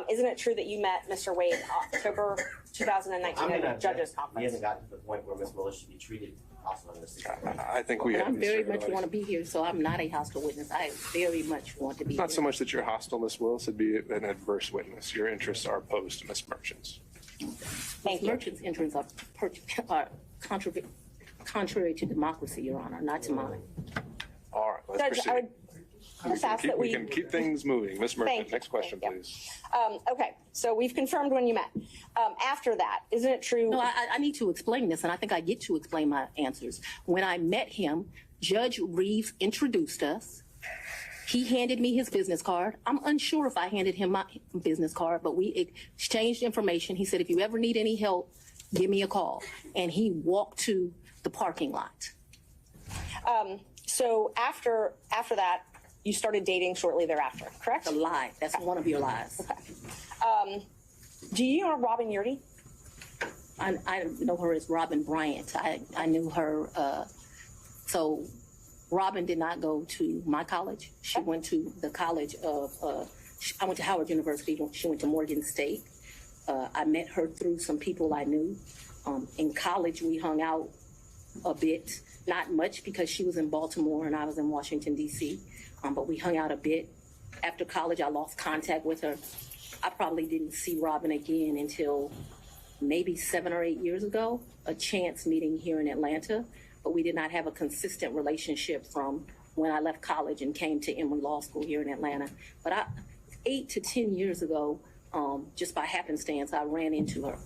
Isn't it true that you met Mr. Wade October 2019 at a judges conference? He hasn't gotten to the point where Ms. Willis should be treated hostile in this situation. I think we And have. I very much want to be here, so I'm not a hostile witness. I very much want to be Not here. so much that you're hostile, Ms. Willis, it'd be an adverse witness. Your interests are opposed to Ms. Merchant's. Thank you. Merchants' interests are contrary to democracy, Your Honor, not to mine. All right, let's Judge, proceed. I would just ask that We can keep things moving. Ms. Thank Merchant, you. next question, Thank you. please. Okay, so we've confirmed when you met. After that, isn't it true? No, I need to explain this, and I think I get to explain my answers. When I met him, Judge Reeves introduced us. He handed me his business card. I'm unsure if I handed him my business card, but we exchanged information. He said, if you ever need any help, give me a call. And he walked to the parking lot. So after that, you started dating shortly thereafter, correct? That's a lie. That's one of your lies. Do you know Robin Yurdy? I know her as Robin Bryant. I knew her. So Robin did not go to my college. She went to the college of, I went to Howard University. She went to Morgan State. I met her through some people I knew. In college, we hung out a bit, not much because she was in Baltimore and I was in Washington, D.C., but we hung out a bit. After college, I lost contact with her. I probably didn't see Robin again until maybe 7 or 8 years ago, a chance meeting here in Atlanta, but we did not have a consistent relationship from when I left college and came to Emory Law School here in Atlanta. But 8 to 10 years ago, just by happenstance, I ran into her.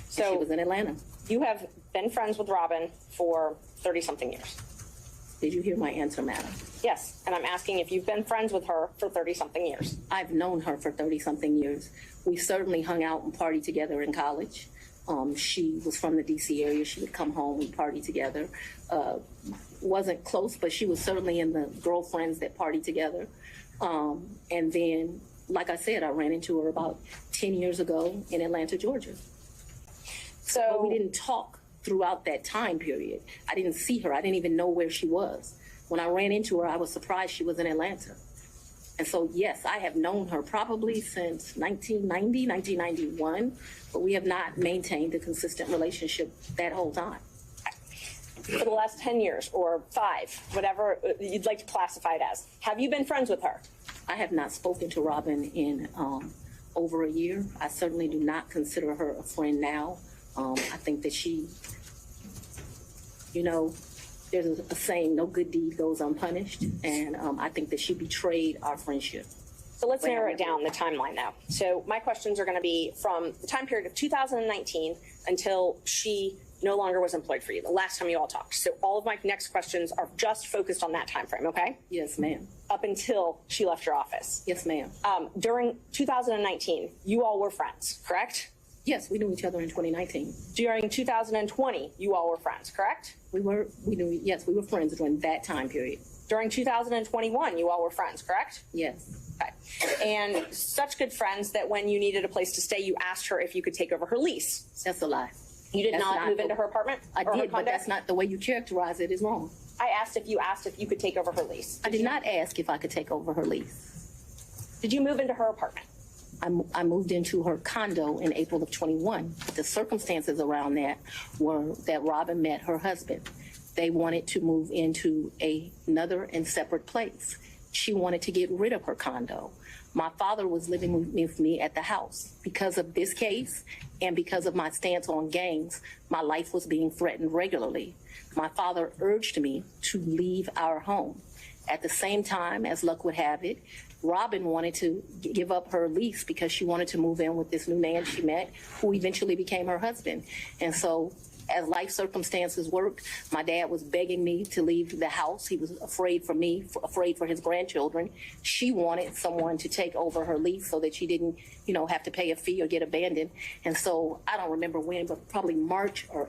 So she was in Atlanta. You have been friends with Robin for 30-something years. Did you hear my answer, madam? Yes, and I'm asking if you've been friends with her for 30-something years. I've known her for 30-something years. We certainly hung out and partied together in college. She was from the D.C. area. She would come home, we'd party together. Wasn't close, but she was certainly in the girlfriends that partied together. And then, like I said, I ran into her about 10 years ago in Atlanta, Georgia. But we didn't talk throughout that time period. I didn't see her. I didn't even know where she was. When I ran into her, I was surprised she was in Atlanta. And so, yes, I have known her probably since 1990, 1991, but we have not maintained a consistent relationship that whole time. For the last 10 years or 5, whatever you'd like to classify it as, have you been friends with her? I have not spoken to Robin in over a year. I certainly do not consider her a friend now. I think that she, there's a saying, no good deed goes unpunished. And I think that she betrayed our friendship. So let's narrow it down, the timeline now. So my questions are going to be from the time period of 2019 until she no longer was employed for you, the last time you all talked. So all of my next questions are just focused on that time frame, okay? Yes, ma'am. Up until she left your office. Yes, ma'am. During 2019, you all were friends, correct? Yes, we knew each other in 2019. During 2020, you all were friends, correct? We were friends during that time period. During 2021, you all were friends, correct? Yes. Okay. And such good friends that when you needed a place to stay, you asked her if you could take over her lease. That's a lie. You did not move into her apartment? I did, but that's not the way you characterize it is wrong. I asked if you could take over her lease. I did not ask if I could take over her lease. Did you move into her apartment? I moved into her condo in April of 21. The circumstances around that were that Robin met her husband. They wanted to move into another and separate place. She wanted to get rid of her condo. My father was living with me at the house. Because of this case and because of my stance on gangs, my life was being threatened regularly. My father urged me to leave our home. At the same time, as luck would have it, Robin wanted to give up her lease because she wanted to move in with this new man she met, who eventually became her husband. And so, as life circumstances worked, my dad was begging me to leave the house. He was afraid for me, afraid for his grandchildren. She wanted someone to take over her lease so that she didn't, have to pay a fee or get abandoned. And so I don't remember when, but probably March or